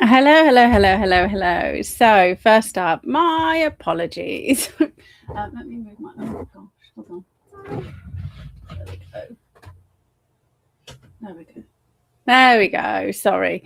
Hello. So, first up, my apologies. Let me move my. Oh gosh, hold on. There we go. Sorry.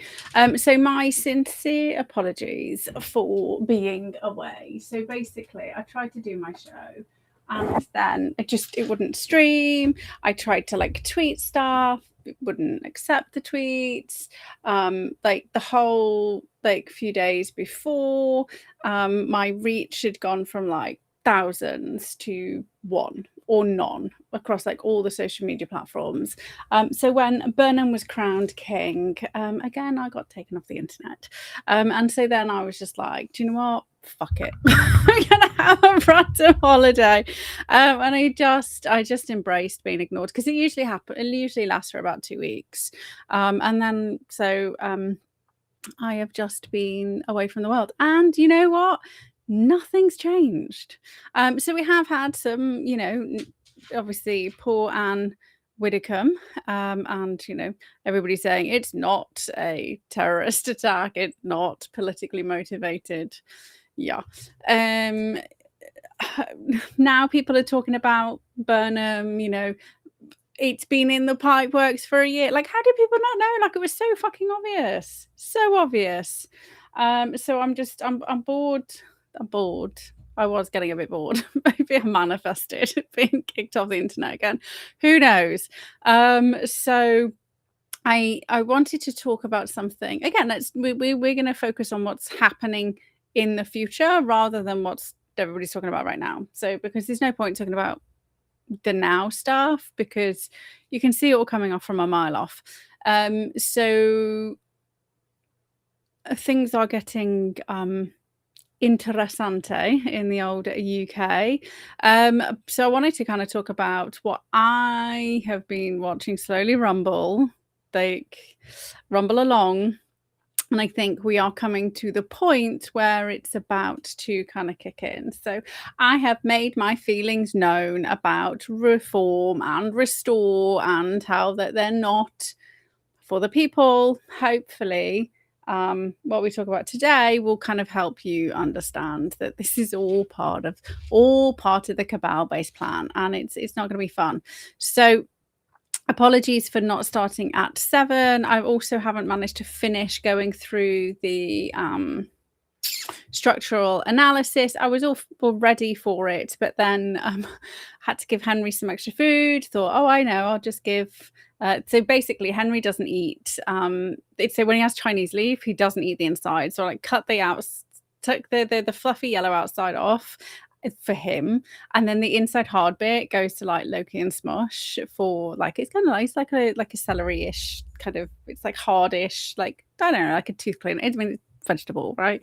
So my sincere apologies for being away. So basically, I tried to do my show, and then it wouldn't stream. I tried to tweet stuff. It wouldn't accept the tweets. The whole few days before, my reach had gone from thousands to one or none across all the social media platforms. So when Burnham was crowned king, again, I got taken off the internet. And so then I was just like, do you know what? Fuck it. I'm gonna have a random holiday. And I just embraced being ignored, because it usually lasts for about 2 weeks. And then I have just been away from the world. And you know what? Nothing's changed. So we have had some, obviously poor Anne Widdecombe, and everybody's saying it's not a terrorist attack, it's not politically motivated. Yeah. Now people are talking about Burnham, it's been in the pipeworks for a year. How did people not know? It was so fucking obvious. So obvious. So I'm bored. I'm bored. I was getting a bit bored. Maybe I manifested being kicked off the internet again. Who knows? So I wanted to talk about something. Again, we're going to focus on what's happening in the future rather than what's everybody's talking about right now. So because there's no point talking about the now stuff, because you can see it all coming off from a mile off. So things are getting interessante in the old UK. So I wanted to kind of talk about what I have been watching slowly rumble along. And I think we are coming to the point where it's about to kind of kick in. So I have made my feelings known about reform and restore, and how that they're not for the people. Hopefully, what we talk about today will kind of help you understand that this is all part of the cabal-based plan, and it's not going to be fun. So apologies for not starting at 7. I also haven't managed to finish going through the structural analysis. I was all ready for it, but then had to give Henry some extra food. Thought, oh, I know, I'll just give. So basically, Henry doesn't eat. So when he has Chinese leaf, he doesn't eat the inside. So I cut took the fluffy yellow outside off for him, and then the inside hard bit goes to Loki and Smush for it's kind of nice, like a celery-ish kind of. It's hardish, I don't know, like a tooth cleaner. I mean, it's vegetable, right?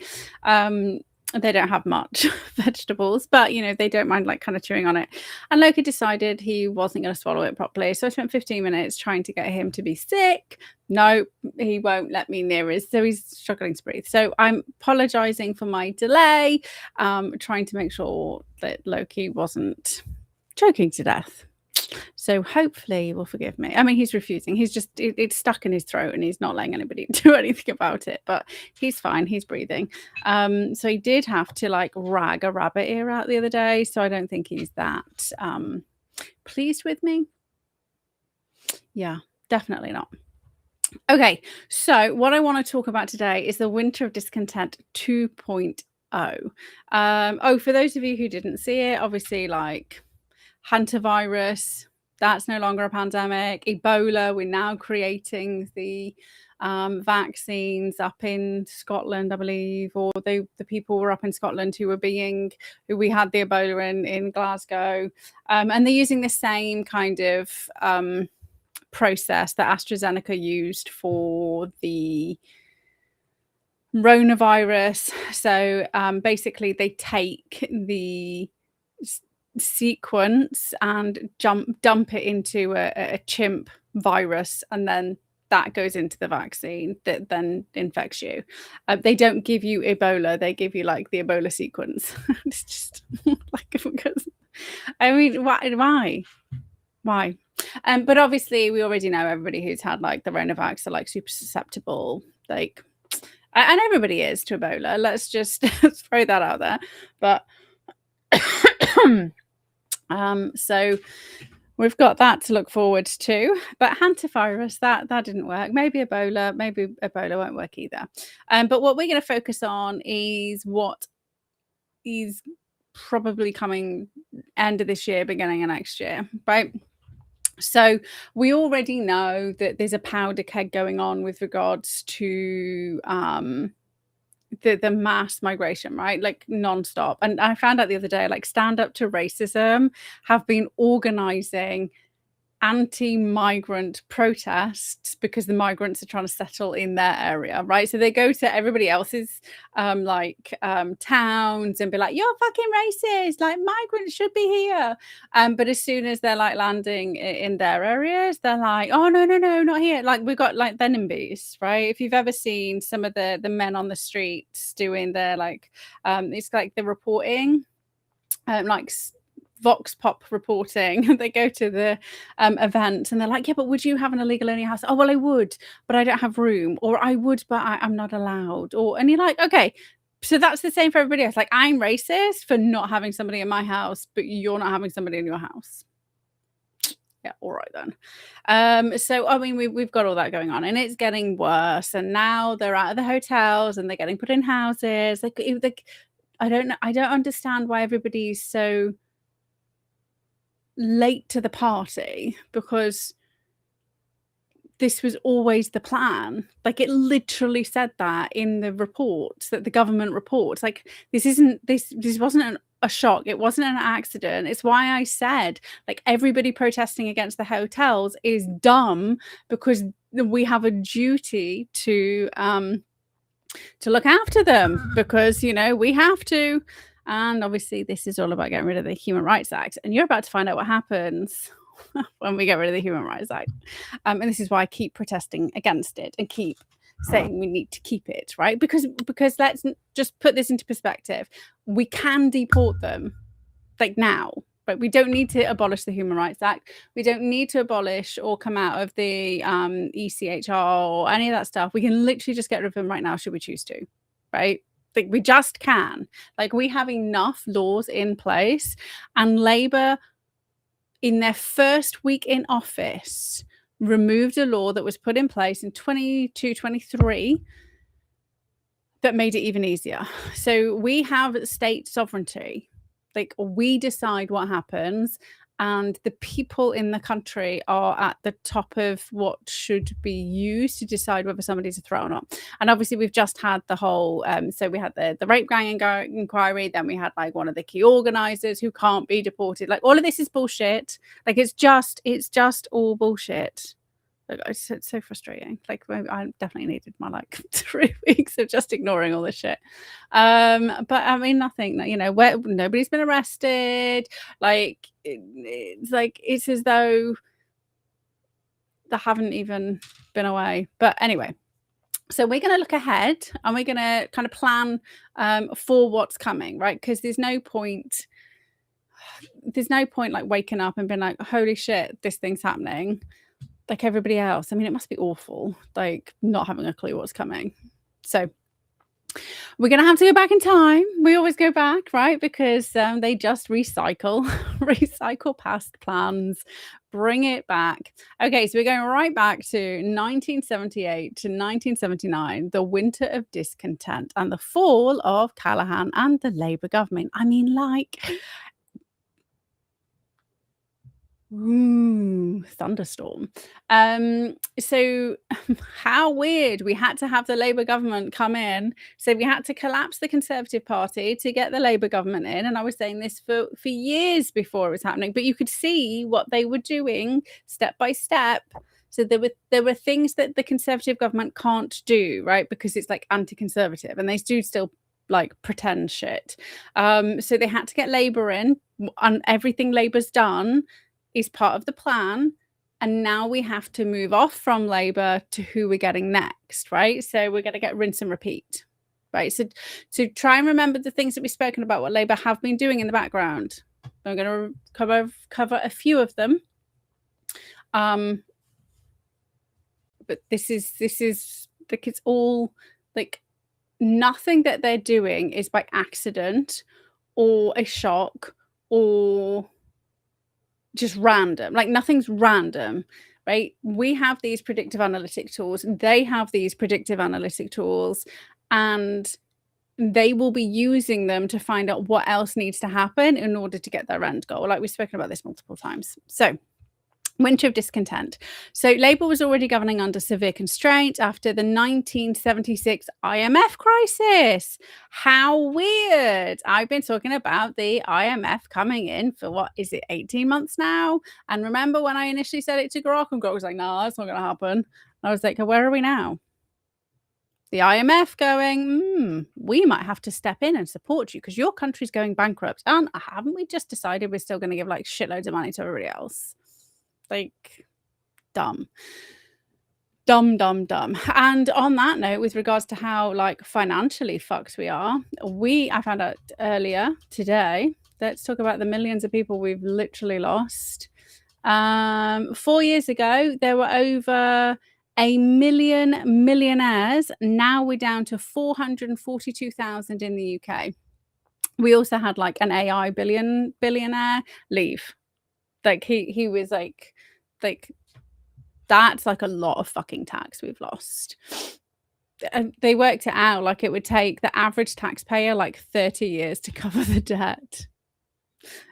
They don't have much vegetables, but they don't mind kind of chewing on it. And Loki decided he wasn't going to swallow it properly, so I spent 15 minutes trying to get him to be sick. No, he won't let me near it, so he's struggling to breathe. So I'm apologizing for my delay, trying to make sure that Loki wasn't choking to death. So hopefully he will forgive me. I mean, he's refusing. He's just, it's stuck in his throat and he's not letting anybody do anything about it, but he's fine. He's breathing. So he did have to rag a rabbit ear out the other day. So I don't think he's that pleased with me. Yeah, definitely not. Okay, so what I want to talk about today is the Winter of Discontent 2.0. For those of you who didn't see it, obviously hantavirus, that's no longer a pandemic. Ebola, we're now creating the vaccines up in Scotland, I believe, or the people were up in Scotland who we had the Ebola in Glasgow, and they're using the same kind of process that AstraZeneca used for the coronavirus. So basically they take the sequence and dump it into a chimp virus, and then that goes into the vaccine that then infects you. They don't give you Ebola, they give you the Ebola sequence. It's just because I mean, why? But obviously we already know everybody who's had the Ronavax are super susceptible. And everybody is to Ebola. Let's just throw that out there. But so we've got that to look forward to. But hantavirus, that didn't work. Maybe Ebola won't work either. But what we're going to focus on is what is probably coming end of this year, beginning of next year, right? So we already know that there's a powder keg going on with regards to the mass migration, right? Like nonstop. And I found out the other day, like Stand Up to Racism have been organizing anti-migrant protests because the migrants are trying to settle in their area, right? So they go to everybody else's towns and be like, you're fucking racist, like migrants should be here. But as soon as they're like landing in their areas, they're like, oh no, not here. Like we've got like the NIMBYs, right? If you've ever seen some of the men on the streets doing their like it's like the reporting like Vox Pop reporting. They go to the event and they're like, yeah, but would you have an illegal in your house? Oh, well, I would, but I don't have room. Or I would, but I'm not allowed. And you're like, okay, so that's the same for everybody else. Like, I'm racist for not having somebody in my house, but you're not having somebody in your house. Yeah, all right then. So I mean, we've got all that going on, and it's getting worse. And now they're out of the hotels and they're getting put in houses. Like I don't know. I don't understand why everybody's so late to the party, because this was always the plan. Like it literally said that in the reports, that the government reports. Like this wasn't a shock. It wasn't an accident. It's why I said like everybody protesting against the hotels is dumb, because we have a duty to look after them, because we have to. And obviously this is all about getting rid of the Human Rights Act, and you're about to find out what happens when we get rid of the Human Rights Act. And this is why I keep protesting against it and keep saying we need to keep it, right? Because let's just put this into perspective. We can deport them like now, but we don't need to abolish the Human Rights Act. We don't need to abolish or come out of the ECHR or any of that stuff. We can literally just get rid of them right now, should we choose to, right? Like we just can. Like we have enough laws in place, and Labour in their first week in office removed a law that was put in place in 22-23 that made it even easier. So we have state sovereignty. Like we decide what happens, and the people in the country are at the top of what should be used to decide whether somebody's a threat or not. And obviously we've just had the whole so we had the rape gang inquiry, then we had like one of the key organizers who can't be deported. Like all of this is bullshit. Like it's just all bullshit. Like, it's so frustrating. Like I definitely needed my like 3 weeks of just ignoring all this shit. But I mean, nothing. Where nobody's been arrested. Like it's as though they haven't even been away. But anyway, so we're going to look ahead, and we're going to kind of plan for what's coming, right? Because there's no point like waking up and being like, holy shit, this thing's happening. Like everybody else. I mean, it must be awful, like not having a clue what's coming. So we're going to have to go back in time. We always go back, right? Because they just recycle past plans, bring it back. Okay, so we're going right back to 1978 to 1979, the Winter of Discontent and the fall of Callaghan and the Labour government. I mean, like... Ooh, thunderstorm. So how weird. We had to have the Labour government come in. So we had to collapse the Conservative Party to get the Labour government in. And I was saying this for years before it was happening, but you could see what they were doing step by step. So there were things that the Conservative government can't do, right? Because it's like anti-conservative, and they do still like pretend shit. So they had to get Labour in, and everything Labour's done is part of the plan, and now we have to move off from Labour to who we're getting next, right? So we're going to get rinse and repeat, right? So to try and remember the things that we've spoken about, what Labour have been doing in the background. I'm going to cover a few of them, but this is like, it's all like nothing that they're doing is by accident or a shock or just random. Like, nothing's random, right? We have these predictive analytic tools, they have these predictive analytic tools, and they will be using them to find out what else needs to happen in order to get their end goal. Like, we've spoken about this multiple times. So, Winter of Discontent. So Labour was already governing under severe constraint after the 1976 IMF crisis. How weird. I've been talking about the IMF coming in for, what is it, 18 months now? And remember when I initially said it to Grok, and Grok was like, no, that's not going to happen. I was like, where are we now? The IMF going, we might have to step in and support you because your country's going bankrupt. And haven't we just decided we're still going to give like shitloads of money to everybody else? Like, dumb. And on that note, with regards to how like financially fucked we are, I found out earlier today. Let's talk about the millions of people we've literally lost. 4 years ago, there were over 1 million millionaires. Now we're down to 442,000 in the UK. We also had like an AI billionaire leave. Like he was like that's like a lot of fucking tax we've lost. They worked it out, like it would take the average taxpayer like 30 years to cover the debt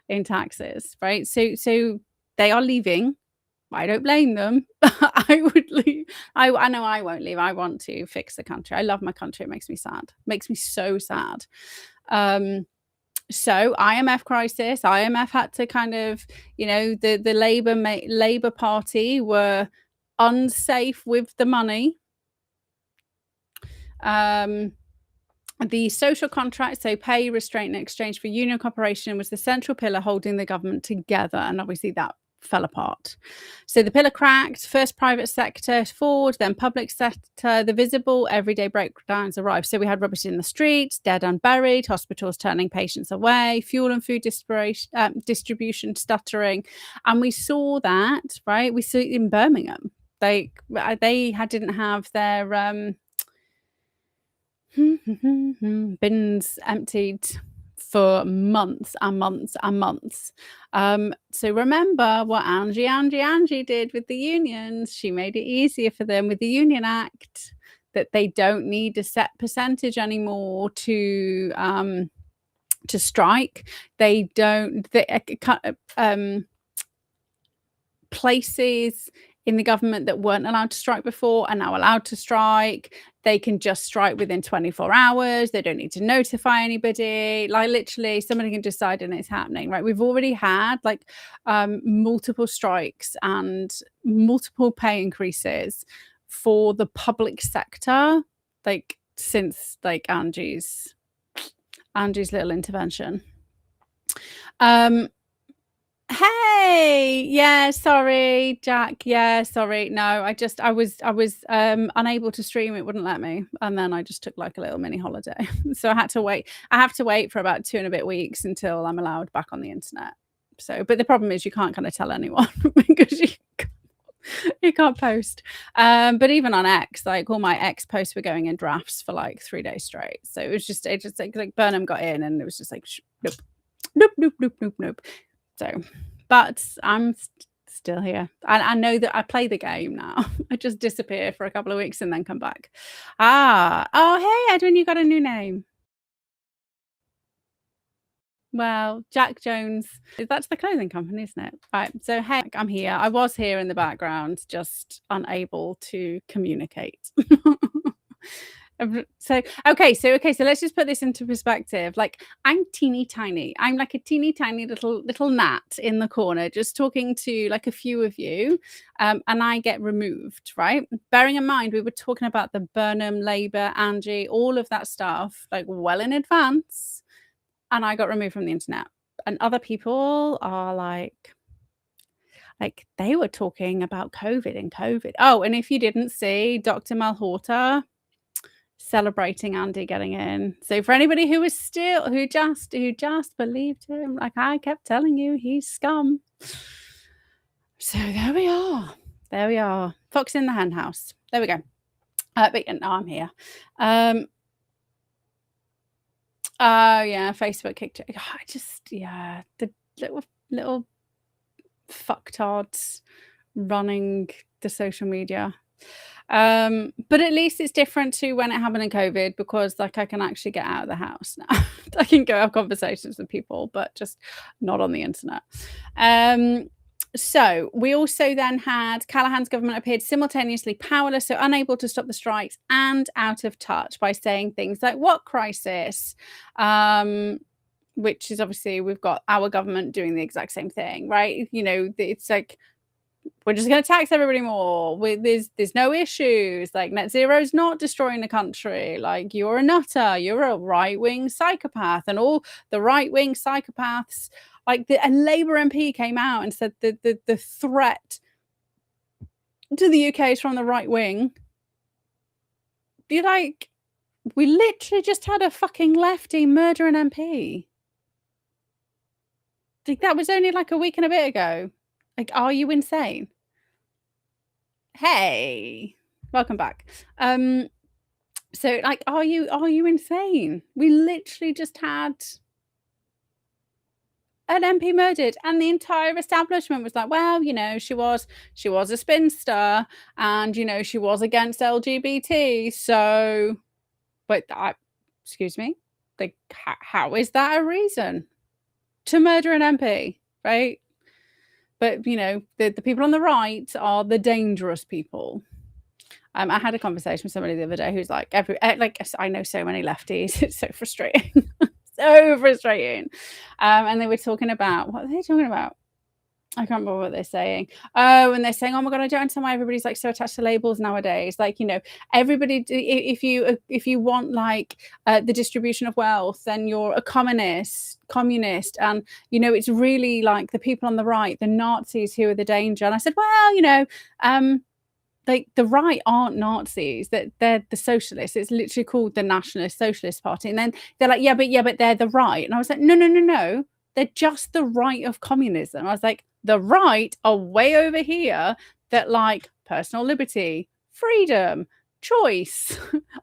in taxes, right? So they are leaving. I don't blame them. I would leave. I know I won't leave. I want to fix the country. I love my country. It makes me sad. It makes me so sad. So IMF crisis, IMF had to kind of, the Labour Party were unsafe with the money. The social contract, so pay, restraint in exchange for union cooperation, was the central pillar holding the government together, and obviously that fell apart. So the pillar cracked, first private sector forward, then public sector. The visible everyday breakdowns arrived. So we had rubbish in the streets, dead unburied, hospitals turning patients away, fuel and food distribution stuttering. And we saw that, right? We saw it in Birmingham. They didn't have their bins emptied for months and months and months. So remember what Angie did with the unions. She made it easier for them with the Union Act, that they don't need a set percentage anymore to strike. They don't. Places in the government that weren't allowed to strike before are now allowed to strike. They can just strike within 24 hours. They don't need to notify anybody. Like, literally, somebody can decide and it's happening, right? We've already had like multiple strikes and multiple pay increases for the public sector, like since like Angie's little intervention. Hey, yeah, sorry, Jack. Yeah, sorry. No, I was unable to stream. It wouldn't let me, and then I just took like a little mini holiday. So I had to wait. I have to wait for about 2 and a bit weeks until I'm allowed back on the internet. So, but the problem is you can't kind of tell anyone because you can't post. But even on X, like all my X posts were going in drafts for like 3 days straight. So it just like Burnham got in, and it was just like nope. So, but I'm still here. I know that I play the game now. I just disappear for a couple of weeks and then come back. Oh, hey, Edwin, you got a new name. Well, Jack Jones, that's the clothing company, isn't it? Right. So, hey, I'm here. I was here in the background, just unable to communicate. So let's just put this into perspective. Like, I'm teeny tiny. I'm like a teeny tiny little gnat in the corner, just talking to like a few of you, and I get removed, right? Bearing in mind, we were talking about the Burnham, Labour, Angie, all of that stuff, like well in advance, and I got removed from the internet. And other people are like they were talking about COVID and COVID. Oh, and if you didn't see, Dr. Malhotra celebrating Andy getting in. So for anybody who just believed him, like I kept telling you, he's scum. So there we are. Fox in the hen house. There we go. But yeah, now I'm here. Oh, yeah, Facebook kicked it. I just the little fucktards running the social media. But at least it's different to when it happened in COVID because, like, I can actually get out of the house now. I can go have conversations with people, but just not on the internet. So we also then had Callaghan's government appeared simultaneously powerless, so unable to stop the strikes, and out of touch by saying things like, "What crisis?" Which is obviously we've got our government doing the exact same thing, right? You know, it's like we're just going to tax everybody more. There's no issues. Like net zero is not destroying the country. Like you're a nutter. You're a right wing psychopath, and all the right wing psychopaths. Like a Labour MP came out and said the threat to the UK is from the right wing. You're like, we literally just had a fucking lefty murder an MP. Like that was only like a week and a bit ago. Like, are you insane? Hey, welcome back. So like, are you insane? We literally just had an MP murdered, and the entire establishment was like, well, you know, she was a spinster, and you know, she was against LGBT. So, but excuse me, like, how is that a reason to murder an MP, right? But you know, the people on the right are the dangerous people. I had a conversation with somebody the other day who's like, I know so many lefties. It's so frustrating. So frustrating. And they were talking about, what are they talking about? I can't remember what they're saying. Oh, and they're saying, oh my God, I don't understand why everybody's like so attached to labels nowadays. Like, you know, everybody, if you want like the distribution of wealth, then you're a communist. And, you know, it's really like the people on the right, the Nazis who are the danger. And I said, well, you know, like the right aren't Nazis, that they're the socialists. It's literally called the Nationalist Socialist Party. And then they're like, yeah, but they're the right. And I was like, no. They're just the right of communism. I was like, the right are way over here that like personal liberty, freedom, choice,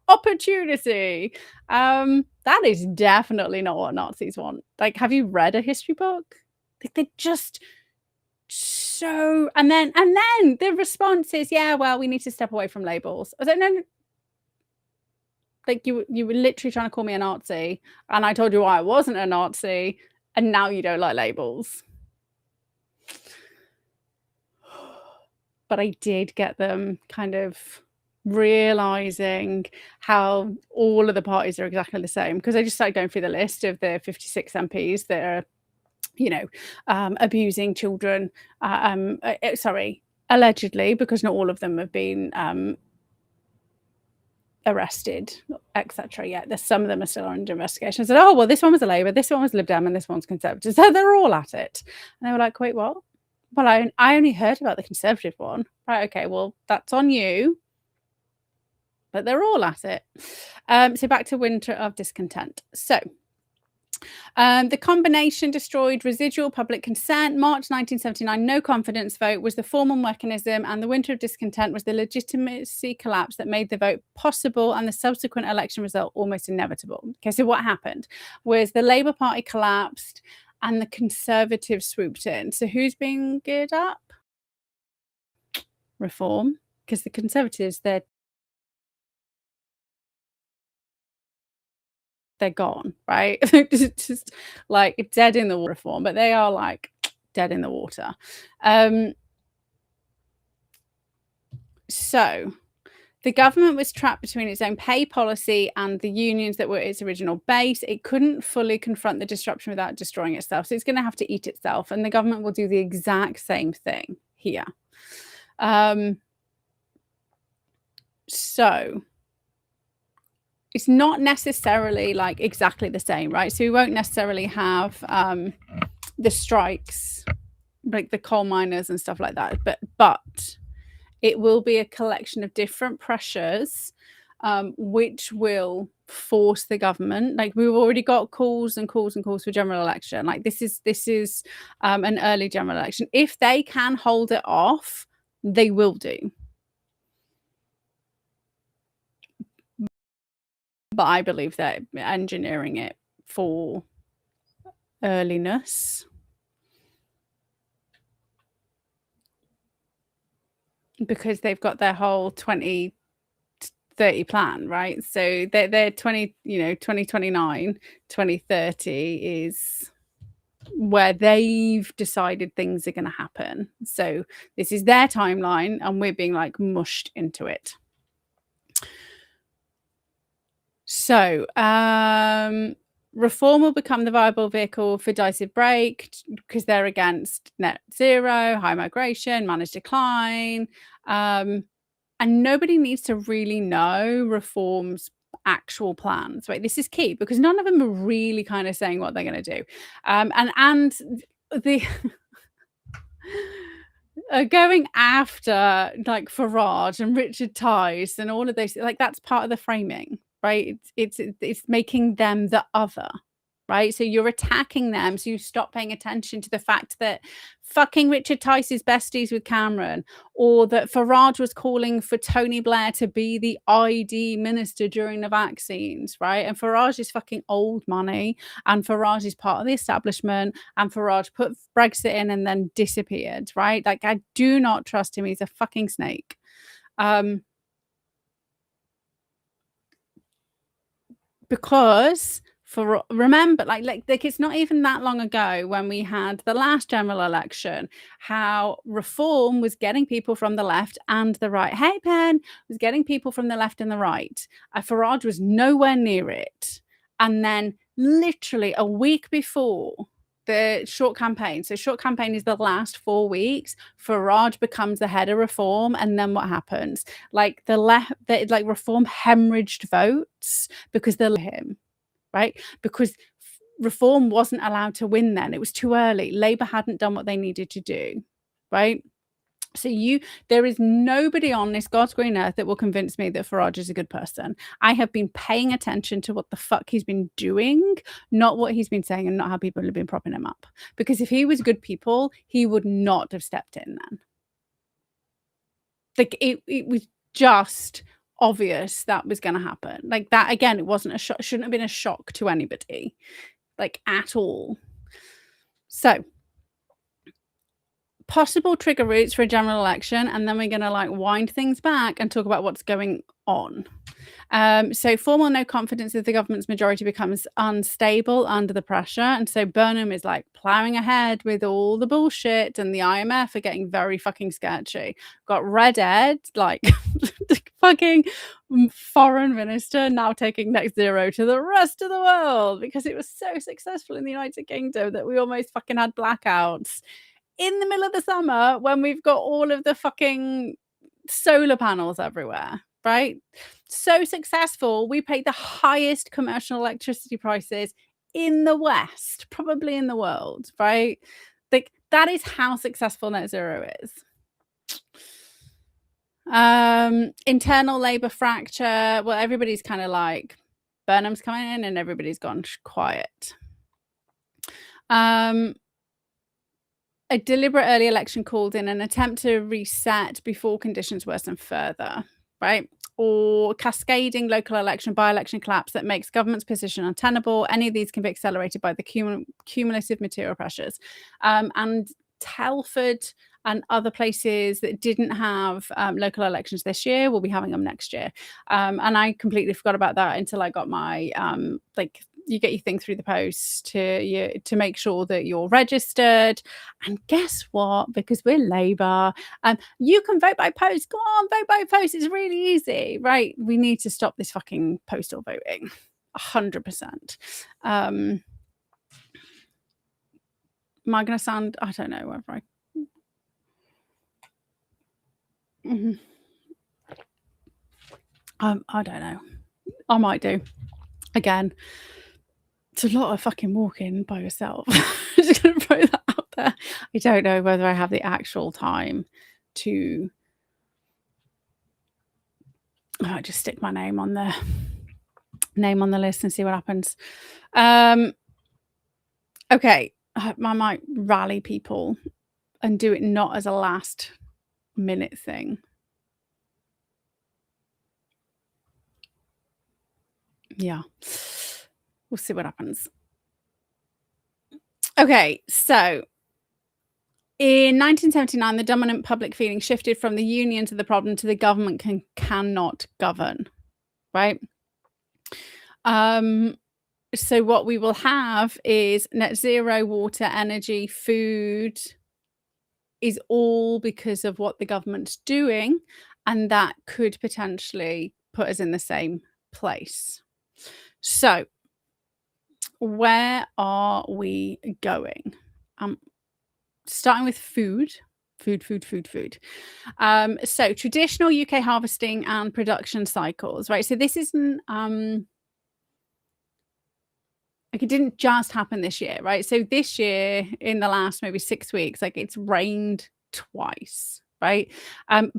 opportunity. That is definitely not what Nazis want. Like, have you read a history book? Like, they're just so, and then the response is, yeah, well, we need to step away from labels. I was like, no. Like you were literally trying to call me a Nazi, and I told you I wasn't a Nazi, and now you don't like labels. But I did get them kind of realizing how all of the parties are exactly the same, because I just started going through the list of the 56 MPs that are, you know, abusing children. Sorry, allegedly, because not all of them have been arrested, etc. yet. There's some of them are still under investigation. I said, oh well, this one was a Labour, this one was Lib Dem, and this one's Conservative. So they're all at it. And they were like, wait, what? Well, I only heard about the Conservative one. Right, okay, well, that's on you. But they're all at it. So back to Winter of Discontent. So the combination destroyed residual public consent. March 1979, no confidence vote was the formal mechanism, and the Winter of Discontent was the legitimacy collapse that made the vote possible and the subsequent election result almost inevitable. Okay, so what happened was the Labour Party collapsed and the Conservatives swooped in. So who's being geared up? Reform, because the Conservatives, they're gone, right? Just like dead in the water form, but they are like dead in the water. So the government was trapped between its own pay policy and the unions that were its original base. It couldn't fully confront the disruption without destroying itself. So it's going to have to eat itself, and the government will do the exact same thing here. So it's not necessarily like exactly the same, right? So we won't necessarily have the strikes, like the coal miners and stuff like that, but it will be a collection of different pressures, which will force the government. Like we've already got calls for general election. Like this is an early general election. If they can hold it off, they will do. But I believe they're engineering it for earliness. Because they've got their whole 2030 plan, right? So they're 2029, 2030 is where they've decided things are going to happen. So this is their timeline, and we're being like mushed into it. So reform will become the viable vehicle for decisive break because they're against net zero, high migration, managed decline. And nobody needs to really know reform's actual plans, right? This is key because none of them are really kind of saying what they're going to do. And the going after like Farage and Richard Tice and all of those, like that's part of the framing, right? It's making them the other, right? So you're attacking them, so you stop paying attention to the fact that fucking Richard Tice is besties with Cameron, or that Farage was calling for Tony Blair to be the ID minister during the vaccines, right? And Farage is fucking old money, and Farage is part of the establishment, and Farage put Brexit in and then disappeared, right? Like, I do not trust him. He's a fucking snake. Because remember, like it's not even that long ago when we had the last general election, how reform was getting people from the left and the right. Hey, Pen was getting people from the left and the right. Farage was nowhere near it. And then literally a week before the short campaign, so short campaign is the last 4 weeks, Farage becomes the head of reform. And then what happens? Like like reform hemorrhaged votes because they're him. Right? Because reform wasn't allowed to win then. It was too early. Labour hadn't done what they needed to do. Right? So there is nobody on this God's green earth that will convince me that Farage is a good person. I have been paying attention to what the fuck he's been doing, not what he's been saying and not how people have been propping him up. Because if he was good people, he would not have stepped in then. Like it was just obvious that was going to happen. Like that again, it wasn't a shock, shouldn't have been a shock to anybody, like at all. So possible trigger routes for a general election, and then we're going to like wind things back and talk about what's going on. So formal no confidence of the government's majority becomes unstable under the pressure, and so Burnham is like plowing ahead with all the bullshit, and the IMF are getting very fucking sketchy. Got Red Ed, like fucking foreign minister, now taking net zero to the rest of the world because it was so successful in the United Kingdom that we almost fucking had blackouts in the middle of the summer when we've got all of the fucking solar panels everywhere. Right? So successful. We paid the highest commercial electricity prices in the West, probably in the world, right? Like that is how successful net zero is. Internal labor fracture. Well, everybody's kind of like Burnham's coming in and everybody's gone quiet. A deliberate early election called in an attempt to reset before conditions worsen further. Right? Or cascading local election, by-election collapse that makes government's position untenable. Any of these can be accelerated by the cumulative material pressures. And Telford and other places that didn't have local elections this year will be having them next year. And I completely forgot about that until I got my you get your thing through the post to make sure that you're registered. And guess what? Because we're Labour, you can vote by post. Go on, vote by post. It's really easy, right? We need to stop this fucking postal voting, 100%. Am I going to sound? I don't know whether I. I don't know. I might do. Again, it's a lot of fucking walking by yourself. I'm just going to throw that out there. I don't know whether I have the actual time to. I might just stick my name on the list and see what happens. Okay, I might rally people and do it not as a last minute thing. Yeah, we'll see what happens. Okay, so in 1979, the dominant public feeling shifted from the union to the problem to the government cannot govern, right? So what we will have is net zero, water, energy, food is all because of what the government's doing, and that could potentially put us in the same place. So where are we going? Starting with food. So traditional UK harvesting and production cycles, right? So this isn't like it didn't just happen this year, right? So this year, in the last maybe 6 weeks, like it's rained twice, right?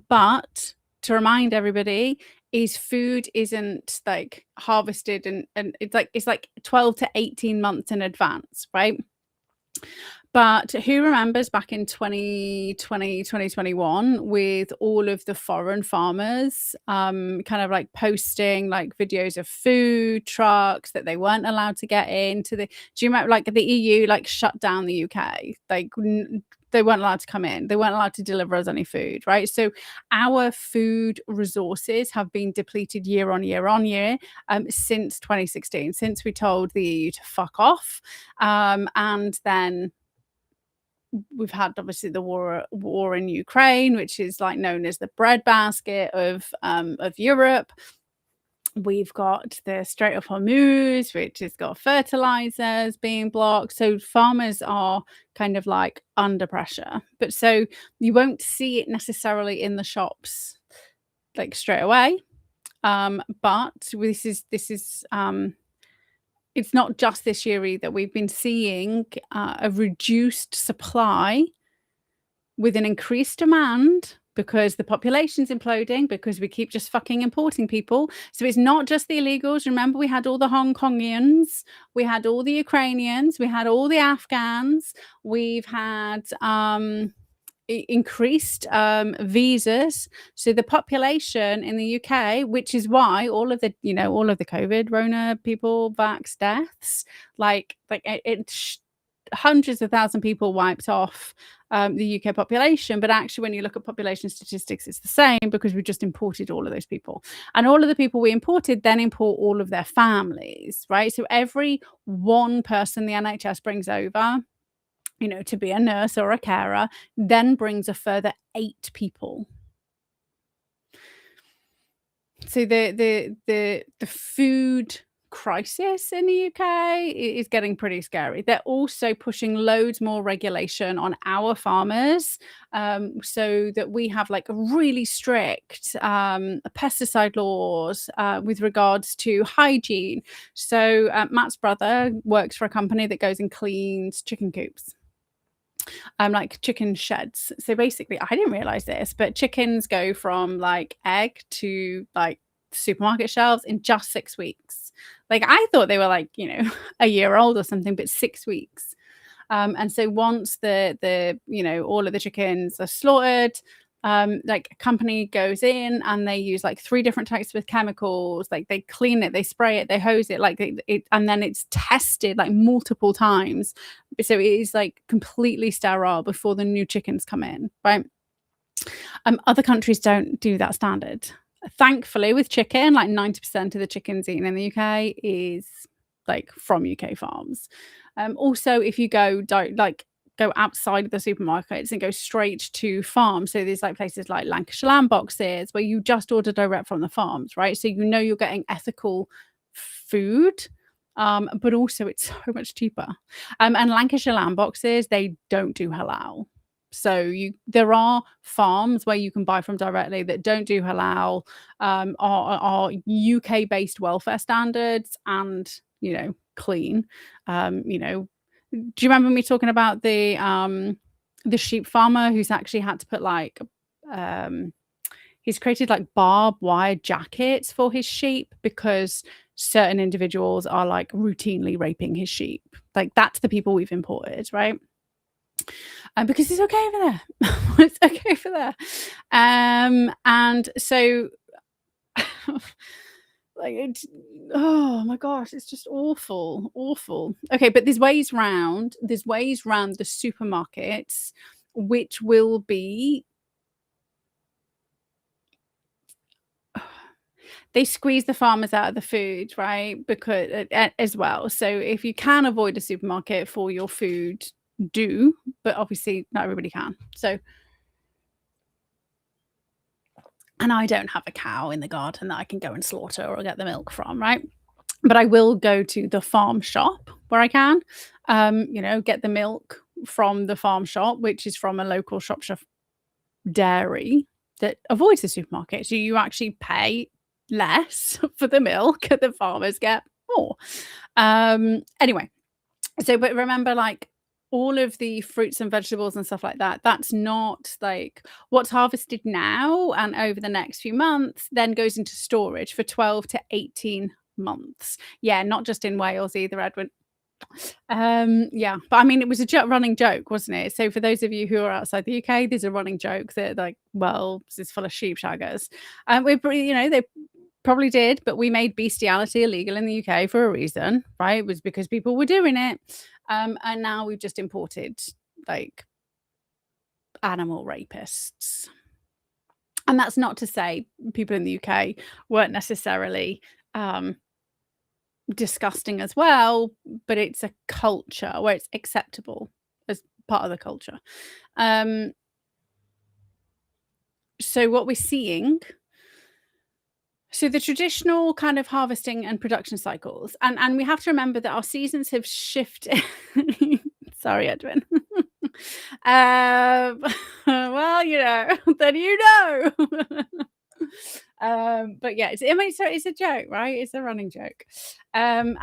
But to remind everybody, is food isn't like harvested and it's like 12 to 18 months in advance, right? But who remembers back in 2020, 2021 with all of the foreign farmers kind of like posting like videos of food trucks that they weren't allowed to get into do you remember like the EU like shut down the UK? Like they weren't allowed to come in. They weren't allowed to deliver us any food, right? So our food resources have been depleted year on year on year since 2016, since we told the EU to fuck off. And then we've had obviously the war in Ukraine, which is like known as the breadbasket of Europe. We've got the Strait of Hormuz, which has got fertilizers being blocked. So farmers are kind of like under pressure. But so you won't see it necessarily in the shops like straight away. But this is it's not just this year either. We've been seeing a reduced supply with an increased demand because the population's imploding, because we keep just fucking importing people. So it's not just the illegals. Remember, we had all the Hong Kongians, we had all the Ukrainians, we had all the Afghans, we've had increased visas. So the population in the UK, which is why all of the COVID Rona people vax deaths, like hundreds of thousand people wiped off the UK population. But actually, when you look at population statistics, it's the same because we just imported all of those people. And all of the people we imported then import all of their families, right? So every one person the NHS brings over, to be a nurse or a carer, then brings a further 8 people. So the food crisis in the UK is getting pretty scary. They're also pushing loads more regulation on our farmers, so that we have like really strict pesticide laws with regards to hygiene. So Matt's brother works for a company that goes and cleans chicken coops. Like chicken sheds. So basically, I didn't realize this, but chickens go from like egg to like supermarket shelves in just 6 weeks. Like I thought they were like, a year old or something, but 6 weeks. And so once the all of the chickens are slaughtered, like a company goes in and they use like 3 different types of chemicals. Like they clean it, they spray it, they hose it, like it, and then it's tested like multiple times. So it is like completely sterile before the new chickens come in, right? Other countries don't do that standard. Thankfully, with chicken, like 90% of the chickens eaten in the UK is like from UK farms. Also, if you go outside of the supermarkets and go straight to farms, so there's like places like Lancashire lamb boxes where you just order direct from the farms, right? So you're getting ethical food, but also it's so much cheaper. And Lancashire lamb boxes, they don't do halal. So there are farms where you can buy from directly that don't do halal, are UK based welfare standards and clean. Do you remember me talking about the sheep farmer who's actually had to put like he's created like barbed wire jackets for his sheep because certain individuals are like routinely raping his sheep? Like that's the people we've imported, right? Because it's okay over there. It's okay over there. And so like it, oh my gosh, it's just awful, awful. Okay, but there's ways round the supermarkets, which will be they squeeze the farmers out of the food, right? Because as well. So if you can avoid a supermarket for your food, do, but obviously not everybody can. So, and I don't have a cow in the garden that I can go and slaughter or get the milk from, right? But I will go to the farm shop where I can, get the milk from the farm shop, which is from a local Shropshire dairy that avoids the supermarket. So you actually pay less for the milk and the farmers get more. Anyway, so but remember, like, all of the fruits and vegetables and stuff like that, that's not like what's harvested now and over the next few months then goes into storage for 12 to 18 months. Yeah, not just in Wales either, Edwin. Yeah, but I mean, it was a running joke, wasn't it? So for those of you who are outside the UK, there's a running joke that, like, well, this is full of sheep shaggers. They probably did, but we made bestiality illegal in the UK for a reason, right? It was because people were doing it. And now we've just imported, like, animal rapists. And that's not to say people in the UK weren't necessarily disgusting as well, but it's a culture where it's acceptable as part of the culture. So what we're seeing, so the traditional kind of harvesting and production cycles, and we have to remember that our seasons have shifted. Sorry, Edwin. Well, then but yeah, so it's a joke, right? It's a running joke. And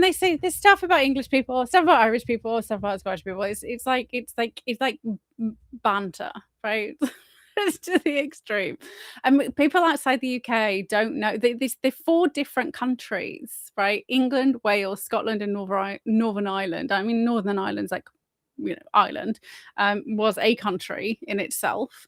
they say this stuff about English people, stuff about Irish people, stuff about Scottish people. It's like banter, right? It's to the extreme. And people outside the UK don't know. They're 4 different countries, right? England, Wales, Scotland, and Northern Ireland. I mean, Northern Ireland's like, Ireland was a country in itself.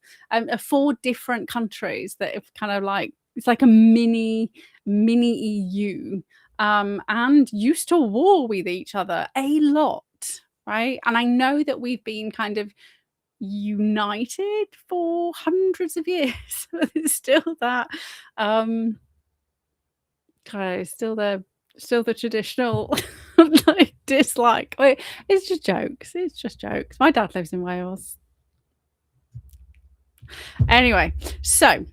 4 different countries that have kind of like, it's like a mini EU, and used to war with each other a lot, right? And I know that we've been kind of united for hundreds of years, but it's still that still the traditional like dislike. It's just jokes. My dad lives in Wales. Anyway, so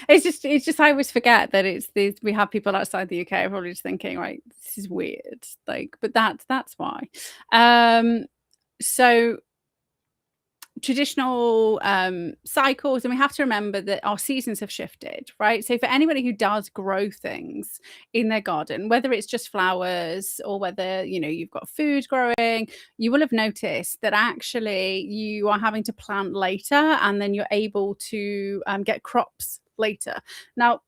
it's just I always forget that we have people outside the UK probably just thinking, right, this is weird, like, but that's why. So traditional cycles, and we have to remember that our seasons have shifted, right? So for anybody who does grow things in their garden, whether it's just flowers or whether you've got food growing, you will have noticed that actually you are having to plant later, and then you're able to get crops later. Now,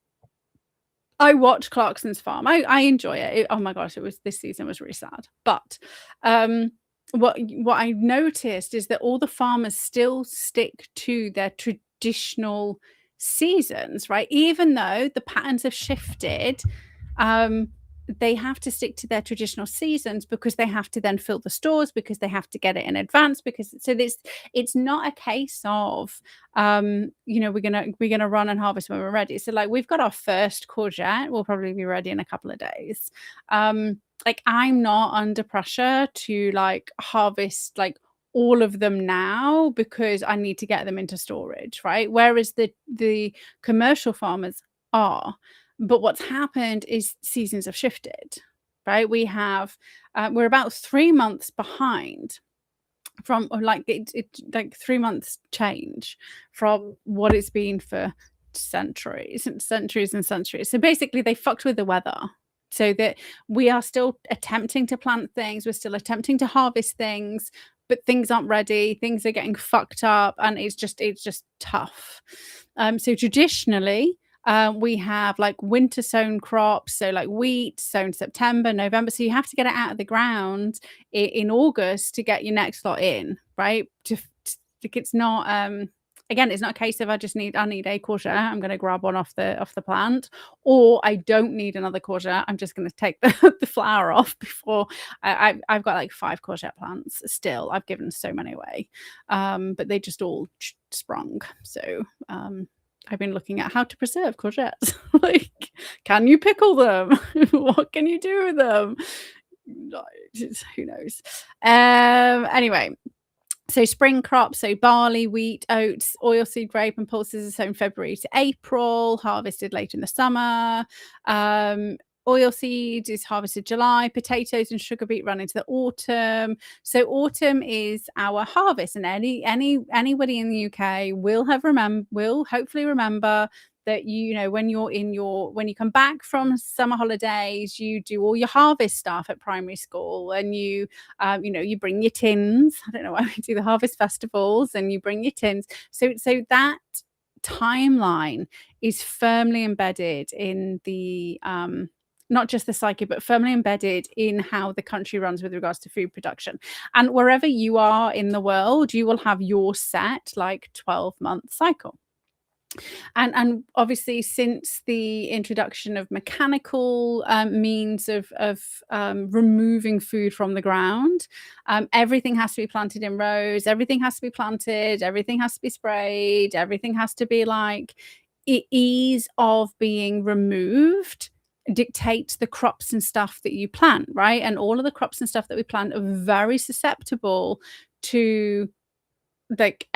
I watch Clarkson's farm. I enjoy it. Oh my gosh, this season was really sad, but what I noticed is that all the farmers still stick to their traditional seasons, right? Even though the patterns have shifted, they have to stick to their traditional seasons because they have to then fill the stores, because they have to get it in advance, it's not a case of we're gonna run and harvest when we're ready. So, like, we've got our first courgette will probably be ready in a couple of days. Like, I'm not under pressure to like harvest like all of them now because I need to get them into storage, right? Whereas the commercial farmers are. But what's happened is seasons have shifted, right? We're about 3 months behind from, or like like 3 months change from what it's been for centuries and centuries and centuries. So basically they fucked with the weather, so that we are still attempting to plant things, we're still attempting to harvest things, but things aren't ready, things are getting fucked up, and it's just tough. So traditionally, we have like winter sown crops, so like wheat sown September, November. So you have to get it out of the ground in August to get your next lot in, right? It's not again, it's not a case of I need a courgette, I'm going to grab one off the plant, or I don't need another courgette, I'm just going to take the flower off before. I've got like 5 courgette plants still. I've given so many away, but they just all sprung. So I've been looking at how to preserve courgettes. Like, can you pickle them? What can you do with them? Who knows? Anyway, so spring crops, so barley, wheat, oats, oilseed rape, and pulses are sown February to April, harvested later in the summer. Oilseed is harvested July. Potatoes and sugar beet run into the autumn. So autumn is our harvest, and anybody in the UK will hopefully remember that, you know, when you come back from summer holidays, you do all your harvest stuff at primary school, and you bring your tins. I don't know why we do the harvest festivals, and you bring your tins. So that timeline is firmly embedded in the not just the psyche, but firmly embedded in how the country runs with regards to food production. And wherever you are in the world, you will have your set like 12-month cycle. And obviously, since the introduction of mechanical means of removing food from the ground, everything has to be planted in rows, everything has to be planted, everything has to be sprayed, everything has to be like, ease of being removed dictates the crops and stuff that you plant, right? And all of the crops and stuff that we plant are very susceptible to like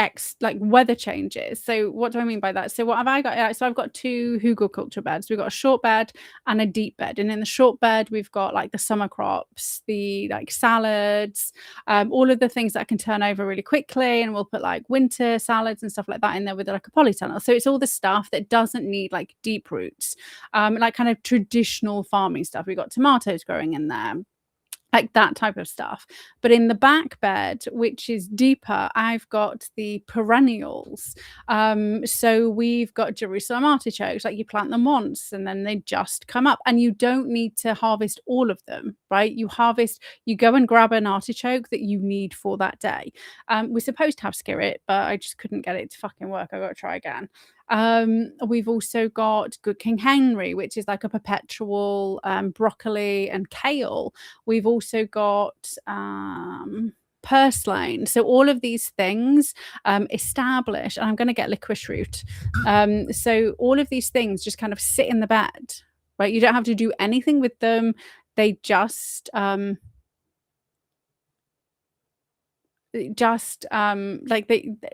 weather changes. So what do I mean by that? So what have I got? So I've got 2 hugelkultur beds. We've got a short bed and a deep bed, and in the short bed we've got like the summer crops, the like salads, all of the things that can turn over really quickly, and we'll put like winter salads and stuff like that in there with like a polytunnel. So it's all the stuff that doesn't need like deep roots, like kind of traditional farming stuff. We've got tomatoes growing in there, like that type of stuff. But in the back bed, which is deeper, I've got the perennials. So we've got Jerusalem artichokes, like you plant them once and then they just come up, and you don't need to harvest all of them, right? You go and grab an artichoke that you need for that day. We're supposed to have skillet, but I just couldn't get it to fucking work. I got to try again. We've also got Good King Henry, which is like a perpetual, broccoli and kale. We've also got purslane. So all of these things establish, and I'm going to get licorice root. So all of these things just kind of sit in the bed, right? You don't have to do anything with them. They just like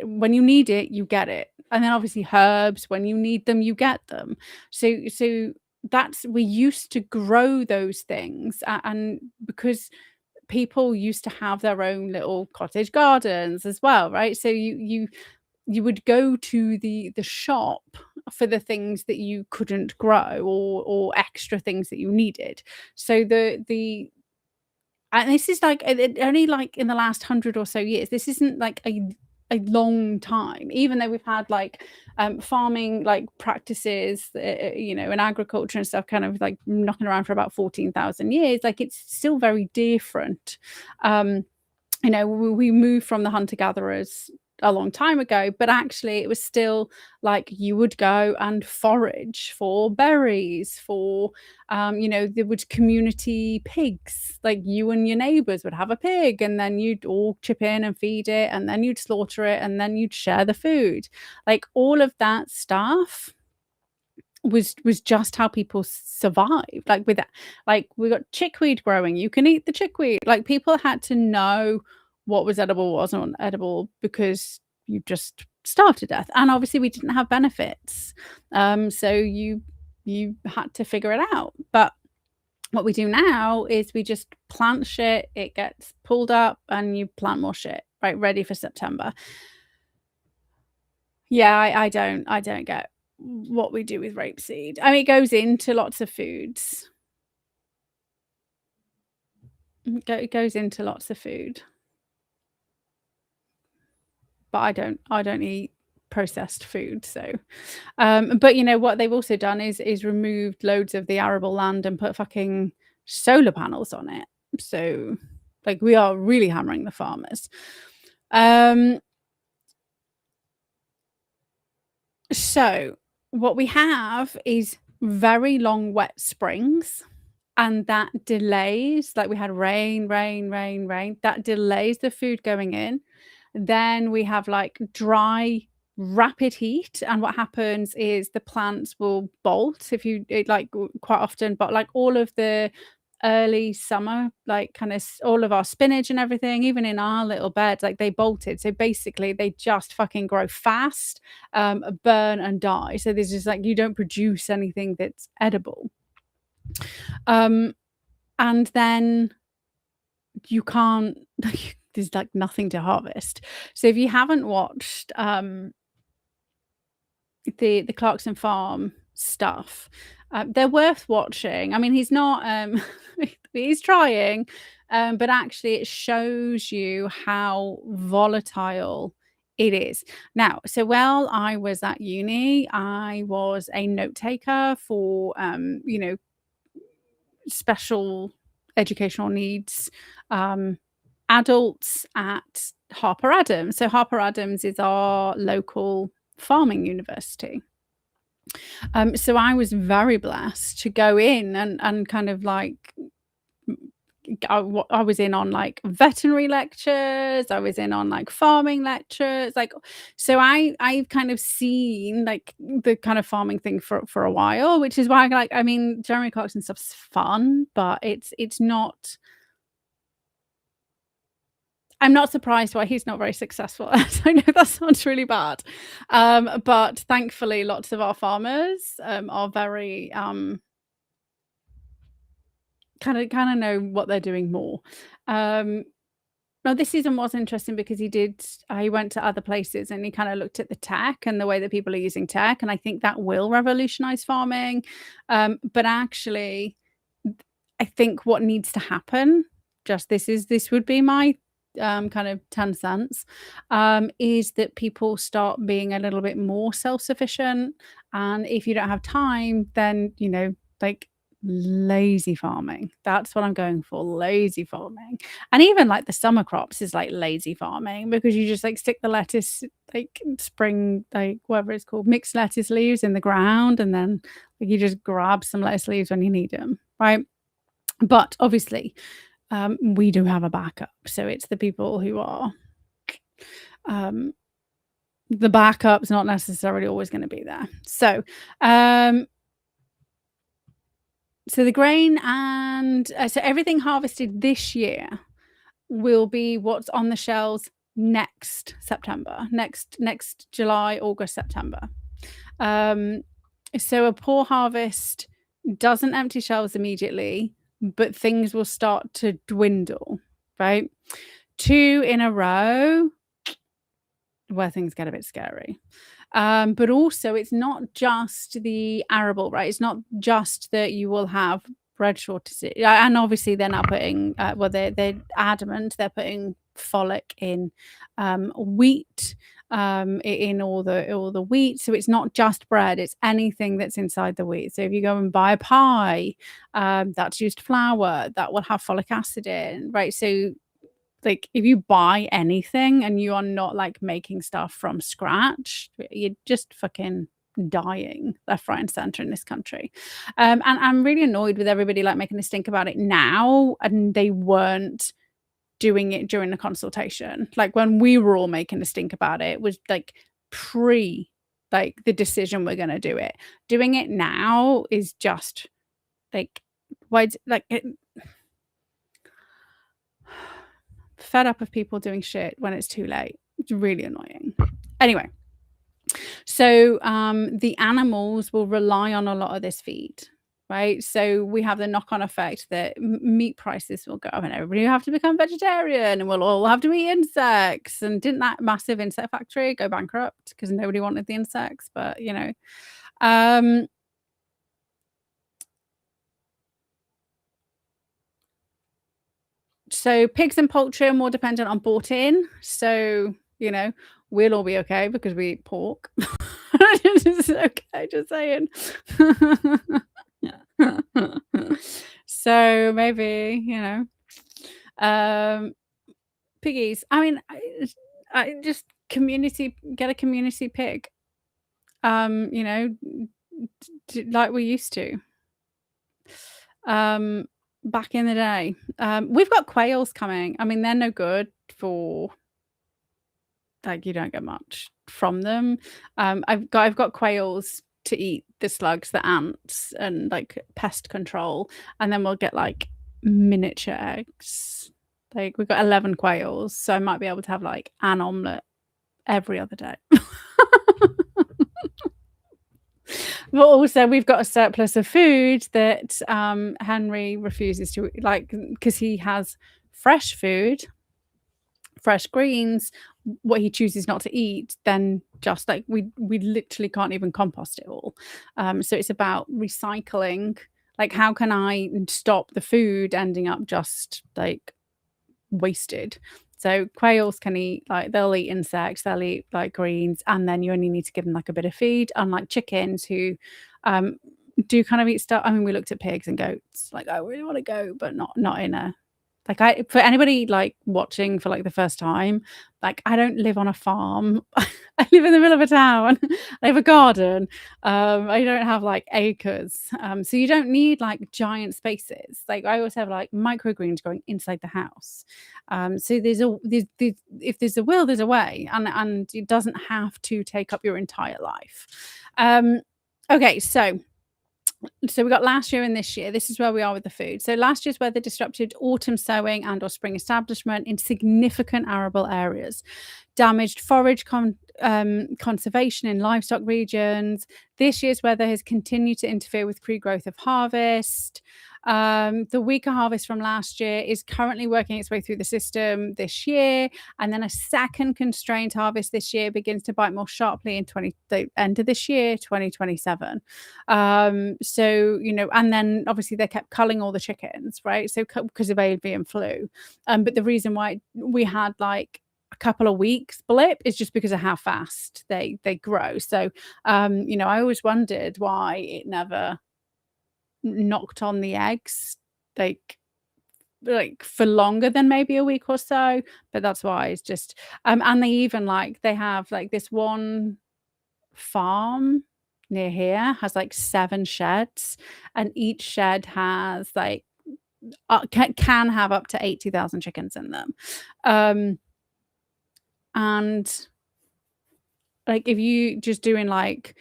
when you need it, you get it. And then obviously herbs, when you need them, you get them. So we used to grow those things, and because people used to have their own little cottage gardens as well, right? So you would go to the shop for the things that you couldn't grow, or extra things that you needed. So and this is like only like in the last 100 or so years. This isn't like a long time, even though we've had like farming like practices, and agriculture and stuff kind of like knocking around for about 14,000 years. Like, it's still very different. We moved from the hunter-gatherers a long time ago, but actually it was still like you would go and forage for berries, for there was community pigs. Like, you and your neighbors would have a pig, and then you'd all chip in and feed it, and then you'd slaughter it, and then you'd share the food. Like, all of that stuff was just how people survived. Like, with that, like, we got chickweed growing, you can eat the chickweed. Like, people had to know what was edible, wasn't edible, because you just starved to death. And obviously we didn't have benefits, so you had to figure it out. But what we do now is we just plant shit, it gets pulled up, and you plant more shit, right, ready for September. Yeah, I don't get what we do with rapeseed. I mean, it goes into lots of foods. It goes into lots of food. But I don't eat processed food. So but what they've also done is removed loads of the arable land and put fucking solar panels on it. So, like, we are really hammering the farmers. So what we have is very long wet springs, and that delays, like we had rain, rain, rain, rain, that delays the food going in. Then we have like dry, rapid heat, and what happens is the plants will bolt if you like quite often, but like all of the early summer, like kind of all of our spinach and everything, even in our little beds, like they bolted. So basically, they just fucking grow fast, burn and die. So there's just like you don't produce anything that's edible. Um, and then you can't there's like nothing to harvest. So if you haven't watched the Clarkson Farm stuff, they're worth watching. I mean, he's not he's trying, but actually it shows you how volatile it is. Now, so while I was at uni, I was a note taker for special educational needs adults at Harper Adams. So Harper Adams is our local farming university. So I was very blessed to go in and kind of like I was in on like veterinary lectures, I was in on like farming lectures, like so I've kind of seen like the kind of farming thing for a while, which is why like I mean Jeremy Clarkson stuff's fun, but it's not. I'm not surprised why he's not very successful. I know that sounds really bad, but thankfully lots of our farmers are very kind of know what they're doing more. Now this season was interesting because he went to other places and he kind of looked at the tech and the way that people are using tech, and I think that will revolutionize farming. But actually, I think what needs to happen, this would be my kind of 10 cents, is that people start being a little bit more self-sufficient. And if you don't have time, then, like lazy farming. That's what I'm going for, lazy farming. And even like the summer crops is like lazy farming because you just like stick the lettuce, like spring, like whatever it's called, mixed lettuce leaves in the ground, and then like you just grab some lettuce leaves when you need them, right? But obviously, we do have a backup. So it's the people who are the backup's not necessarily always going to be there. So the grain and so everything harvested this year will be what's on the shelves next September, next July, August, September. So a poor harvest doesn't empty shelves immediately, but things will start to dwindle, right? 2 in a row where things get a bit scary. But also it's not just the arable, right? It's not just that you will have bread shortages. And obviously they're now putting, they're adamant, they're putting folic in wheat, in all the wheat. So it's not just bread, it's anything that's inside the wheat. So if you go and buy a pie, that's used flour, that will have folic acid in, right? So like if you buy anything and you are not like making stuff from scratch, you're just fucking dying left, right, and center in this country. And I'm really annoyed with everybody like making a stink about it now, and they weren't doing it during the consultation. Like when we were all making a stink about it was like pre like the decision we're gonna do it. Doing it now is just like why like it, fed up of people doing shit when it's too late. It's really annoying. Anyway, so the animals will rely on a lot of this feed, right? So we have the knock-on effect that meat prices will go up and everybody will have to become vegetarian and we'll all have to eat insects. And didn't that massive insect factory go bankrupt because nobody wanted the insects? But so pigs and poultry are more dependent on bought in. So, we'll all be okay because we eat pork. It's okay, just saying. So maybe, piggies. I mean, I just get a community pig. you know, like we used to back in the day. We've got quails coming. I mean, they're no good for, like, you don't get much from them. I've got quails to eat the slugs, the ants, and like pest control, and then we'll get like miniature eggs. Like we've got 11 quails, so I might be able to have like an omelette every other day. But also we've got a surplus of food that Henry refuses to like, because he has fresh food, fresh greens, what he chooses not to eat, then just like we literally can't even compost it all. So it's about recycling. Like, how can I stop the food ending up just like wasted? So quails can eat, like, they'll eat insects, they'll eat like greens, and then you only need to give them like a bit of feed, unlike chickens who do kind of eat stuff. I mean, we looked at pigs and goats, like, I really want to go, but not in a, like, for anybody like watching for like the first time, like, I don't live on a farm. I live in the middle of a town. I have a garden. I don't have like acres. So you don't need like giant spaces. Like, I always have like microgreens growing inside the house. So there's if there's a will, there's a way, and it doesn't have to take up your entire life. Okay, so we got last year and this year. This is where we are with the food. So last year's weather disrupted autumn sowing and or spring establishment in significant arable areas, damaged forage conservation in livestock regions. This year's weather has continued to interfere with pre-growth of harvest. The weaker harvest from last year is currently working its way through the system this year, and then a second constrained harvest this year begins to bite more sharply in the end of this year, 2027. So, you know, and then obviously they kept culling all the chickens, right? So because of avian flu. But the reason why we had like a couple of weeks blip is just because of how fast they grow. So, you know, I always wondered why it never knocked on the eggs like for longer than maybe a week or so, but that's why. It's just and they even like, they have like this one farm near here has like 7 sheds, and each shed has like can have up to 80,000 chickens in them. And like, if you just doing like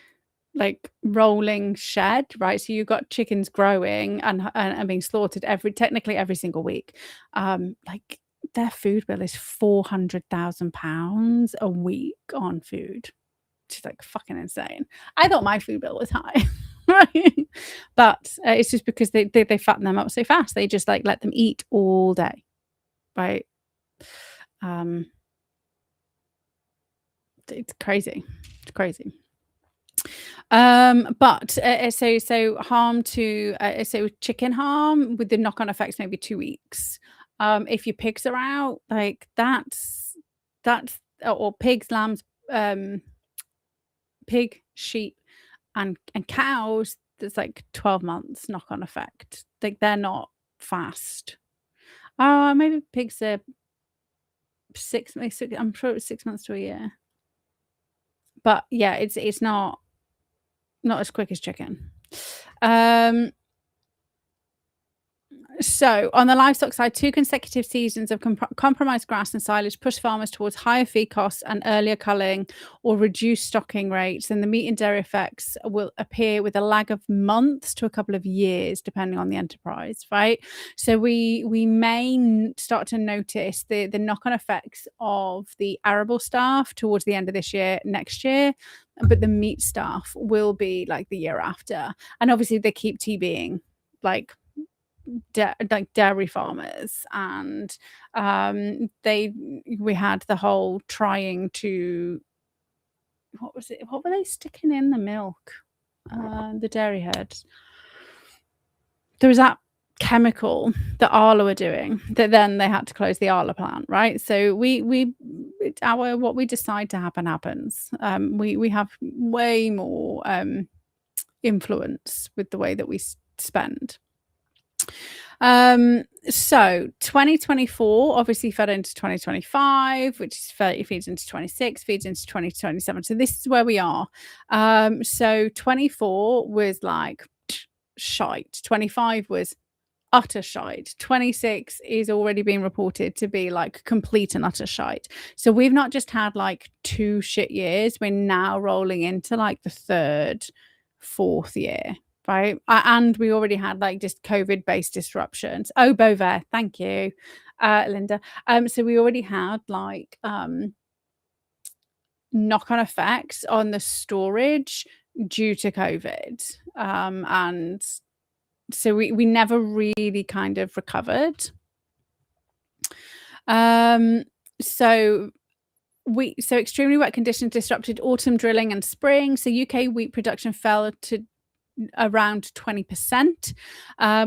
rolling shed, right? So you've got chickens growing and being slaughtered technically every single week. Like, their food bill is £400,000 a week on food. Which is like fucking insane. I thought my food bill was high. Right? But it's just because they fatten them up so fast. They just like let them eat all day. Right? It's crazy. It's crazy. But so harm to so chicken harm with the knock-on effects maybe 2 weeks. If your pigs are out, like that's or pigs, lambs, pig, sheep, and cows, there's like 12 months knock-on effect. Like, they're not fast. Maybe pigs are 6, I'm sure it was 6 months to a year. But yeah, it's not as quick as chicken. So on the livestock side, 2 consecutive seasons of compromised grass and silage push farmers towards higher feed costs and earlier culling or reduced stocking rates. And the meat and dairy effects will appear with a lag of months to a couple of years, depending on the enterprise, right? So we may start to notice the knock-on effects of the arable staff towards the end of this year, next year, but the meat staff will be like the year after. And obviously they keep TBing like dairy farmers, and we had the whole trying to, what were they sticking in the milk, the dairy herds? There was that chemical that Arla were doing that then they had to close the Arla plant, right? So what we decide to happen happens. We have way more influence with the way that we spend. So 2024 obviously fed into 2025, which feeds into 26, feeds into 2027. So this is where we are. So 24 was like shite. 25 was utter shite. 26 is already being reported to be like complete and utter shite. So we've not just had like 2 shit years, we're now rolling into like the 3rd, 4th year, right? And we already had like just COVID-based disruptions. Oh, Beauvais, thank you, Linda. So we already had like knock-on effects on the storage due to COVID. And so we never really kind of recovered. So extremely wet conditions disrupted autumn drilling and spring. So UK wheat production fell to around 20%.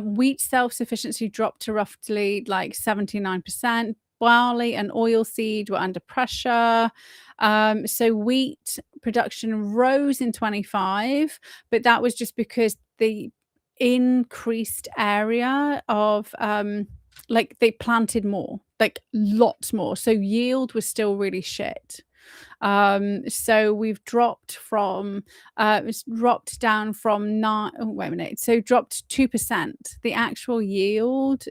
Wheat self-sufficiency dropped to roughly like 79%. Barley and oilseed were under pressure. So wheat production rose in 25, but that was just because the increased area of like they planted more, like lots more, so yield was still really shit. So we've dropped from it's dropped down from 9 oh, wait a minute, so dropped 2%, the actual yield.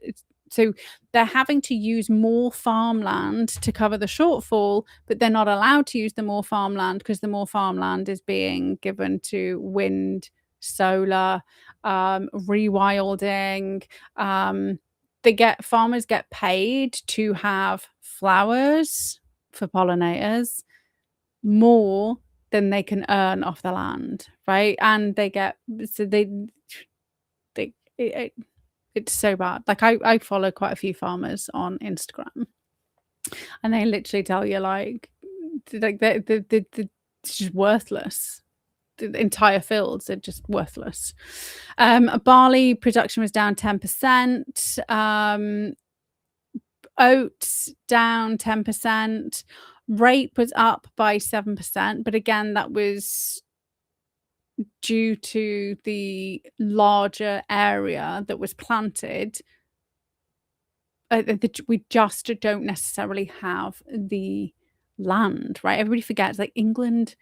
So they're having to use more farmland to cover the shortfall, but they're not allowed to use the more farmland because the more farmland is being given to wind, solar, rewilding. Farmers get paid to have flowers for pollinators more than they can earn off the land, right? And they get it's so bad. Like I follow quite a few farmers on Instagram, and they literally tell you like it's just worthless. The entire fields are just worthless. Barley production was down 10%. Oats down 10%. Rape was up by 7%, but again, that was due to the larger area that was planted. We just don't necessarily have the land, right? Everybody forgets like England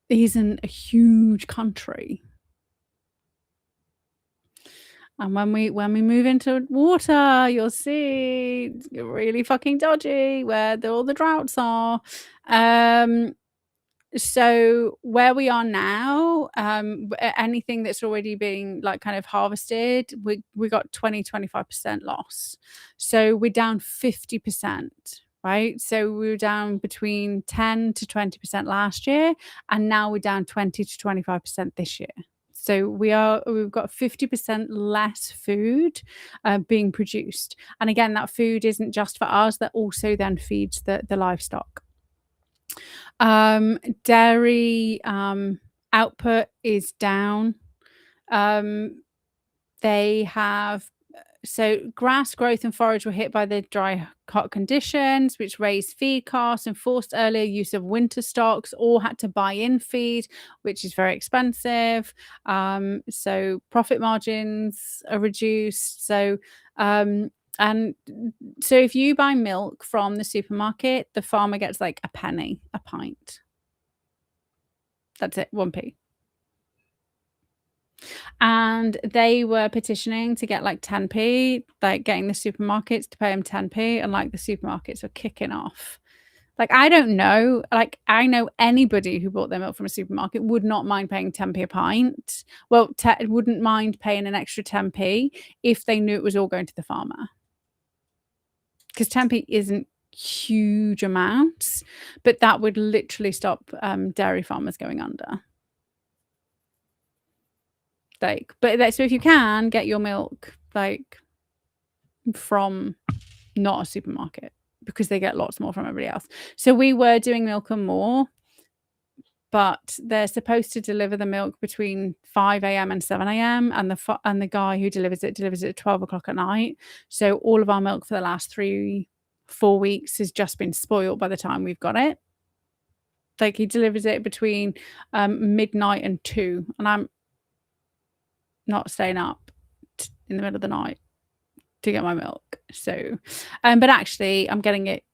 isn't a huge country. And when we move into water, you'll see it's really fucking dodgy where all the droughts are. So where we are now, anything that's already being like kind of harvested, we got 20-25% loss. So we're down 50%, right? So we were down between 10 to 20% last year, and now we're down 20 to 25% this year. So we've got 50% less food being produced. And again, that food isn't just for us, that also then feeds the livestock. Dairy output is down. They have grass growth and forage were hit by the dry, hot conditions, which raised feed costs and forced earlier use of winter stocks, or had to buy in feed, which is very expensive. So profit margins are reduced. And so if you buy milk from the supermarket, the farmer gets like a penny a pint. That's it, 1p. And they were petitioning to get like 10p, like getting the supermarkets to pay them 10p, and like the supermarkets are kicking off. Like, I don't know, like I know anybody who bought their milk from a supermarket would not mind paying 10p a pint. Well, wouldn't mind paying an extra 10p if they knew it was all going to the farmer. Because 10p isn't huge amounts, but that would literally stop dairy farmers going under. Like, but so if you can get your milk like from not a supermarket, because they get lots more from everybody else. So we were doing Milk and More, but they're supposed to deliver the milk between 5 a.m. and 7 a.m. and the guy who delivers it at 12 o'clock at night. So all of our milk for the last 3-4 weeks has just been spoiled by the time we've got it. Like, he delivers it between midnight and 2, and I'm not staying up in the middle of the night to get my milk. So, but actually, I'm getting it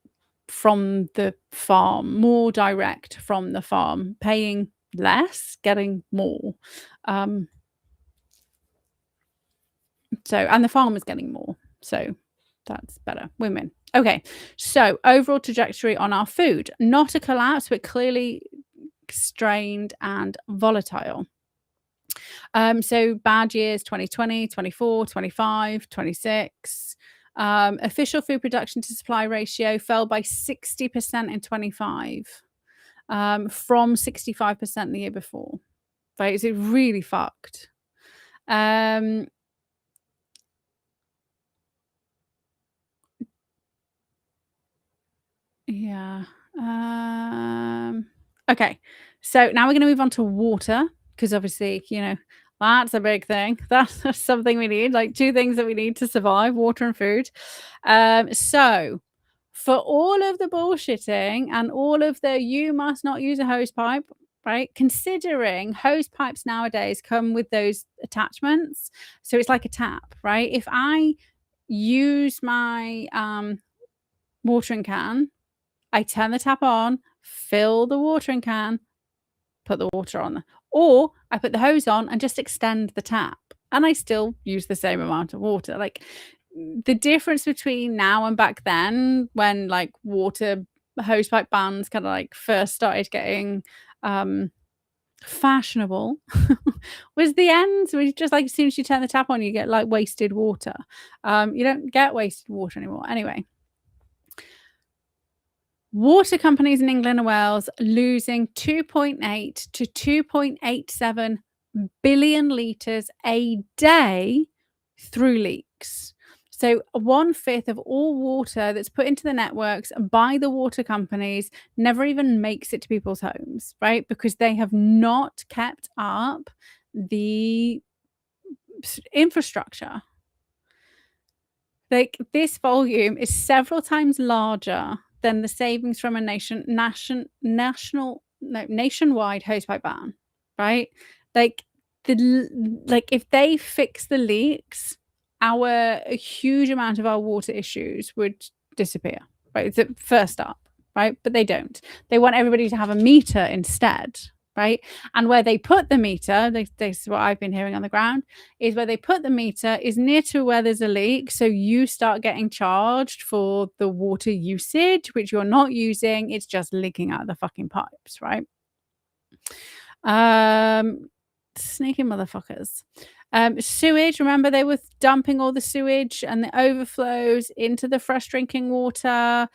from the farm, more direct from the farm, paying less, getting more. So, and the farmer's getting more. So that's better. Win-win. Okay. So overall trajectory on our food, not a collapse, but clearly strained and volatile. So bad years 2020, 24, 25, 26. Official food production to supply ratio fell by 60% in 25, from 65% the year before. Right? Is it really fucked? Yeah. Okay. So now we're going to move on to water, because obviously, that's a big thing. That's something we need, like 2 things that we need to survive, water and food. So for all of the bullshitting and all of the you must not use a hose pipe, right? Considering hose pipes nowadays come with those attachments. So it's like a tap, right? If I use my watering can, I turn the tap on, fill the watering can, put the water on. Or I put the hose on and just extend the tap, and I still use the same amount of water. Like, the difference between now and back then, when like water hosepipe bans kind of like first started getting fashionable, was the end. So it's just like as soon as you turn the tap on, you get like wasted water. You don't get wasted water anymore. Anyway. Water companies in England and Wales losing 2.8 to 2.87 billion litres a day through leaks. So 1/5 of all water that's put into the networks by the water companies never even makes it to people's homes, right? Because they have not kept up the infrastructure. Like, this volume is several times larger than the savings from a nationwide hosepipe ban, right? Like, if they fix the leaks, a huge amount of our water issues would disappear, right? It's at first up, right? But they don't. They want everybody to have a meter instead, right? And where they put the meter, this is what I've been hearing on the ground, is where they put the meter is near to where there's a leak. So you start getting charged for the water usage, which you're not using. It's just leaking out of the fucking pipes, right? Sneaky motherfuckers. Sewage, remember they were dumping all the sewage and the overflows into the fresh drinking water.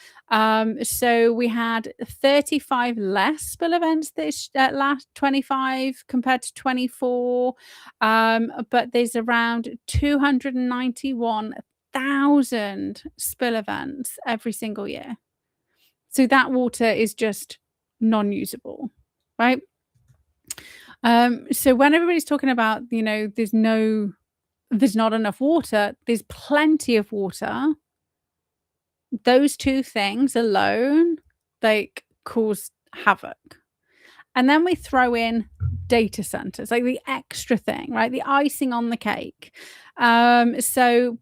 So we had 35 less spill events this last 25 compared to 24. But there's around 291,000 spill events every single year. So that water is just non-usable, right? So when everybody's talking about, there's not enough water, there's plenty of water. Those 2 things alone, like, cause havoc. And then we throw in data centers, like the extra thing, right? The icing on the cake. So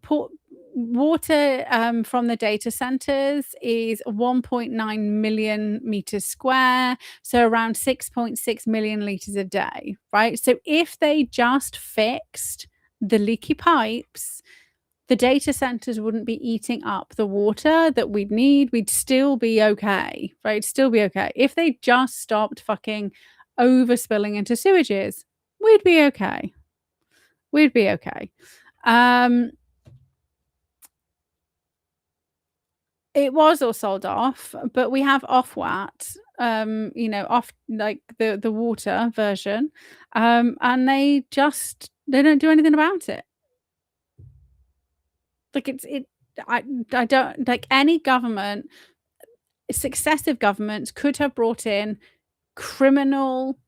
water from the data centers is 1.9 million meters square, so around 6.6 million liters a day, right? So if they just fixed the leaky pipes, the data centers wouldn't be eating up the water that we'd need. We'd still be okay, right? Still be okay. If they just stopped fucking overspilling into sewages, we'd be okay. We'd be okay. It was all sold off, but we have Ofwat, off, like, the water version, and they don't do anything about it. Like, I don't, like, any government, successive governments could have brought in criminal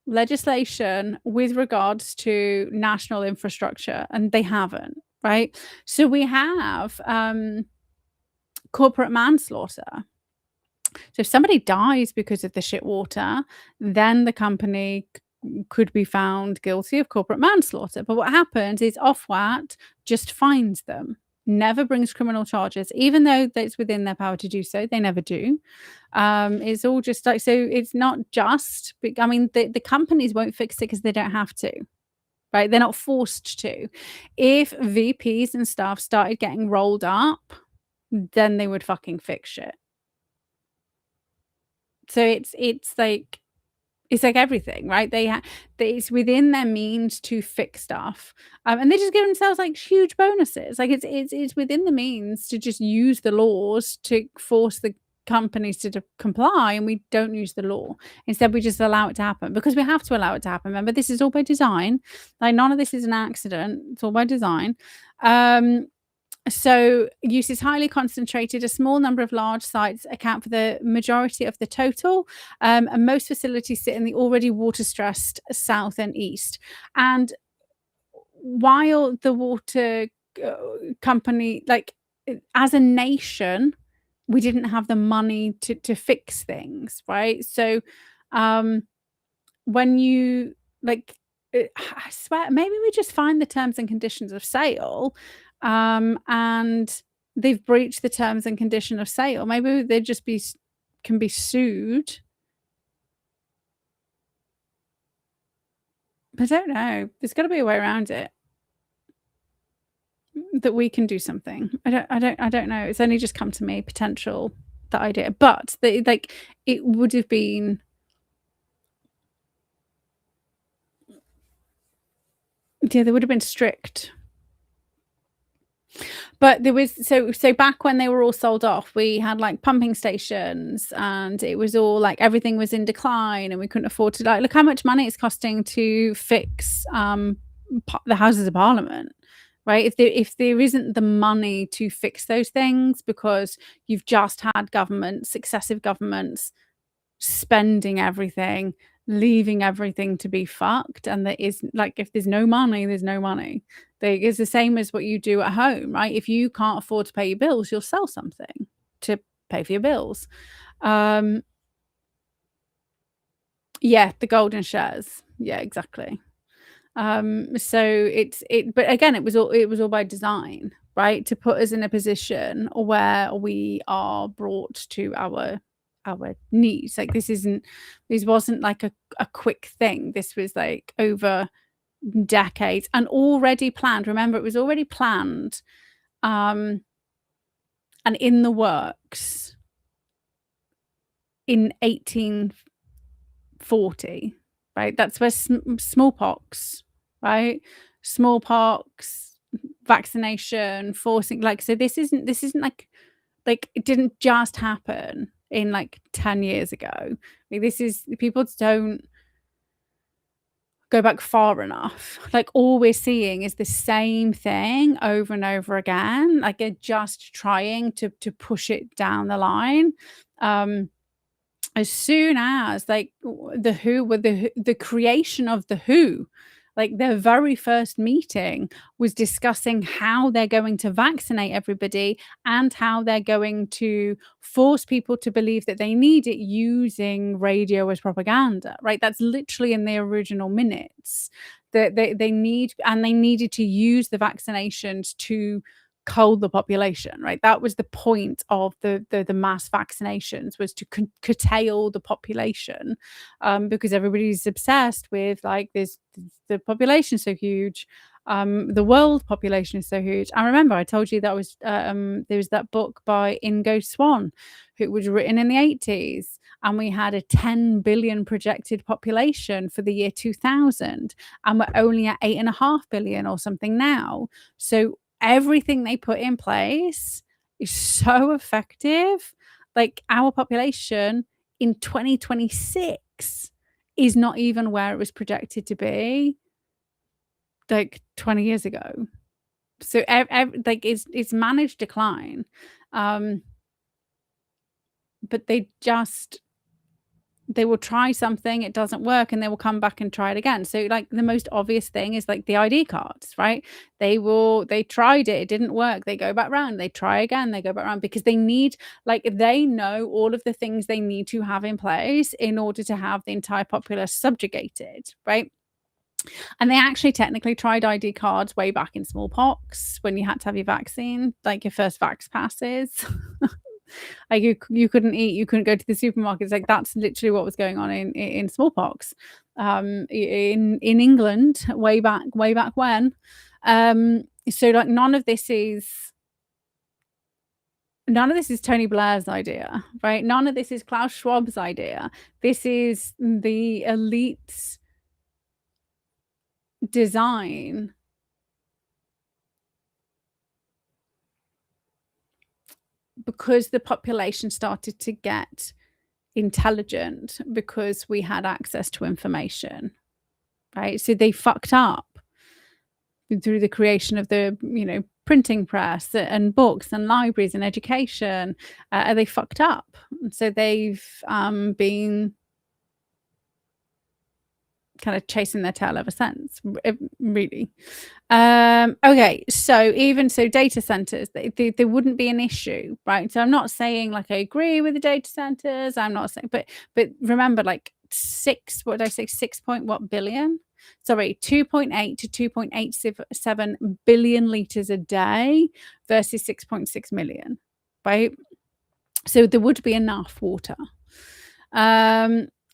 legislation with regards to national infrastructure, and they haven't, right? So we have corporate manslaughter. So if somebody dies because of the shit water, then the company could be found guilty of corporate manslaughter. But what happens is Ofwat just fines them. never brings criminal charges, even though it's within their power to do so. They never do. It's all just like, so it's not just, I mean, the companies won't fix it because they don't have to, right? They're not forced to. If VPs and stuff started getting rolled up, then they would fucking fix shit. So it's like everything, right? It's within their means to fix stuff, and they just give themselves like huge bonuses. Like it's within the means to just use the laws to force the companies to comply, and we don't use the law. Instead, we just allow it to happen because we have to allow it to happen. Remember, this is all by design. Like none of this is an accident. It's all by design. So use is highly concentrated. A small number of large sites account for the majority of the total, and most facilities sit in the already water-stressed south and east. And while the water company, like as a nation, we didn't have the money to fix things, right? So when you like, I swear, maybe we just find the terms and conditions of sale, and they've breached the terms and condition of sale. Maybe they just can be sued. I don't know. There's got to be a way around it that we can do something. I don't know. It's only just come to me, potential, the idea, but like it would have been. Yeah, they would have been strict. But there was so back when they were all sold off, we had like pumping stations, and it was all like everything was in decline, and we couldn't afford to, like, look how much money it's costing to fix the Houses of Parliament, right? If there isn't the money to fix those things, because you've just had successive governments spending everything, leaving everything to be fucked, and there is, like, if there's no money, there's no money. It's the same as what you do at home, right? If you can't afford to pay your bills, you'll sell something to pay for your bills. Yeah, the golden shares. Yeah, exactly. So but again, it was all by design, right? To put us in a position where we are brought to our needs. Like this wasn't like a quick thing. This was like over decades and already planned. Remember, it was already planned, and in the works in 1840, right? That's where smallpox, right? Smallpox, vaccination, forcing, like, so this isn't like it didn't just happen in like 10 years ago. Like, this is, people don't go back far enough. Like, all we're seeing is the same thing over and over again. Like, they're just trying to push it down the line. As soon as, like, the WHO, with the creation of the WHO, like their very first meeting was discussing how they're going to vaccinate everybody and how they're going to force people to believe that they need it using radio as propaganda, right? That's literally in the original minutes, that they needed to use the vaccinations to cull the population, right? That was the point of the mass vaccinations, was to curtail the population, because everybody's obsessed with, like, the population's so huge, the world population is so huge. I remember I told you that was there was that book by Ingo Swann, who was written in the 80s, and we had a 10 billion projected population for the year 2000, and we're only at 8.5 billion or something now. So everything they put in place is so effective. Like, our population in 2026 is not even where it was projected to be like 20 years ago. So like, it's managed decline, but they will try something, it doesn't work, and they will come back and try it again. So, like, the most obvious thing is like the ID cards, right? They tried it didn't work, they go back round, they try again, they go back round, because they need, like, they know all of the things they need to have in place in order to have the entire populace subjugated, right? And they actually technically tried ID cards way back in smallpox when you had to have your vaccine, like your first vax passes. Like you couldn't eat, you couldn't go to the supermarkets. Like that's literally what was going on in smallpox, in England way back when. So like none of this is Tony Blair's idea, right? None of this is Klaus Schwab's idea. This is the elite's design because the population started to get intelligent because we had access to information, right? So they fucked up through the creation of the, printing press and books and libraries and education. They fucked up. So they've been kind of chasing their tail ever since, really. Okay, so even so, data centers, they wouldn't be an issue, right? So I'm not saying like I agree with the data centers. I'm not saying, but remember, like 6 billion? Sorry, 2.8 to 2.87 billion liters a day versus 6.6 million, right? So there would be enough water.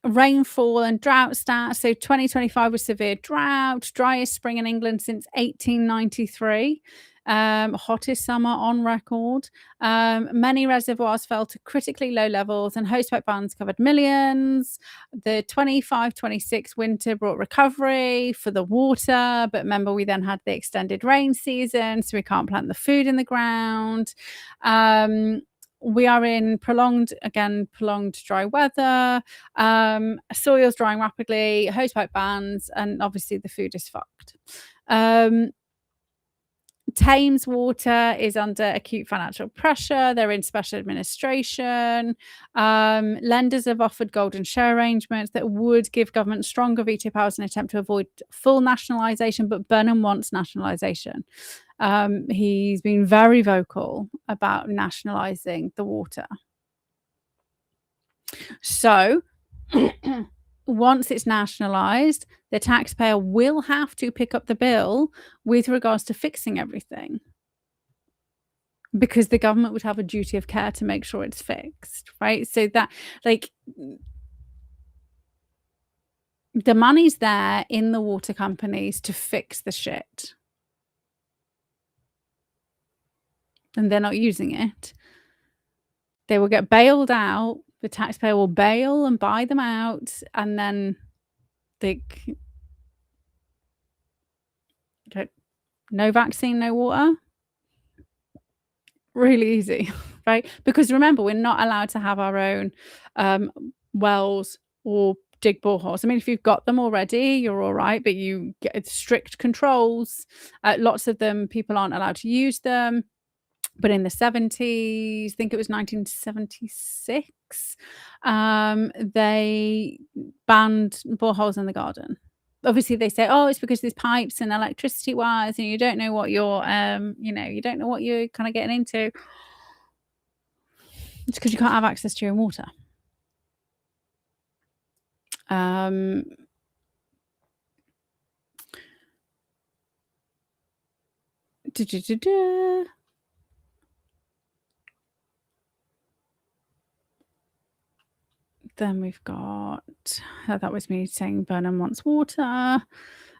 Rainfall and drought stats. So 2025 was severe drought, driest spring in England since 1893, hottest summer on record. Many reservoirs fell to critically low levels and hosepipe bans covered millions. The 25-26 winter brought recovery for the water, but remember we then had the extended rain season, so we can't plant the food in the ground. We are in prolonged dry weather, soil's drying rapidly, hosepipe bans, and obviously the food is fucked. Thames Water is under acute financial pressure. They're in special administration. Lenders have offered golden share arrangements that would give government stronger veto powers in an attempt to avoid full nationalisation, but Burnham wants nationalisation. He's been very vocal about nationalising the water. So once it's nationalised, the taxpayer will have to pick up the bill with regards to fixing everything, because the government would have a duty of care to make sure it's fixed, right? So that, like, the money's there in the water companies to fix the shit, and they're not using it. They will get bailed out. The taxpayer will bail and buy them out, and then no vaccine, no water. Really easy, right? Because remember, we're not allowed to have our own wells or dig boreholes. I mean, if you've got them already, you're all right, but you get strict controls. Lots of them, people aren't allowed to use them. But in the 70s, I think it was 1976, they banned boreholes in the garden. Obviously, they say, oh, it's because there's pipes and electricity wires, and you don't know what you're, you don't know what you're kind of getting into. It's because you can't have access to your own water. Then we've got, that was me saying Burnham wants water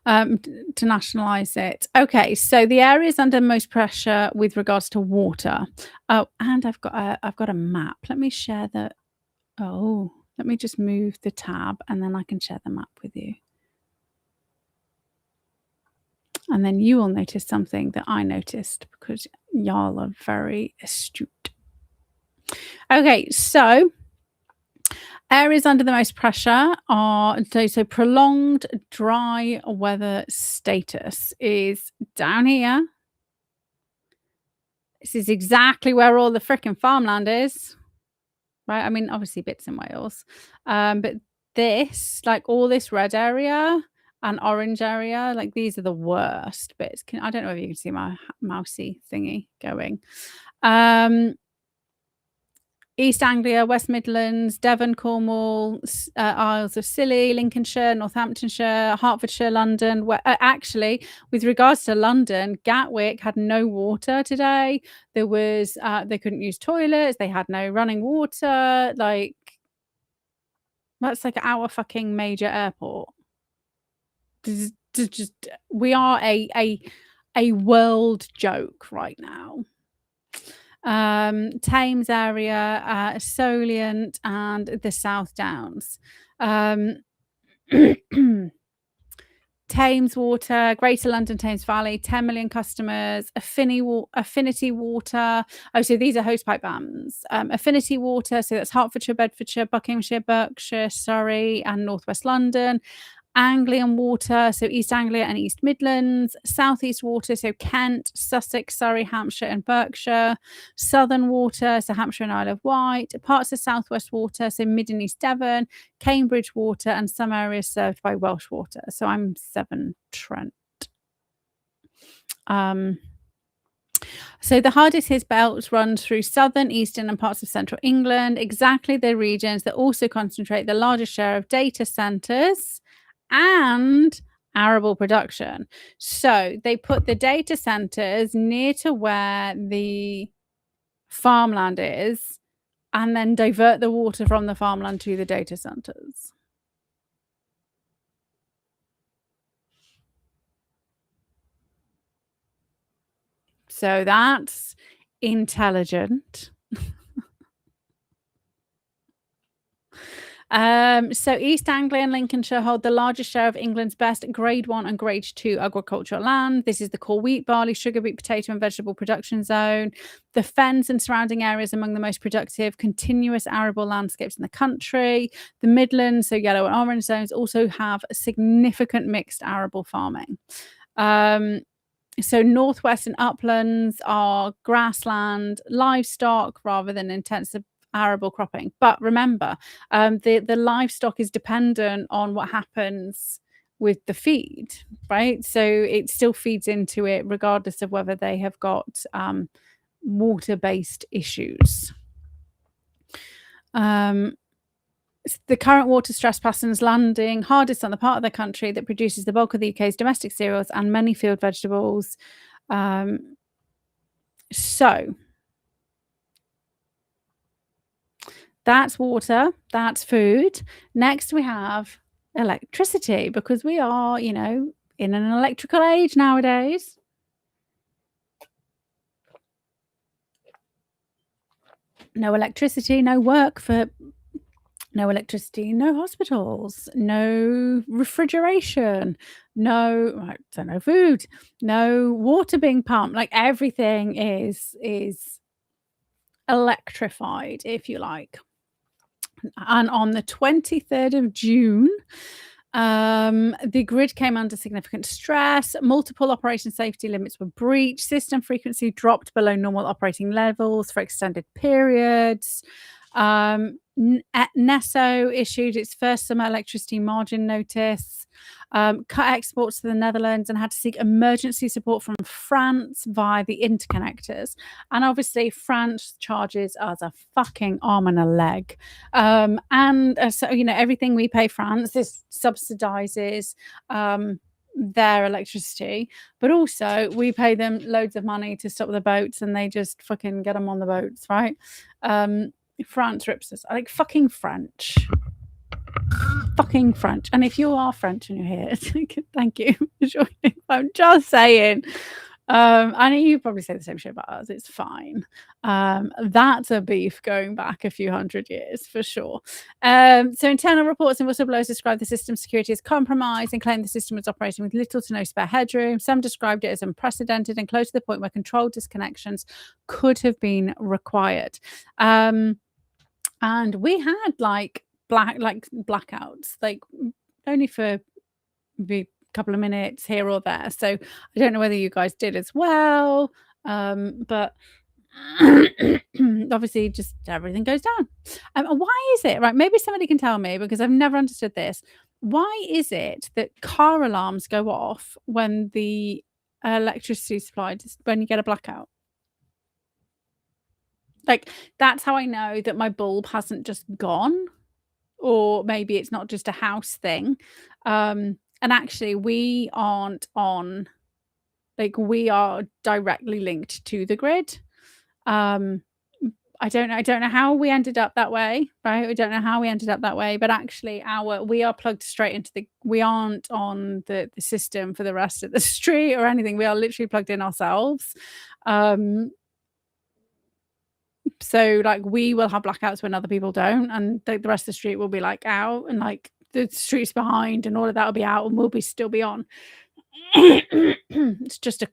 to nationalise it. Okay, so the areas under most pressure with regards to water. Oh, and I've got a map. Let me share the. Oh, let me just move the tab, and then I can share the map with you. And then you will notice something that I noticed, because y'all are very astute. Okay, so areas under the most pressure are, so prolonged dry weather status is down here. This is exactly where all the frickin' farmland is, right? I mean, obviously bits in Wales, but this, like all this red area and orange area, like these are the worst bits. I don't know if you can see my mousey thingy going. East Anglia, West Midlands, Devon, Cornwall, Isles of Scilly, Lincolnshire, Northamptonshire, Hertfordshire, London. Actually, with regards to London, Gatwick had no water today. There was they couldn't use toilets. They had no running water. Like, that's like our fucking major airport. Just we are a world joke right now. Thames area, Solent, and the South Downs. Thames Water, Greater London Thames Valley, 10 million customers. Affinity Water. Oh, so these are hosepipe bands. Affinity Water, so that's Hertfordshire, Bedfordshire, Buckinghamshire, Berkshire, Surrey, and Northwest London. Anglian Water, so East Anglia and East Midlands. Southeast Water, so Kent, Sussex, Surrey, Hampshire, and Berkshire. Southern Water, so Hampshire and Isle of Wight. Parts of Southwest Water, so Mid and East Devon. Cambridge Water, and some areas served by Welsh Water. So I'm Severn Trent. So the Hardest-hit belt runs through southern, eastern, and parts of central England, exactly the regions that also concentrate the largest share of data centres and arable production. So they put the data centers near to where the farmland is and then divert the water from the farmland to the data centers. So that's intelligent. So East Anglia and Lincolnshire hold the largest share of England's best grade 1 and grade 2 agricultural land. This is the core wheat, barley, sugar beet, potato, and vegetable production zone. The fens and surrounding areas among the most productive continuous arable landscapes in the country. The Midlands, so yellow and orange zones, also have significant mixed arable farming. So northwest and uplands are grassland, livestock rather than intensive arable cropping. But remember, the livestock is dependent on what happens with the feed, right? So it still feeds into it regardless of whether they have got water-based issues. The current water stress patterns landing hardest on the part of the country that produces the bulk of the UK's domestic cereals and many field vegetables. So that's water, that's food. Next we have electricity, because we are, in an electrical age nowadays. No electricity, no work for... No electricity, no hospitals, no refrigeration, no food, no water being pumped. Like, everything is electrified, if you like. And on the 23rd of June, the grid came under significant stress. Multiple operation safety limits were breached. System frequency dropped below normal operating levels for extended periods. NESO issued its first summer electricity margin notice, cut exports to the Netherlands, and had to seek emergency support from France via the interconnectors. And obviously France charges us a fucking arm and a leg. So, everything we pay France, this subsidizes their electricity, but also we pay them loads of money to stop the boats, and they just fucking get them on the boats, right? France rips us. Like, fucking French. Fucking French. And if you are French and you're here, thank you for joining. I'm just saying. I know you probably say the same shit about us. It's fine. That's a beef going back a few hundred years for sure. So internal reports and whistleblowers described the system's security as compromised and claimed the system was operating with little to no spare headroom. Some described it as unprecedented and close to the point where controlled disconnections could have been required. And we had blackouts, like only for a couple of minutes here or there. So I don't know whether you guys did as well, but obviously just everything goes down. Why is it, right? Maybe somebody can tell me, because I've never understood this. Why is it that car alarms go off when the electricity is supplied, when you get a blackout? Like, that's how I know that my bulb hasn't just gone, or maybe it's not just a house thing. And actually we aren't on, like, we are directly linked to the grid. Um, I don't know how we ended up that way, right? We don't know how we ended up that way, but actually we are plugged straight into we aren't on the system for the rest of the street or anything. We are literally plugged in ourselves. Um, so like we will have blackouts when other people don't, and the rest of the street will be like out, and like the streets behind and all of that will be out, and we'll still be on. It's just a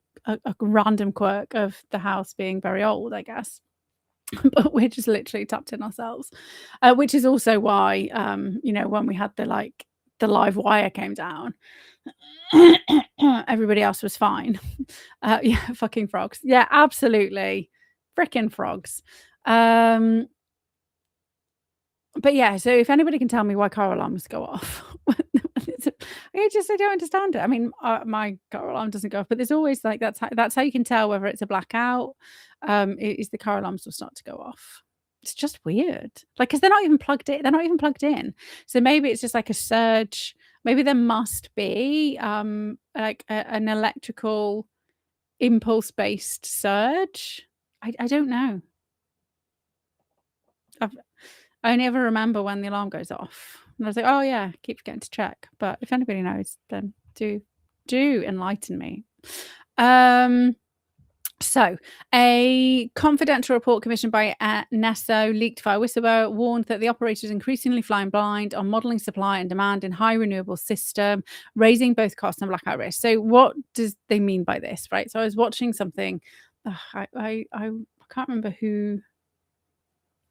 random quirk of the house being very old, I guess. But we're just literally tapped in ourselves, which is also why, when we had the live wire came down, everybody else was fine. Yeah, fucking frogs. Yeah, absolutely. Frickin' frogs. But yeah, so if anybody can tell me why car alarms go off, I don't understand it. I mean, my car alarm doesn't go off, but there's always like that's how you can tell whether it's a blackout. Is the car alarms will start to go off. It's just weird, like because they're not even plugged in. They're not even plugged in. So maybe it's just like a surge. Maybe there must be like an electrical impulse based surge. I don't know. I only ever remember when the alarm goes off. And I was like, "Oh, yeah, keep forgetting to check." But if anybody knows, then do enlighten me. So a confidential report commissioned by NESO leaked via whistleblower warned that the operator is increasingly flying blind on modeling supply and demand in high renewable system, raising both costs and blackout risk. So what does they mean by this, right? So I was watching something. I can't remember who.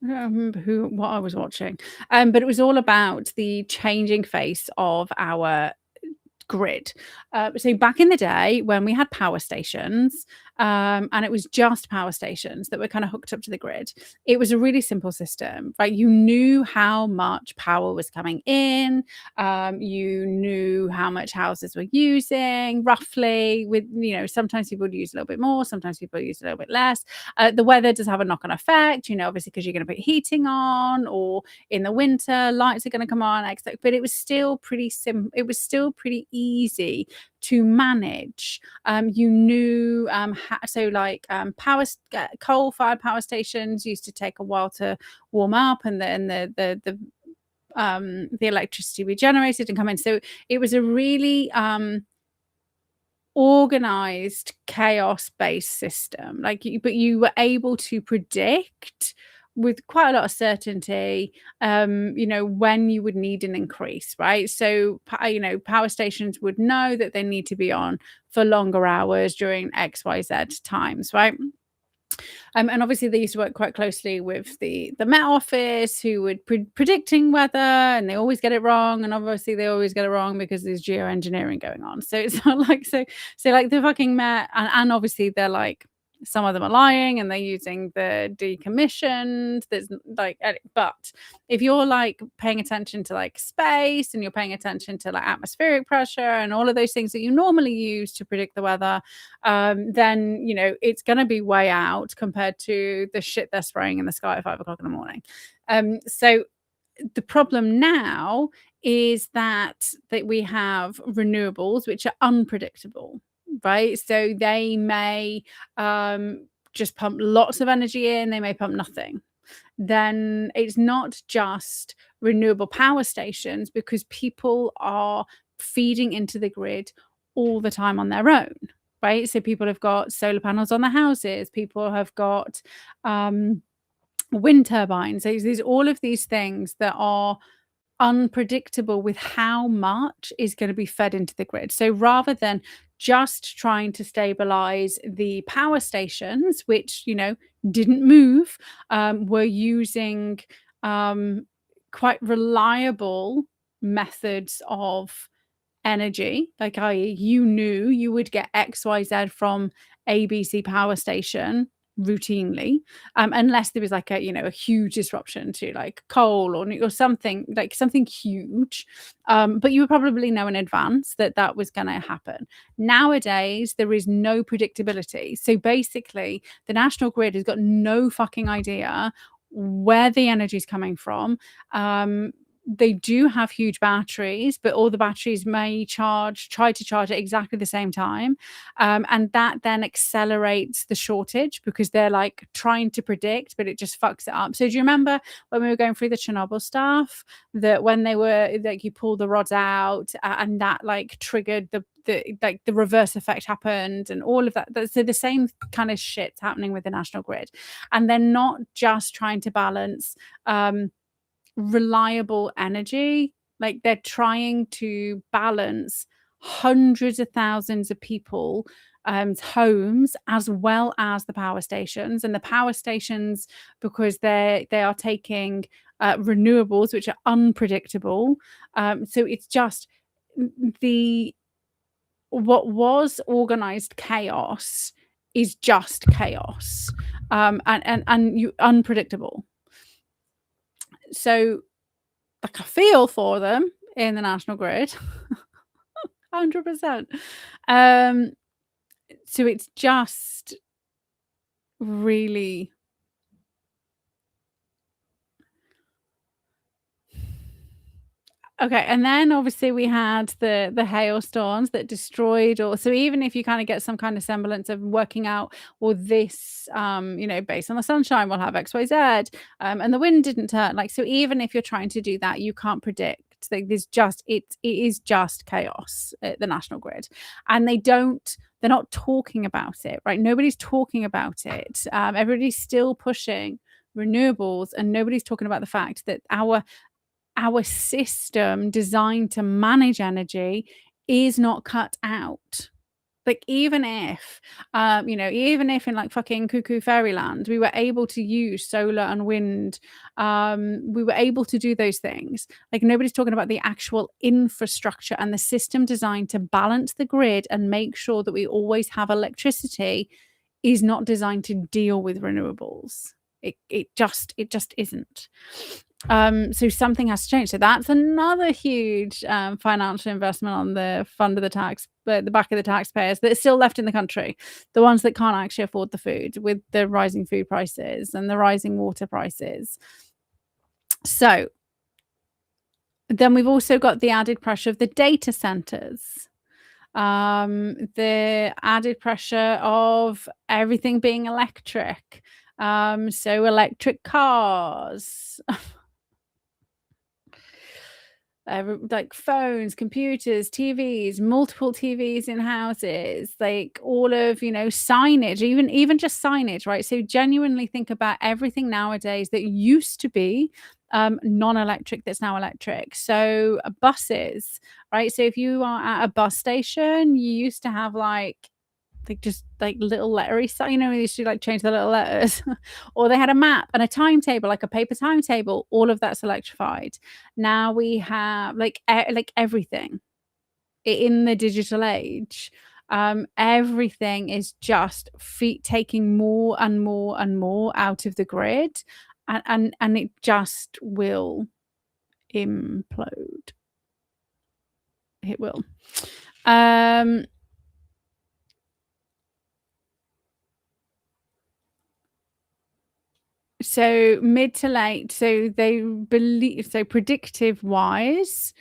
I don't remember what I was watching, but it was all about the changing face of our grid. So back in the day when we had power stations, and it was just power stations that were kind of hooked up to the grid, it was a really simple system, right? You knew how much power was coming in, you knew how much houses were using roughly, with sometimes people would use a little bit more, sometimes people use a little bit less. The weather does have a knock-on effect, obviously, because you're going to put heating on, or in the winter lights are going to come on, but it was still pretty simple. It was still pretty easy to manage. You knew coal-fired power stations used to take a while to warm up, and the electricity regenerated and come in. So it was a really organized chaos-based system. But you were able to predict with quite a lot of certainty, when you would need an increase, right? So, power stations would know that they need to be on for longer hours during XYZ times, right? And obviously they used to work quite closely with the Met Office, who would predicting weather, and they always get it wrong. And obviously they always get it wrong because there's geoengineering going on. So it's not like so like the fucking Met, and obviously they're like, some of them are lying and they're using the decommissioned. There's but if you're like paying attention to like space, and you're paying attention to like atmospheric pressure and all of those things that you normally use to predict the weather, then it's going to be way out compared to the shit they're spraying in the sky at 5 o'clock in the morning. So the problem now is that we have renewables which are unpredictable, right? So they may just pump lots of energy in, they may pump nothing. Then it's not just renewable power stations, because people are feeding into the grid all the time on their own, right? So people have got solar panels on their houses, people have got wind turbines. There's all of these things that are unpredictable with how much is going to be fed into the grid. So rather than just trying to stabilize the power stations, which didn't move, were using quite reliable methods of energy, like i.e. you knew you would get XYZ from ABC power station routinely, unless there was like a huge disruption to like coal or something like something huge. But you would probably know in advance that that was going to happen. Nowadays, there is no predictability. So basically, the national grid has got no fucking idea where the energy is coming from. They do have huge batteries, but all the batteries may try to charge at exactly the same time. And that then accelerates the shortage because they're like trying to predict, but it just fucks it up. So do you remember when we were going through the Chernobyl stuff, that when they were like, you pull the rods out and that like triggered the reverse effect happened and all of that. So the same kind of shit's happening with the national grid. And they're not just trying to balance reliable energy, like they're trying to balance hundreds of thousands of people homes as well as the power stations. And the power stations, because they are taking renewables which are unpredictable, so it's just what was organized chaos is just chaos, and you unpredictable. So like I feel for them in the national grid 100%. So it's just really okay. And then obviously we had the hailstorms that destroyed, or so even if you kind of get some kind of semblance of working out, well, this based on the sunshine we'll have XYZ, and the wind didn't turn, like, so even if you're trying to do that, you can't predict. Like there's just it is just chaos at the national grid, and they're not talking about it, right? Nobody's talking about it. Everybody's still pushing renewables, and nobody's talking about the fact that our system designed to manage energy is not cut out. Like even if even if in like fucking cuckoo fairyland we were able to use solar and wind, we were able to do those things, like nobody's talking about the actual infrastructure and the system designed to balance the grid and make sure that we always have electricity is not designed to deal with renewables. It just isn't. So something has to change. So that's another huge financial investment on the fund of the back of the taxpayers that is still left in the country, the ones that can't actually afford the food with the rising food prices and the rising water prices. So then we've also got the added pressure of the data centers, the added pressure of everything being electric. So electric cars, like phones, computers, TVs, multiple TVs in houses, like all of signage, even just signage, right? So genuinely think about everything nowadays that used to be non-electric that's now electric. So buses, right? So if you are at a bus station, you used to have like just like little lettery sign, they used to like change the little letters or they had a map and a timetable, like a paper timetable. All of that's electrified. Now we have like everything in the digital age. Everything is just taking more and more and more out of the grid, and it just will implode. It will. So mid to late, so they believe, so predictive wise,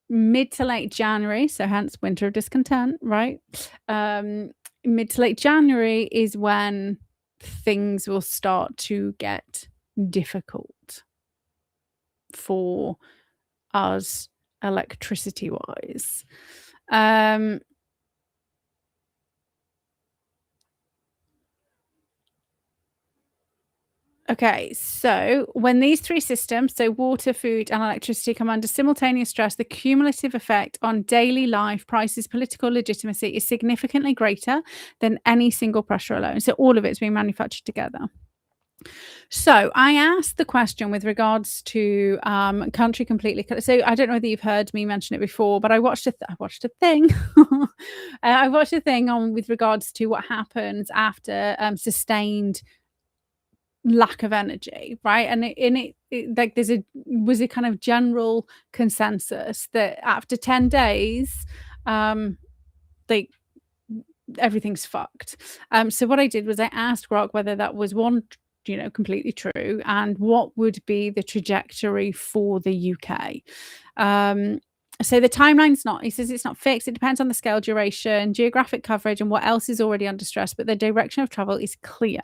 mid to late January, so hence Winter of Discontent, right? Mid to late January is when things will start to get difficult for us electricity wise. Okay, so when these three systems, so water, food, and electricity, come under simultaneous stress, the cumulative effect on daily life, prices, political legitimacy is significantly greater than any single pressure alone. So all of it's being manufactured together. So I asked the question with regards to country completely. So I don't know whether you've heard me mention it before, but I watched a thing I watched a thing on with regards to what happens after sustained lack of energy, right? And it like was a kind of general consensus that after 10 days, like everything's fucked. So what I did was I asked Grok whether that was one, completely true, and what would be the trajectory for the UK. So the timeline's not, he says it's not fixed. It depends on the scale, duration, geographic coverage, and what else is already under stress, but the direction of travel is clear.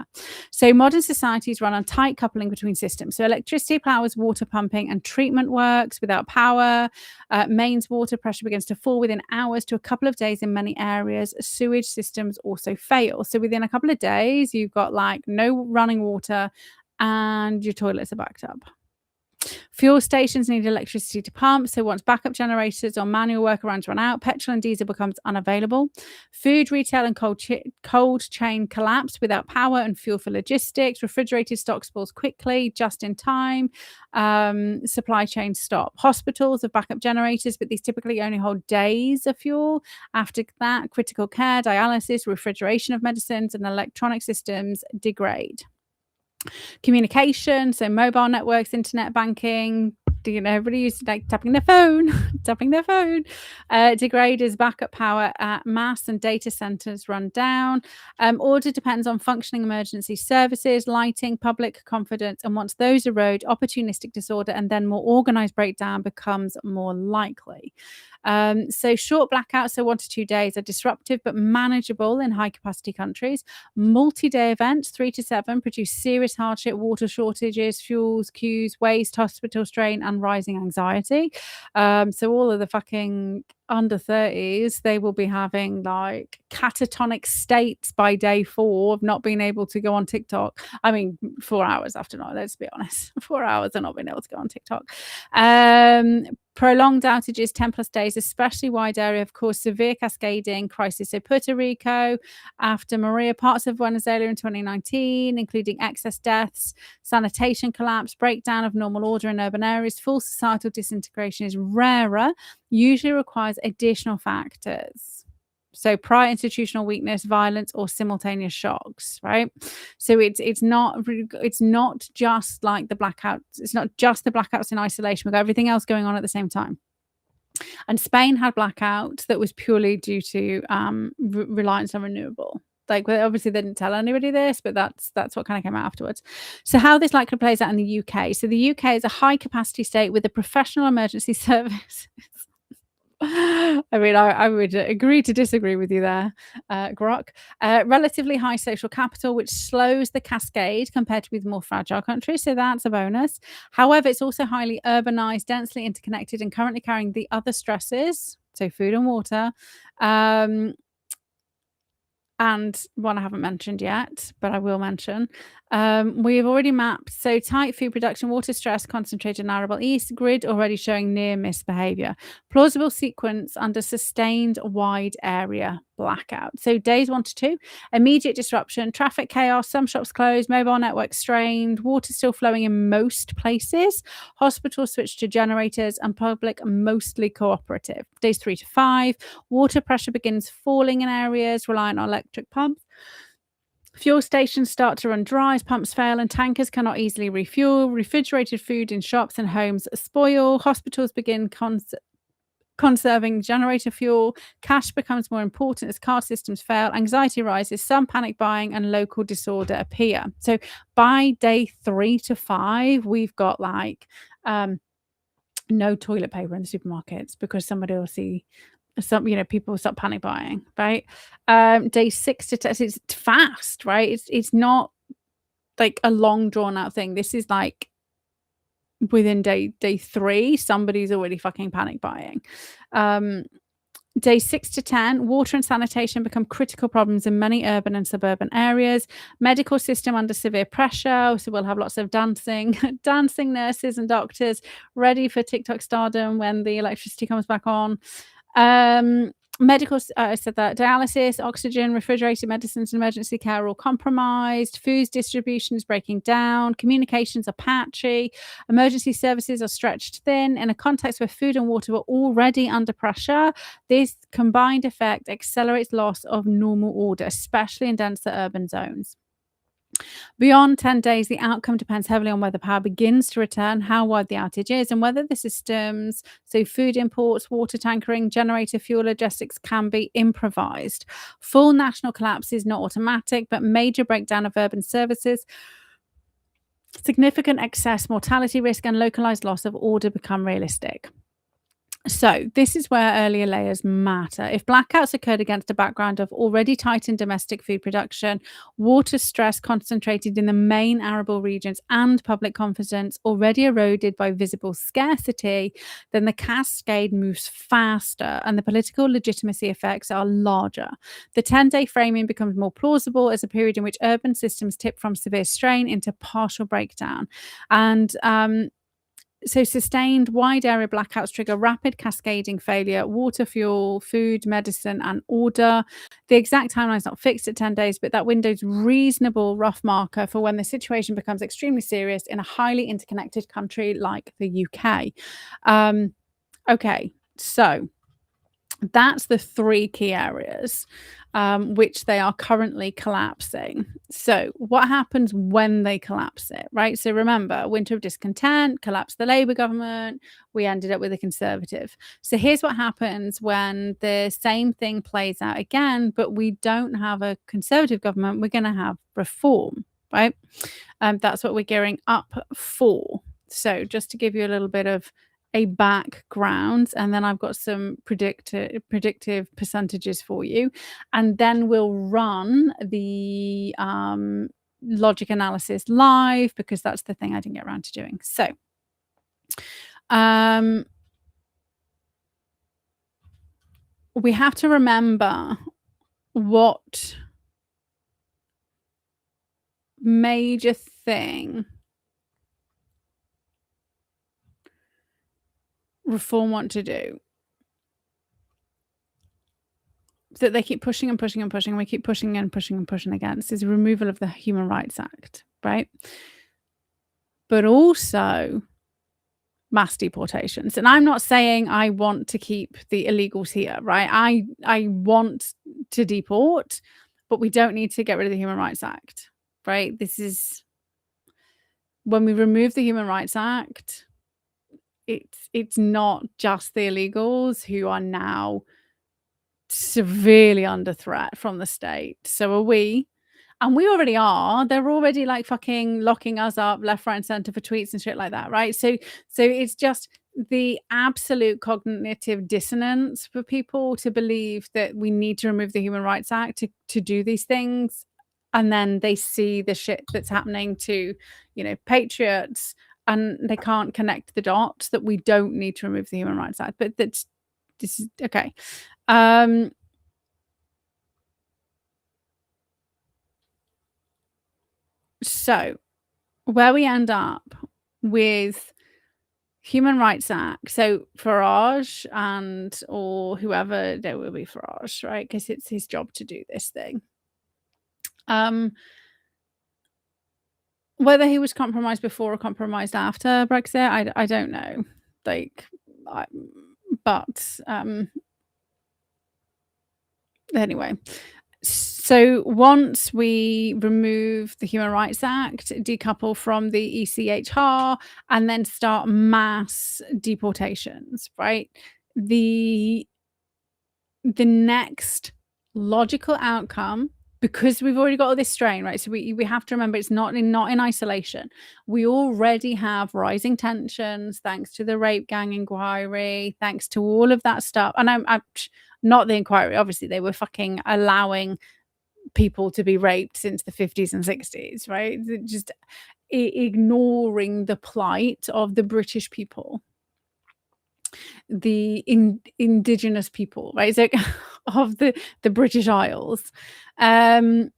So modern societies run on tight coupling between systems. So electricity powers water pumping and treatment works. Without power, mains water pressure begins to fall within hours to a couple of days in many areas. Sewage systems also fail. So within a couple of days, you've got like no running water and your toilets are backed up. Fuel stations need electricity to pump, so once backup generators or manual workarounds run out, petrol and diesel becomes unavailable. Food, retail and cold chain collapse without power and fuel for logistics. Refrigerated stock spoils quickly, just in time. Supply chains stop. Hospitals have backup generators, but these typically only hold days of fuel. After that, critical care, dialysis, refrigeration of medicines and electronic systems degrade. Communication, so mobile networks, internet banking, everybody used to like tapping their phone degrade as backup power at mass and data centers run down. Order depends on functioning emergency services, lighting, public confidence, and once those erode, opportunistic disorder and then more organized breakdown becomes more likely. So short blackouts, so 1 to 2 days, are disruptive but manageable in high capacity countries. Multi-day events, 3 to 7, produce serious hardship, water shortages, fuels, queues, waste, hospital strain, and rising anxiety. So all of the fucking under 30s, they will be having like catatonic states by day 4 of not being able to go on TikTok. I mean, 4 hours after night, let's be honest. 4 hours of not being able to go on TikTok. Prolonged outages, 10 plus days, especially wide area, of course, severe cascading crisis. So Puerto Rico, after Maria, parts of Venezuela in 2019, including excess deaths, sanitation collapse, breakdown of normal order in urban areas, full societal disintegration is rarer, usually requires additional factors. So prior institutional weakness, violence, or simultaneous shocks, right? So it's not just like the blackouts. It's not just the blackouts in isolation. We've got everything else going on at the same time. And Spain had blackouts that was purely due to reliance on renewable. Like, obviously they didn't tell anybody this, but that's what kind of came out afterwards. So how this likely plays out in the UK. So the UK is a high capacity state with a professional emergency service. I mean, I would agree to disagree with you there, Grok. Relatively high social capital, which slows the cascade compared with more fragile countries. So that's a bonus. However, it's also highly urbanized, densely interconnected, and currently carrying the other stresses, so food and water, and one I haven't mentioned yet, but I will mention. We've already mapped, so tight food production, water stress concentrated in arable east, grid already showing near miss behavior. Plausible sequence under sustained wide area blackout. So days 1 to 2, immediate disruption, traffic chaos, some shops closed, mobile network strained, water still flowing in most places, hospitals switched to generators, and public mostly cooperative. Days 3 to 5, water pressure begins falling in areas reliant on electric pumps. Fuel stations start to run dry as pumps fail and tankers cannot easily refuel. Refrigerated food in shops and homes spoil. Hospitals begin conserving generator fuel. Cash becomes more important as car systems fail. Anxiety rises. Some panic buying and local disorder appear. So by day 3 to 5, we've got like no toilet paper in the supermarkets because somebody will see people stop panic buying, right? Day 6 to 10, it's fast, right? It's not like a long drawn out thing. This is like within day 3, somebody's already fucking panic buying. Day 6 to 10, water and sanitation become critical problems in many urban and suburban areas. Medical system under severe pressure. So we'll have lots of dancing nurses and doctors ready for TikTok stardom when the electricity comes back on. Medical, I said that. Dialysis, oxygen, refrigerated medicines, and emergency care are all compromised. Food distribution is breaking down. Communications are patchy. Emergency services are stretched thin. In a context where food and water were already under pressure, this combined effect accelerates loss of normal order, especially in denser urban zones. Beyond 10 days, the outcome depends heavily on whether power begins to return, how wide the outage is, and whether the systems, so food imports, water tankering, generator fuel logistics, can be improvised. Full national collapse is not automatic, but major breakdown of urban services, significant excess mortality risk, and localized loss of order become realistic. So this is where earlier layers matter. If blackouts occurred against a background of already tightened domestic food production, water stress concentrated in the main arable regions, and public confidence already eroded by visible scarcity, then the cascade moves faster and the political legitimacy effects are larger. The 10-day framing becomes more plausible as a period in which urban systems tip from severe strain into partial breakdown. And so sustained wide area blackouts trigger rapid cascading failure, water, fuel, food, medicine, and order. The exact timeline is not fixed at 10 days, but that window is reasonable rough marker for when the situation becomes extremely serious in a highly interconnected country like the UK. Okay, so that's the 3 key areas which they are currently collapsing. So what happens when they collapse it, right? So remember, Winter of Discontent collapsed the Labour government. We ended up with a Conservative. So here's what happens when the same thing plays out again, but we don't have a Conservative government. We're going to have Reform, right? That's what we're gearing up for. So just to give you a little bit of a background, and then I've got some predictive percentages for you, and then we'll run the logic analysis live, because that's the thing I didn't get around to doing. So we have to remember what major thing Reform want to do, that they keep pushing and pushing and pushing, and we keep pushing and pushing and pushing against, is removal of the Human Rights Act, right? But also mass deportations. And I'm not saying I want to keep the illegals here, right? I want to deport, but we don't need to get rid of the Human Rights Act, right? This is when we remove the Human Rights Act, it's not just the illegals who are now severely under threat from the state. So are we. And we already are. They're already like fucking locking us up left, right, and center for tweets and shit like that, right? So it's just the absolute cognitive dissonance for people to believe that we need to remove the Human Rights Act to do these things. And then they see the shit that's happening to, patriots, and they can't connect the dots that we don't need to remove the Human Rights Act. But this is okay. So where we end up with Human Rights Act, so Farage or whoever, there will be Farage, right? Because it's his job to do this thing. Whether he was compromised before or compromised after Brexit, I don't know. Anyway. So once we remove the Human Rights Act, decouple from the ECHR, and then start mass deportations, right? The next logical outcome, because we've already got all this strain, right? So we have to remember it's not in isolation. We already have rising tensions thanks to the rape gang inquiry, thanks to all of that stuff. And I'm not the inquiry, obviously. They were fucking allowing people to be raped since the 50s and 60s, right? Just ignoring the plight of the British people, the indigenous people, right? So of the British Isles. We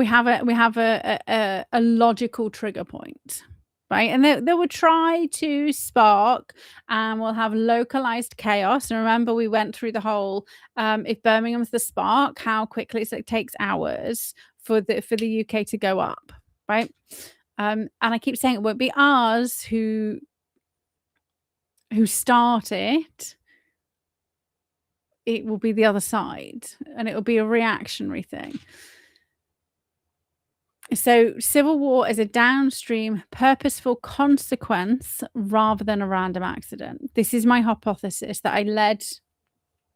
have a logical trigger point. right? And they will try to spark, and we'll have localized chaos. And remember, we went through the whole if Birmingham's the spark, how quickly it takes hours for the UK to go up, right? And I keep saying it won't be ours who start it. It will be the other side, and it will be a reactionary thing. So civil war is a downstream purposeful consequence rather than a random accident. This is my hypothesis that I led.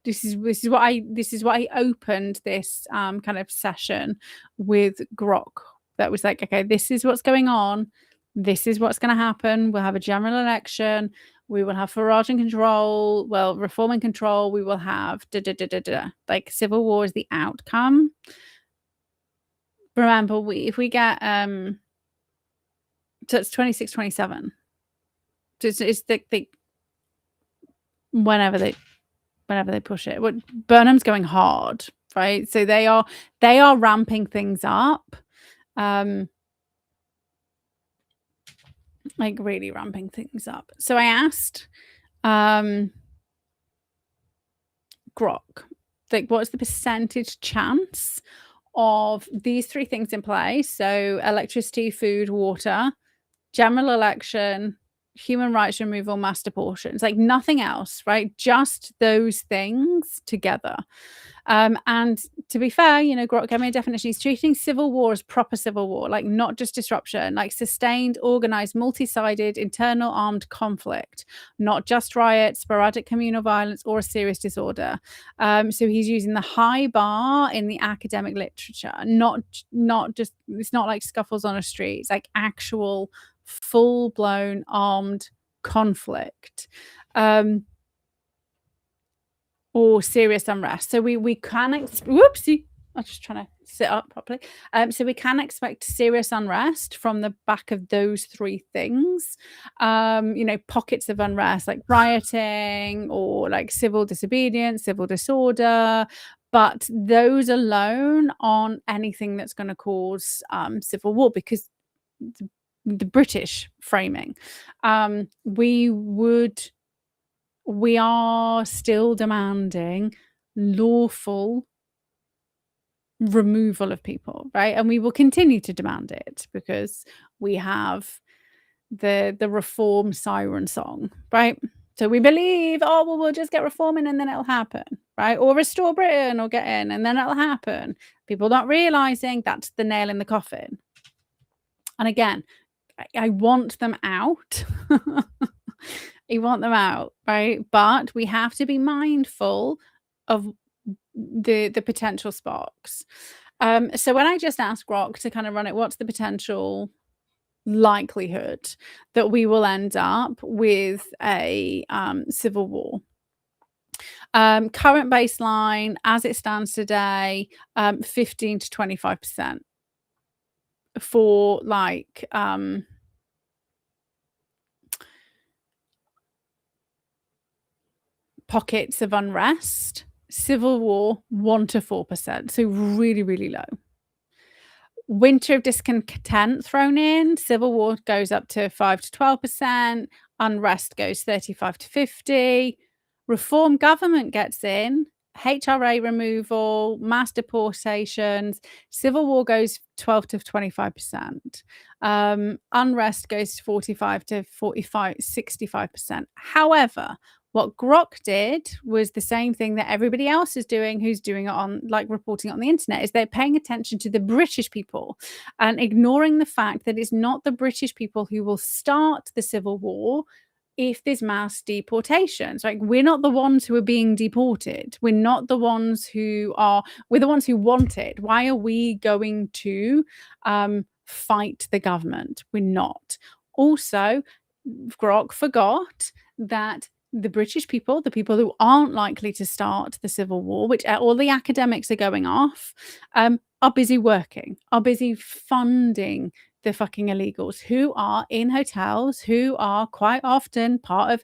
This is what I opened this kind of session with Grok. That was like, okay, this is what's going on. This is what's going to happen. We'll have a general election. We will have Farage and control. Well, reform and control. We will have like civil war is the outcome. Remember, if we get so it's 26, 27. So it's the whenever they push it. What Burnham's going hard, right? So they are ramping things up. Like really ramping things up. So I asked Grok, like, what's the percentage chance of these three things in place? So electricity, food, water, general election, human rights removal, master portions, like nothing else, right? Just those things together. And to be fair, Grok gave me a definition. He's treating civil war as proper civil war, like not just disruption, like sustained, organized, multi-sided, internal armed conflict, not just riots, sporadic communal violence, or a serious disorder. So he's using the high bar in the academic literature, not just, it's not like scuffles on a street, it's like actual full-blown armed conflict. Or serious unrest. So we can whoopsie, I'm just trying to sit up properly. So we can expect serious unrest from the back of those three things. Pockets of unrest like rioting or like civil disobedience, civil disorder. But those alone aren't anything that's going to cause civil war, because the British framing, we are still demanding lawful removal of people, right? And we will continue to demand it because we have the reform siren song, right? So we believe, we'll just get reform in and then it'll happen, right? Or restore Britain or get in and then it'll happen. People not realizing that's the nail in the coffin. And again, I want them out. You want them out, right? But we have to be mindful of the potential sparks. So when I just asked Grok to kind of run it, what's the potential likelihood that we will end up with a civil war? Current baseline, as it stands today, 15 to 25% for like pockets of unrest. Civil war, 1 to 4%. So really, really low. Winter of Discontent thrown in. Civil war goes up to 5 to 12%. Unrest goes 35 to 50. Reform government gets in. HRA removal, mass deportations. Civil war goes 12 to 25%. Unrest goes 45 to 45, 65%. However, what Grok did was the same thing that everybody else is doing who's doing it on, like, reporting on the internet, is they're paying attention to the British people and ignoring the fact that it's not the British people who will start the civil war if there's mass deportations. Like, we're not the ones who are being deported. We're not the ones who are, we're the ones who want it. Why are we going to fight the government? We're not. Also, Grok forgot that the British people, the people who aren't likely to start the civil war, which all the academics are going off, are busy working, are busy funding the fucking illegals who are in hotels, who are quite often part of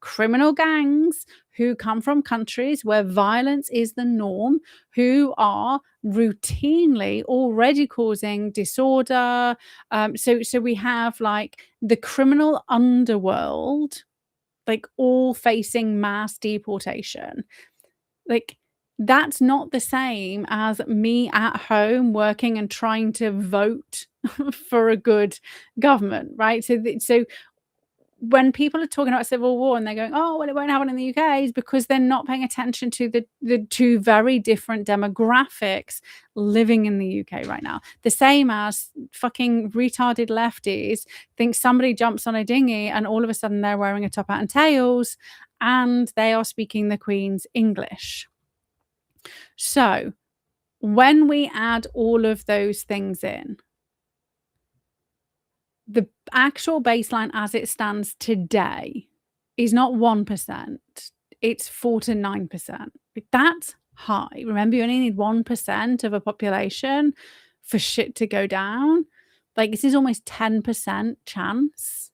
criminal gangs who come from countries where violence is the norm, who are routinely already causing disorder. So we have like the criminal underworld, like all facing mass deportation. Like, that's not the same as me at home working and trying to vote for a good government, right? So when people are talking about civil war and they're going, "Oh, well, it won't happen in the UK," is because they're not paying attention to the two very different demographics living in the UK right now. The same as fucking retarded lefties think somebody jumps on a dinghy and all of a sudden they're wearing a top hat and tails and they are speaking the Queen's English. So when we add all of those things in, the actual baseline as it stands today is not 1%, it's 4 to 9%. That's high. Remember, you only need 1% of a population for shit to go down. Like, this is almost 10% chance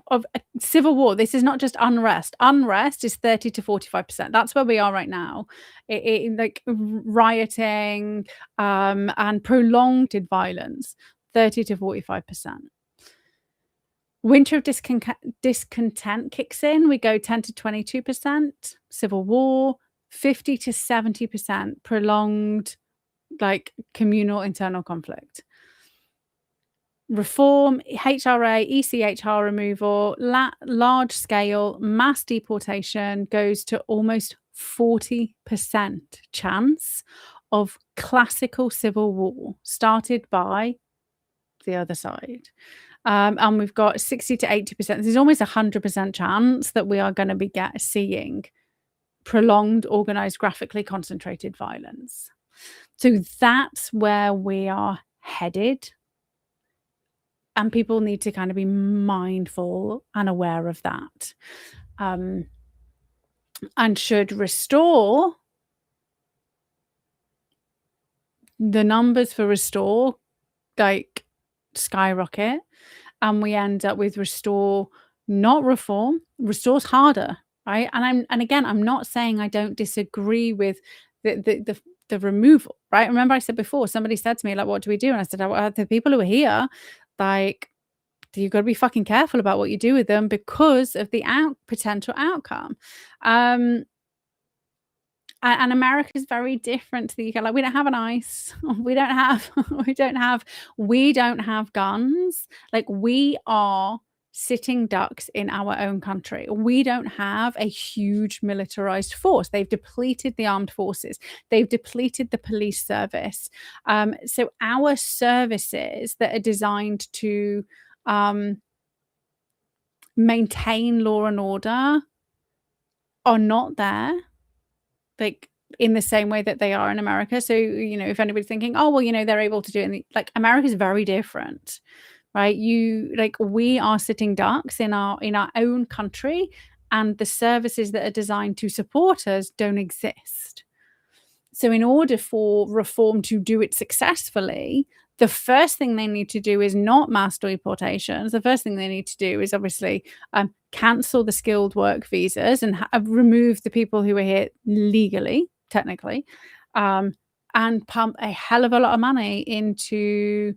of a civil war. This is not just unrest. Unrest is 30 to 45%. That's where we are right now. Like rioting and prolonged violence, 30 to 45%. Winter of Discontent kicks in. We go 10 to 22%. Civil war, 50 to 70% prolonged, like communal internal conflict. Reform, HRA, ECHR removal, large scale mass deportation goes to almost 40% chance of classical civil war started by the other side. And we've got 60 to 80%. There's almost 100% chance that we are going to be seeing prolonged, organized, graphically concentrated violence. So that's where we are headed. And people need to kind of be mindful and aware of that. And should restore, the numbers for restore like skyrocket, and we end up with restore, not reform. Restore's harder, right? And again, I'm not saying I don't disagree with the removal, right? Remember I said before, somebody said to me, like, what do we do? And I said, the people who are here, like, you've got to be fucking careful about what you do with them because of the potential outcome. And America is very different to the UK. Like, we don't have an ICE. We don't have guns. Like, we are sitting ducks in our own country. We don't have a huge militarized force. They've depleted the armed forces. They've depleted the police service. So our services that are designed to maintain law and order are not there, like in the same way that they are in America. So, you know, if anybody's thinking, oh, well, you know, they're able to do it, like, America's very different, right? We are sitting ducks in our own country, and the services that are designed to support us don't exist. So in order for reform to do it successfully, the first thing they need to do is not mass deportations. The first thing they need to do is obviously cancel the skilled work visas and remove the people who are here legally, technically, and pump a hell of a lot of money into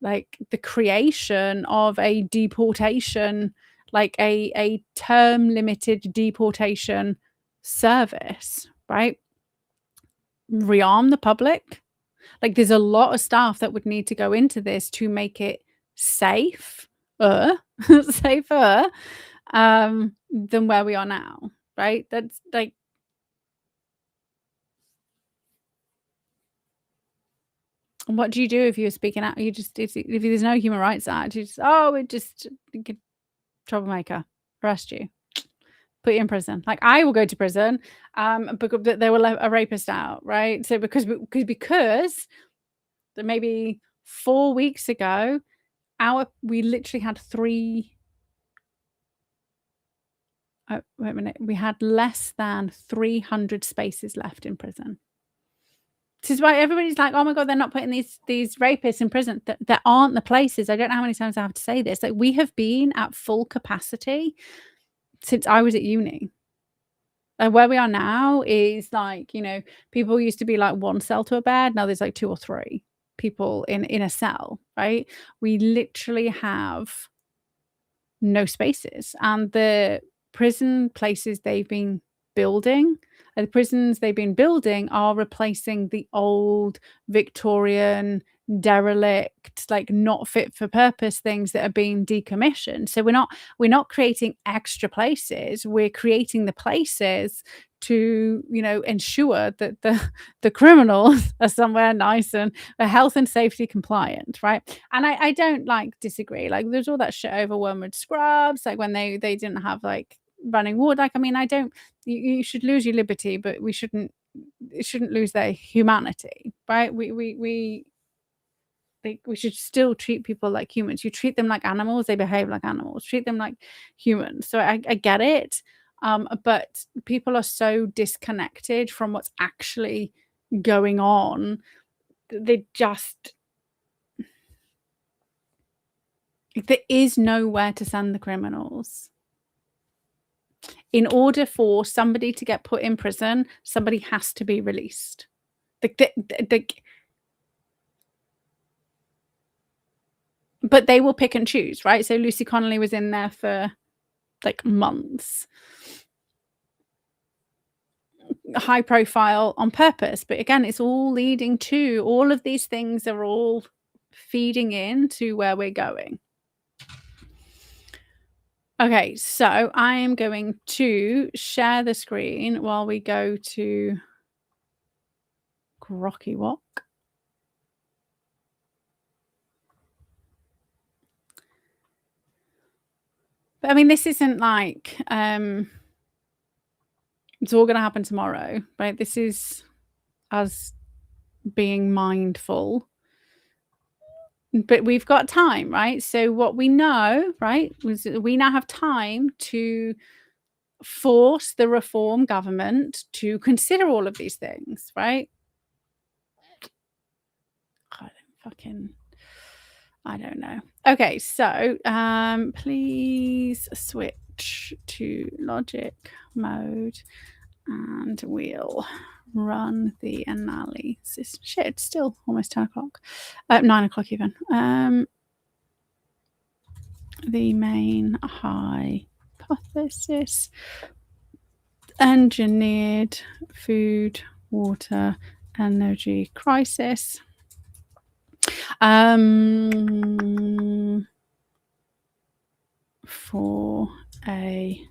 like the creation of a deportation, like a term limited deportation service, right? Rearm the public. Like, there's a lot of stuff that would need to go into this to make it safer than where we are now, right? That's like, what do you do if you're speaking out? You just, if there's no Human Rights Act, you just, we're just troublemaker, arrest you, put you in prison. Like, I will go to prison because they will let a rapist out, right? So because maybe 4 weeks ago, we literally had we had less than 300 spaces left in prison. This is why everybody's like, oh my God, they're not putting these rapists in prison. There aren't the places. I don't know how many times I have to say this. Like, we have been at full capacity since I was at uni. And where we are now is like, people used to be like one cell to a bed. Now there's like 2 or 3 people in a cell, right? We literally have no spaces. And the prison places they've been building, the prisons they've been building are replacing the old Victorian derelict, like not fit for purpose things that are being decommissioned. So we're not creating extra places. We're creating the places to, ensure that the criminals are somewhere nice and health and safety compliant, right? And I don't like disagree. Like there's all that shit over Wormwood Scrubs, like when they didn't have like running water. Like, I mean, I don't, you should lose your liberty, but it shouldn't lose their humanity, right? We should still treat people like humans. You treat them like animals, they behave like animals. Treat them like humans. So I get it. But people are so disconnected from what's actually going on. They just, there is nowhere to send the criminals. In order for somebody to get put in prison, somebody has to be released. But they will pick and choose, right? So Lucy Connolly was in there for like months. High profile on purpose. But again, it's all leading to, all of these things are all feeding into where we're going. Okay, so I am going to share the screen while we go to Grocky Walk. But I mean, this isn't like it's all going to happen tomorrow, right? This is us being mindful. But we've got time, right? So what we know, right, was we now have time to force the reform government to consider all of these things, right? I don't know. Okay, so please switch to logic mode and we'll run the analysis. Shit, it's still almost 10 o'clock. 9 o'clock even. The main hypothesis: engineered food, water, energy crisis. For a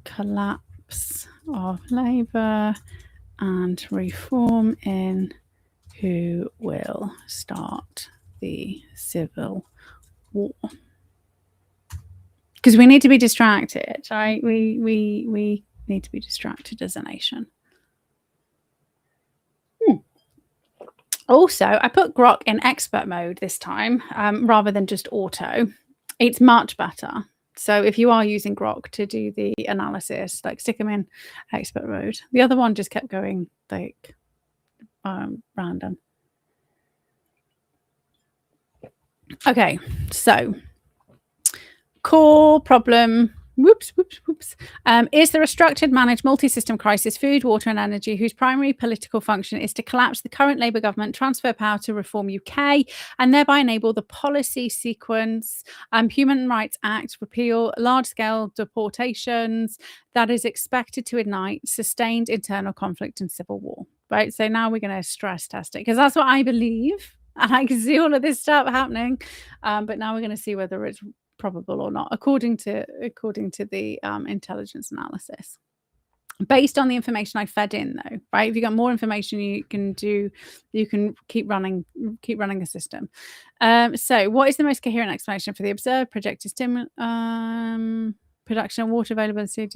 collapse of labour and reform in who will start the civil war. Because we need to be distracted, right? We need to be distracted as a nation. Also, I put Grok in expert mode this time rather than just auto. It's much better. So if you are using Grok to do the analysis, like stick them in expert mode. The other one just kept going like random. Okay, so core problem. Whoops. Is the restructured, managed, multi-system crisis, food, water and energy, whose primary political function is to collapse the current Labour government, transfer power to Reform UK, and thereby enable the policy sequence, Human Rights Act, repeal large-scale deportations that is expected to ignite sustained internal conflict and civil war, right? So now we're going to stress test it, because that's what I believe, and I can see all of this stuff happening, but now we're going to see whether it's probable or not, according to the intelligence analysis, based on the information I fed in, though, right? If you got more information, you can keep running the system. So what is the most coherent explanation for the observed projected production of water availability?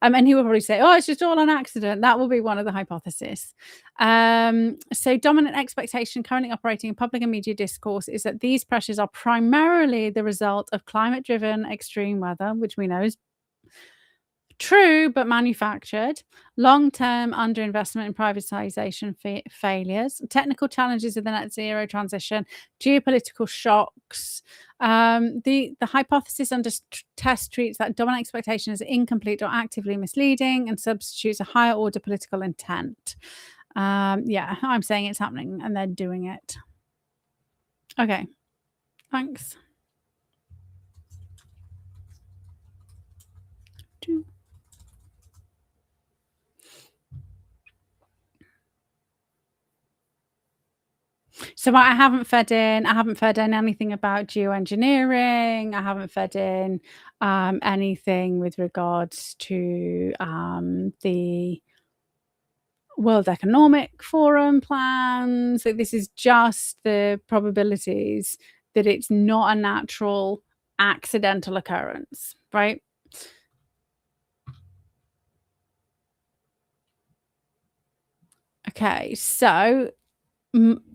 And he will probably say, it's just all an accident. That will be one of the hypotheses. So dominant expectation currently operating in public and media discourse is that these pressures are primarily the result of climate-driven extreme weather, which we know is True, but manufactured. Long-term underinvestment in privatization failures. Technical challenges of the net zero transition. Geopolitical shocks. The hypothesis under test treats that dominant expectation as incomplete or actively misleading and substitutes a higher order political intent. Yeah, I'm saying it's happening and they're doing it. Okay, thanks. So I haven't fed in anything about geoengineering. I haven't fed in anything with regards to the World Economic Forum plans. So this is just the probabilities that it's not a natural accidental occurrence, right? Okay, so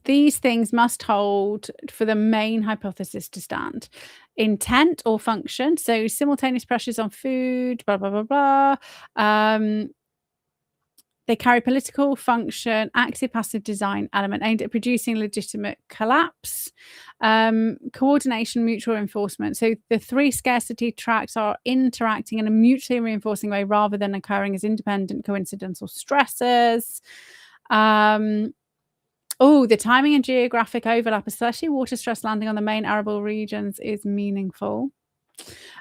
these things must hold for the main hypothesis to stand. Intent or function, so simultaneous pressures on food, blah, blah, blah, blah. They carry political function, active passive design element aimed at producing legitimate collapse, coordination, mutual reinforcement. So the three scarcity tracks are interacting in a mutually reinforcing way rather than occurring as independent coincidental stressors. The timing and geographic overlap, especially water stress landing on the main arable regions, is meaningful.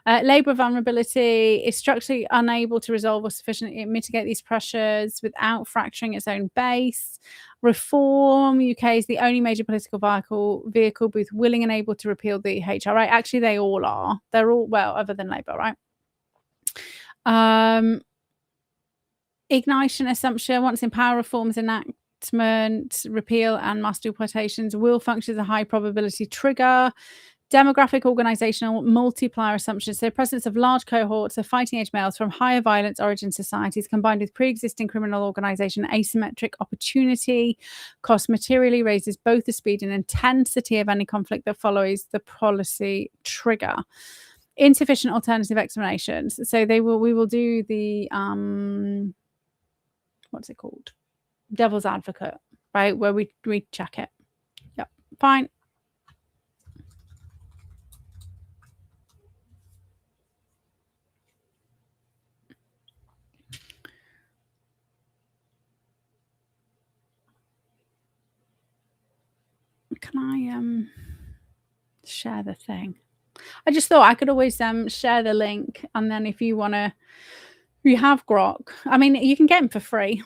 Labour vulnerability is structurally unable to resolve or sufficiently mitigate these pressures without fracturing its own base. Reform UK is the only major political vehicle both willing and able to repeal the HRA. Actually, they all are. They're all, well, other than Labour, right? Ignition assumption, once in power, reforms enactment, repeal and mass deportations will function as a high probability trigger. Demographic organizational multiplier assumptions. So the presence of large cohorts of fighting age males from higher violence origin societies combined with pre-existing criminal organization asymmetric opportunity cost materially raises both the speed and intensity of any conflict that follows the policy trigger. Insufficient alternative explanations. So we will do the what's it called? Devil's advocate, right? Where we check it. Yep, fine. Can I share the thing? I just thought I could always share the link, and then if you have Grok, I mean, you can get them for free.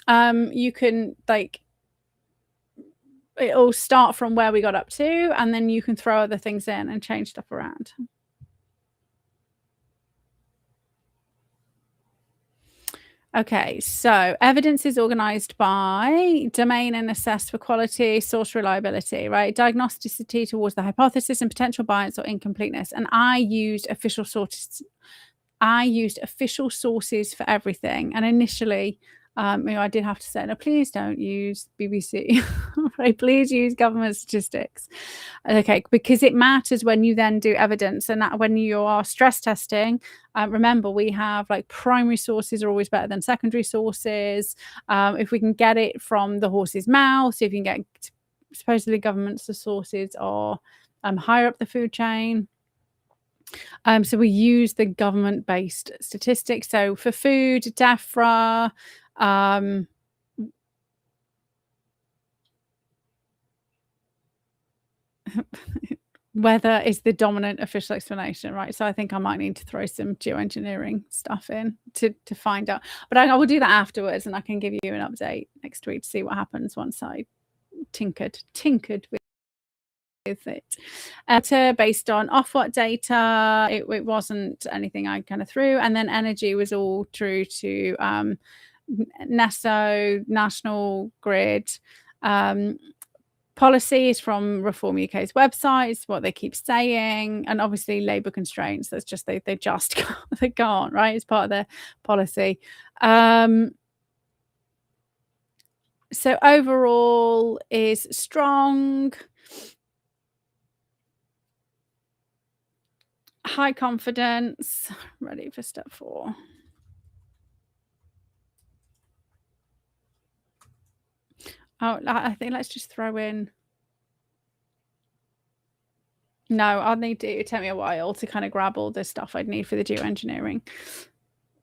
You can, like, it'll start from where we got up to, and then you can throw other things in and change stuff around. Okay, so evidence is organized by domain and assessed for quality, source reliability, right? Diagnosticity towards the hypothesis and potential bias or incompleteness. And I used official sources. For everything. And initially, I did have to say, no, please don't use BBC, right? Please use government statistics. Okay, because it matters when you then do evidence, and that when you are stress testing, remember we have, like, primary sources are always better than secondary sources. If we can get it from the horse's mouth, if you can get, supposedly government sources are higher up the food chain. So we use the government-based statistics. So for food, DEFRA, weather is the dominant official explanation, right? So I think I might need to throw some geoengineering stuff in to find out. But I will do that afterwards, and I can give you an update next week to see what happens once I tinkered with it. Based on Ofwat data, it wasn't anything I kind of threw. And then energy was all true to NESO, National Grid. Policies from Reform UK's websites, what they keep saying, and obviously labour constraints. That's just they just they can't, right? It's part of their policy. So overall is strong, high confidence, ready for step 4. Oh, I think let's just throw in. No, I'll need to. It'll take me a while to kind of grab all this stuff I'd need for the geoengineering,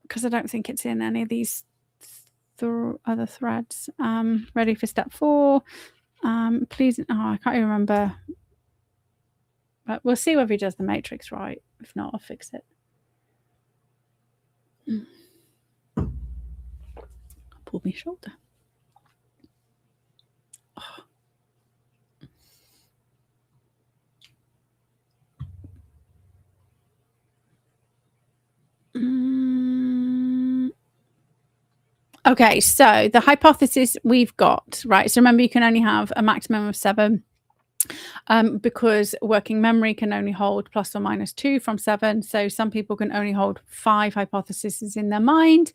because I don't think it's in any of these other threads. Ready for step 4. Please. Oh, I can't even remember. But we'll see whether he does the matrix right. If not, I'll fix it. I'll pull my shoulder. Oh. Okay, so the hypothesis we've got, right? So remember, you can only have a maximum of 7. Because working memory can only hold plus or minus 2 from 7. So some people can only hold 5 hypotheses in their mind.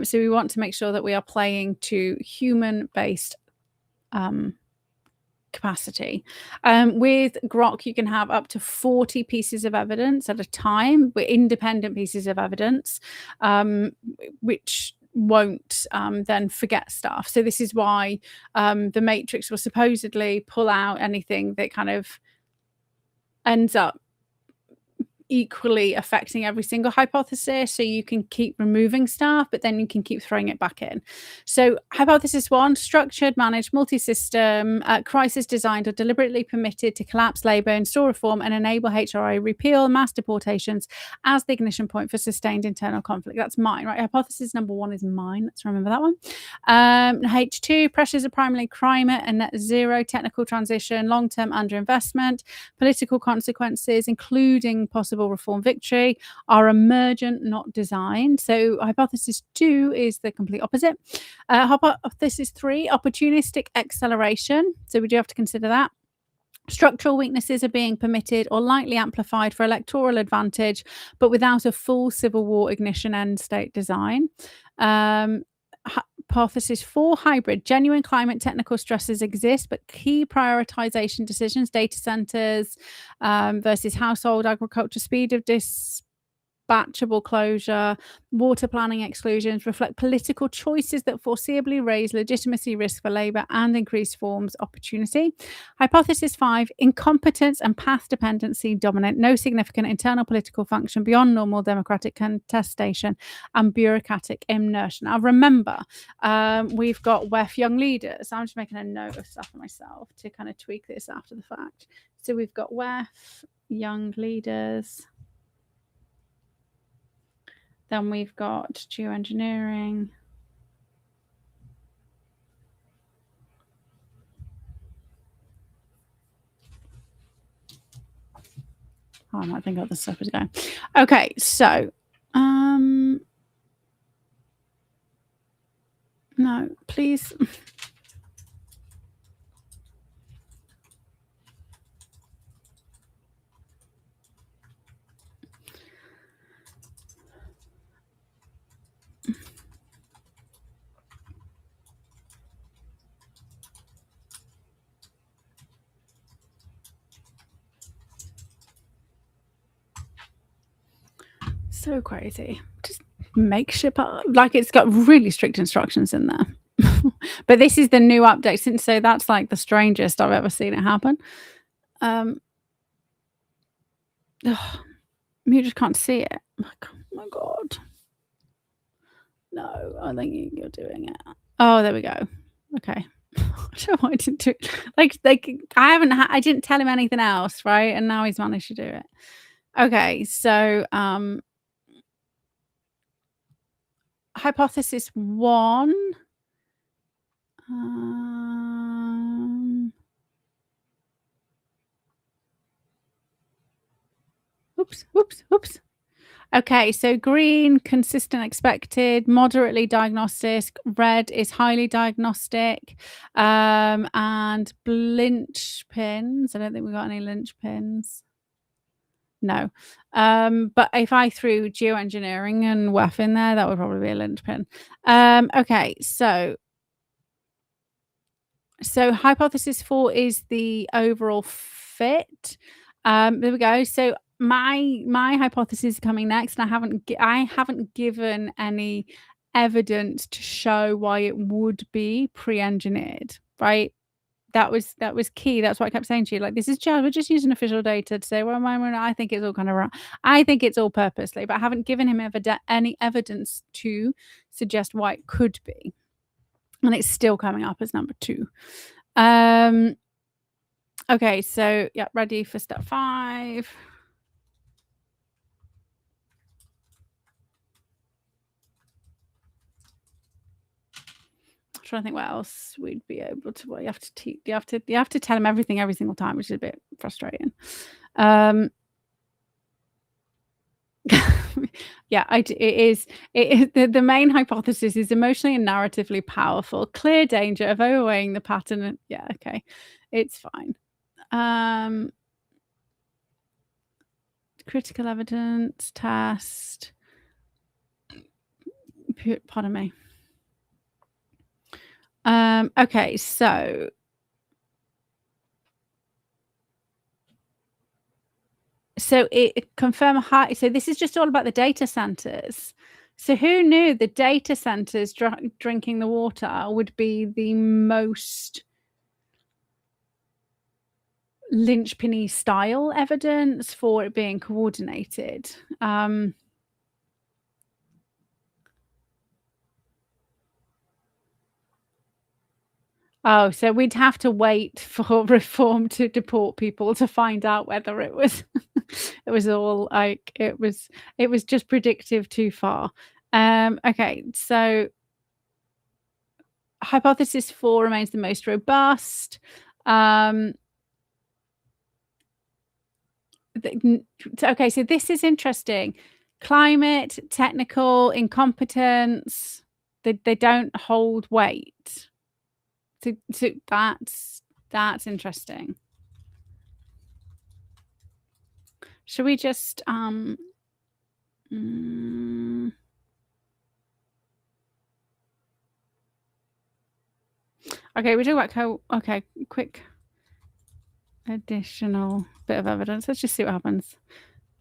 So we want to make sure that we are playing to human-based capacity. With Grok, you can have up to 40 pieces of evidence at a time, with independent pieces of evidence, which won't then forget stuff. So this is why the matrix will supposedly pull out anything that kind of ends up equally affecting every single hypothesis, so you can keep removing stuff, but then you can keep throwing it back in. So hypothesis 1, structured, managed, multi-system, crisis designed or deliberately permitted to collapse labor, install reform, and enable HRI repeal mass deportations as the ignition point for sustained internal conflict. That's mine, right? Hypothesis number 1 is mine. Let's remember that one. H2, pressures are primarily climate and net zero, technical transition, long-term underinvestment, political consequences, including possible reform victory, are emergent, not designed. So hypothesis 2 is the complete opposite. Hypothesis 3, opportunistic acceleration. So we do have to consider that. Structural weaknesses are being permitted or lightly amplified for electoral advantage, but without a full civil war ignition end state design. Hypothesis 4, hybrid. Genuine climate technical stresses exist, but key prioritization decisions, data centers versus household agriculture, speed of dispatchable closure, water planning exclusions, reflect political choices that foreseeably raise legitimacy risk for Labour and increase forms opportunity. Hypothesis 5, incompetence and path dependency dominant, no significant internal political function beyond normal democratic contestation and bureaucratic inertia. Now remember, we've got WEF young leaders. I'm just making a note of stuff for myself to kind of tweak this after the fact. So we've got WEF young leaders. Then we've got geoengineering. Oh, I might think other stuff is going. Okay, so no, please. So crazy. Just make shit up. Like, it's got really strict instructions in there. But this is the new update since, so that's like the strangest I've ever seen it happen. You just can't see it. Like, oh my god. No, I think you're doing it. Oh, there we go. Okay. I don't know why I didn't do it. Like I didn't tell him anything else, right? And now he's managed to do it. Okay, so hypothesis 1. Oops. Okay, so green, consistent expected, moderately diagnostic, red is highly diagnostic, and linchpins. I don't think we got any linchpins. No. But if I threw geoengineering and WEF in there, that would probably be a linchpin. Okay, so hypothesis 4 is the overall fit. There we go. So my hypothesis is coming next, and I haven't given any evidence to show why it would be pre-engineered. right? That was key. That's what I kept saying to you. Like, this is just we're just using official data to say, well, I think it's all kind of wrong. I think it's all purposely, but I haven't given him any evidence to suggest why it could be. And it's still coming up as number 2. Okay, so yeah, ready for step 5. I'm trying to think what else we'd be able to. Well, you have to tell him everything every single time, which is a bit frustrating. Yeah, it is. The main hypothesis is emotionally and narratively powerful, clear danger of overweighing the pattern. And yeah, okay, it's fine. Critical evidence test. Pardon me. Okay, so it confirm high. So this is just all about the data centers. So who knew the data centers drinking the water would be the most linchpin-y style evidence for it being coordinated? Oh, so we'd have to wait for reform to deport people to find out whether it was it was all like it was just predictive too far. Okay, so hypothesis 4 remains the most robust. Okay, so this is interesting. Climate, technical, incompetence, they don't hold weight. So that's interesting. Should we just okay, we're talking about okay, quick additional bit of evidence. Let's just see what happens.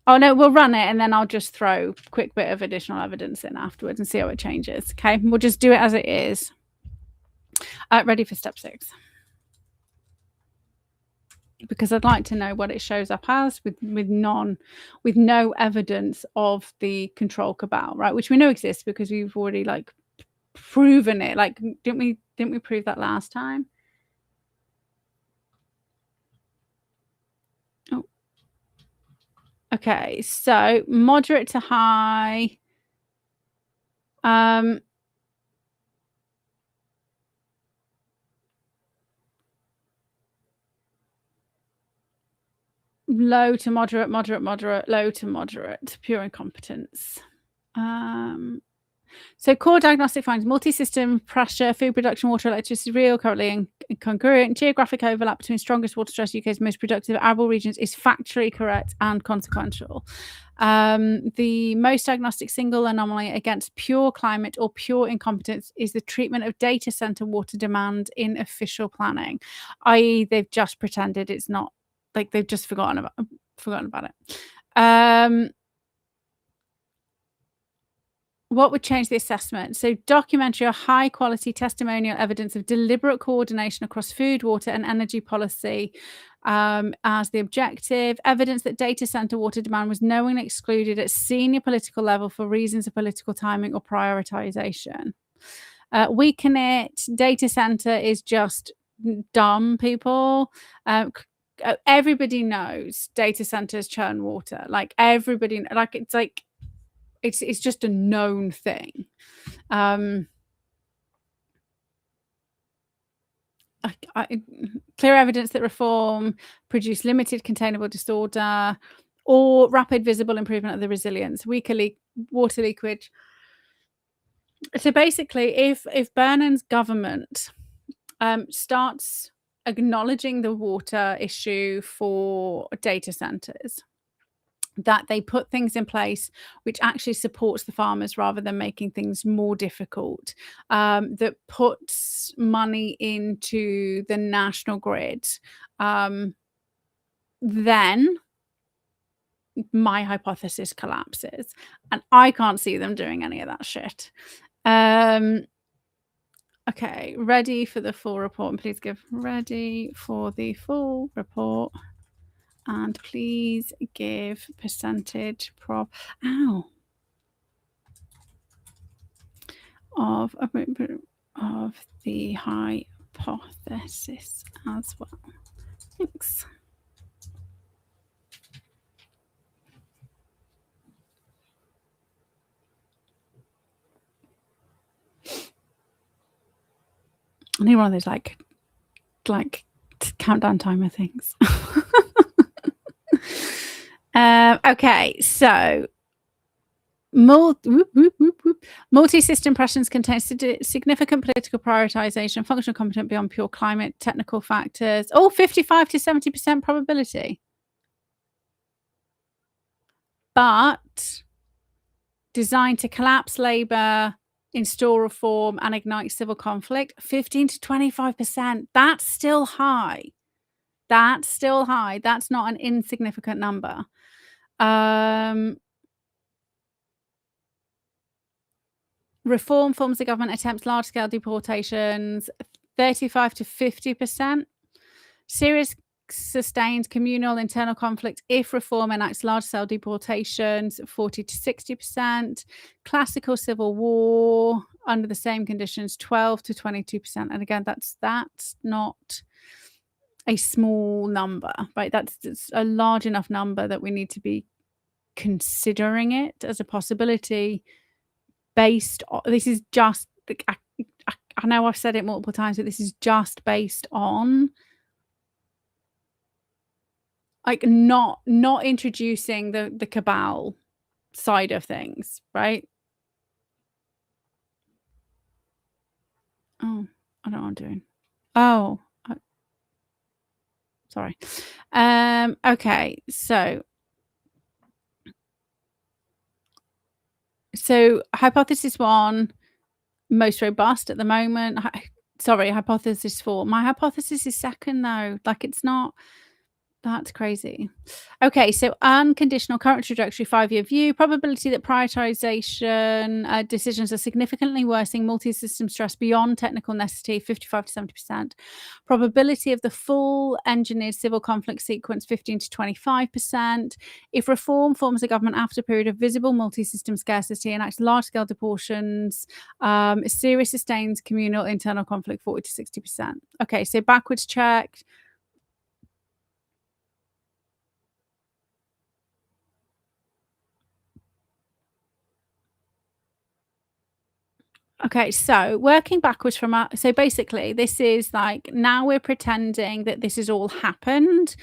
Oh no, we'll run it and then I'll just throw a quick bit of additional evidence in afterwards and see how it changes. Okay, we'll just do it as it is. Ready for step 6. Because I'd like to know what it shows up as with no evidence of the control cabal, right? Which we know exists because we've already like proven it. Like, didn't we prove that last time? Oh, okay. So moderate to high. Low to moderate, low to moderate, pure incompetence. So core diagnostic findings: multi-system pressure, food production, water, electricity, real, currently incongruent. Geographic overlap between strongest water stress UK's most productive arable regions is factually correct and consequential. The most diagnostic single anomaly against pure climate or pure incompetence is the treatment of data center water demand in official planning, i.e. they've just pretended it's not, like they've just forgotten about it. What would change the assessment? So documentary or high quality testimonial evidence of deliberate coordination across food, water and energy policy as the objective. Evidence that data center water demand was knowingly excluded at senior political level for reasons of political timing or prioritization. Weaken it. Data center is just dumb, people. Everybody knows data centers churn water. Like everybody, like it's like it's just a known thing. Clear evidence that reform produced limited containable disorder or rapid visible improvement of the resilience. Weaker water leakage. So basically, if Burnham's government starts acknowledging the water issue for data centers, that they put things in place which actually supports the farmers rather than making things more difficult, that puts money into the national grid, then my hypothesis collapses. And I can't see them doing any of that shit. Okay, ready for the full report, and please give ready for the full report, and please give percentage of the hypothesis as well. Thanks. I need one of those like countdown timer things. Okay, so multi-system pressions contain significant political prioritization, functional competent beyond pure climate technical factors. 55 to 70% probability. But designed to collapse labor, install reform, and ignite civil conflict, 15 to 25%. That's still high. That's not an insignificant number. Reform forms of government attempts large-scale deportations, 35 to 50%. Serious sustained communal internal conflict if reform enacts large-scale deportations, 40 to 60%. Classical civil war under the same conditions, 12 to 22%. And again, that's not a small number, right? That's a large enough number that we need to be considering it as a possibility based on, this is just, I know I've said it multiple times, but this is just based on like not introducing the cabal side of things, right? Oh, I don't know what I'm doing. Oh, sorry. Okay, so hypothesis 1, most robust at the moment. Sorry, hypothesis 4. My hypothesis is 2nd though. Like it's not. That's crazy. Okay, so unconditional current trajectory 5-year view, probability that prioritization decisions are significantly worsening multi-system stress beyond technical necessity, 55 to 70%. Probability of the full engineered civil conflict sequence, 15 to 25%. If reform forms a government after a period of visible multi-system scarcity and acts large-scale deportations, serious sustained communal internal conflict, 40 to 60%. Okay, so backwards check. Okay, so working backwards from so basically this is like, now we're pretending that this has all happened.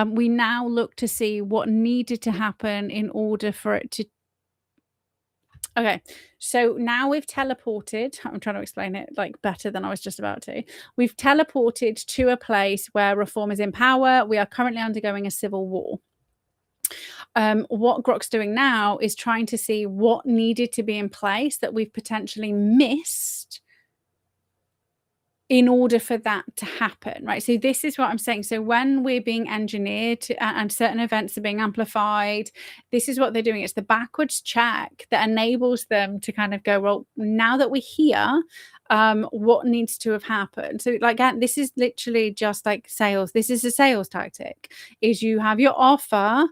We now look to see what needed to happen in order for it to. Okay, so now we've teleported. I'm trying to explain it like better than I was just about to. We've teleported to a place where reform is in power. We are currently undergoing a civil war. What Grok's doing now is trying to see what needed to be in place that we've potentially missed in order for that to happen, right? So this is what I'm saying. So when we're being engineered and certain events are being amplified, this is what they're doing. It's the backwards check that enables them to kind of go, well, now that we're here, what needs to have happened? So like, this is literally just like sales. This is a sales tactic, is you have your offer,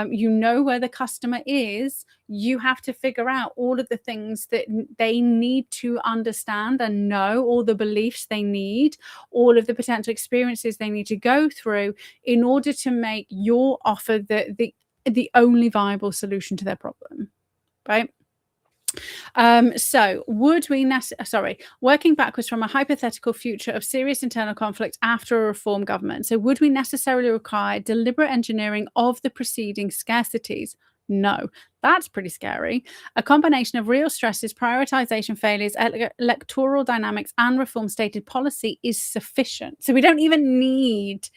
you know where the customer is, you have to figure out all of the things that they need to understand and know, all the beliefs they need, all of the potential experiences they need to go through in order to make your offer the only viable solution to their problem, right? So would we working backwards from a hypothetical future of serious internal conflict after a reform government, so would we necessarily require deliberate engineering of the preceding scarcities? No, that's pretty scary. A combination of real stresses, prioritization failures, electoral dynamics, and reform stated policy is sufficient. So we don't even need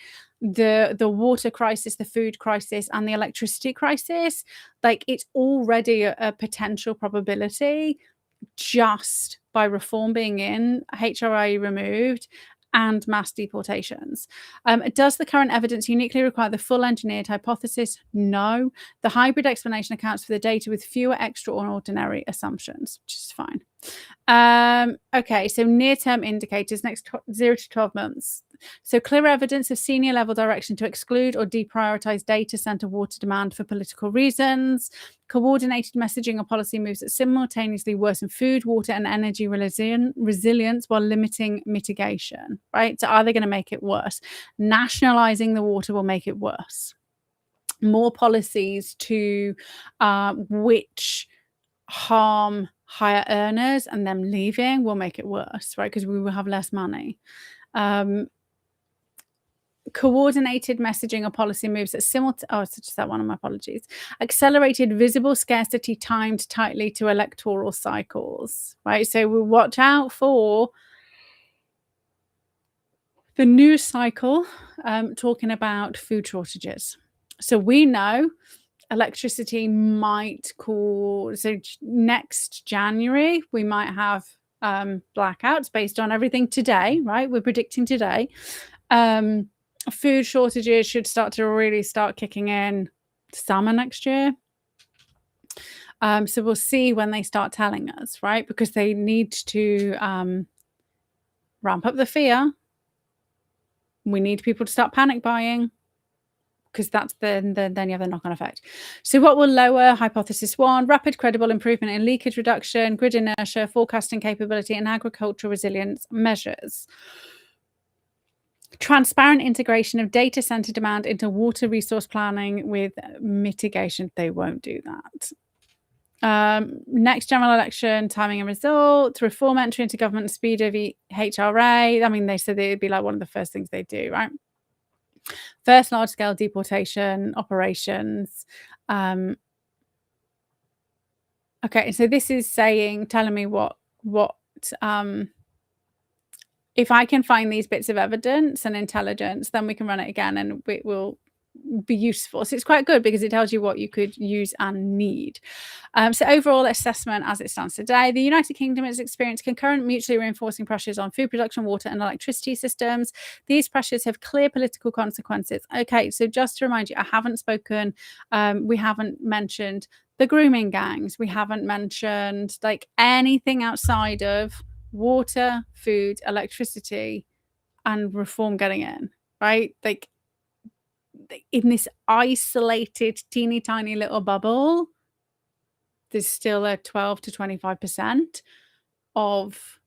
the water crisis, the food crisis, and the electricity crisis. Like, it's already a potential probability just by reform being in, HRI removed, and mass deportations. Does the current evidence uniquely require the full engineered hypothesis? No. The hybrid explanation accounts for the data with fewer extraordinary assumptions, which is fine. Okay, so near-term indicators, next 0 to 12 months. So clear evidence of senior level direction to exclude or deprioritize data center water demand for political reasons. Coordinated messaging or policy moves that simultaneously worsen food, water, and energy resilience while limiting mitigation, right? So are they going to make it worse? Nationalizing the water will make it worse. More policies to which harm higher earners and them leaving will make it worse, right? Because we will have less money. Coordinated messaging or policy moves that it's just that one, my apologies. Accelerated visible scarcity timed tightly to electoral cycles, right? So we'll watch out for the news cycle talking about food shortages. So we know electricity might cause, so next January, we might have blackouts based on everything today, right? We're predicting today. Food shortages should start to really start kicking in summer next year. So we'll see when they start telling us, right? Because they need to ramp up the fear. We need people to start panic buying, because that's then you have the knock-on effect. So what will lower? Hypothesis 1, rapid credible improvement in leakage reduction, grid inertia, forecasting capability, and agricultural resilience measures. Transparent integration of data center demand into water resource planning with mitigation. They won't do that. Next general election, timing and results, reform entry into government, speed of HRA. I mean, they said it'd be like one of the first things they do, right? First large-scale deportation operations. Okay, so this is telling me what if I can find these bits of evidence and intelligence, then we can run it again and it will be useful. So it's quite good because it tells you what you could use and need. So overall assessment as it stands today, the United Kingdom has experienced concurrent mutually reinforcing pressures on food production, water and electricity systems. These pressures have clear political consequences. Okay, so just to remind you, I haven't spoken, we haven't mentioned the grooming gangs. We haven't mentioned like anything outside of water, food, electricity, and reform getting in, right? Like in this isolated, teeny tiny little bubble, there's still a 12 to 25% of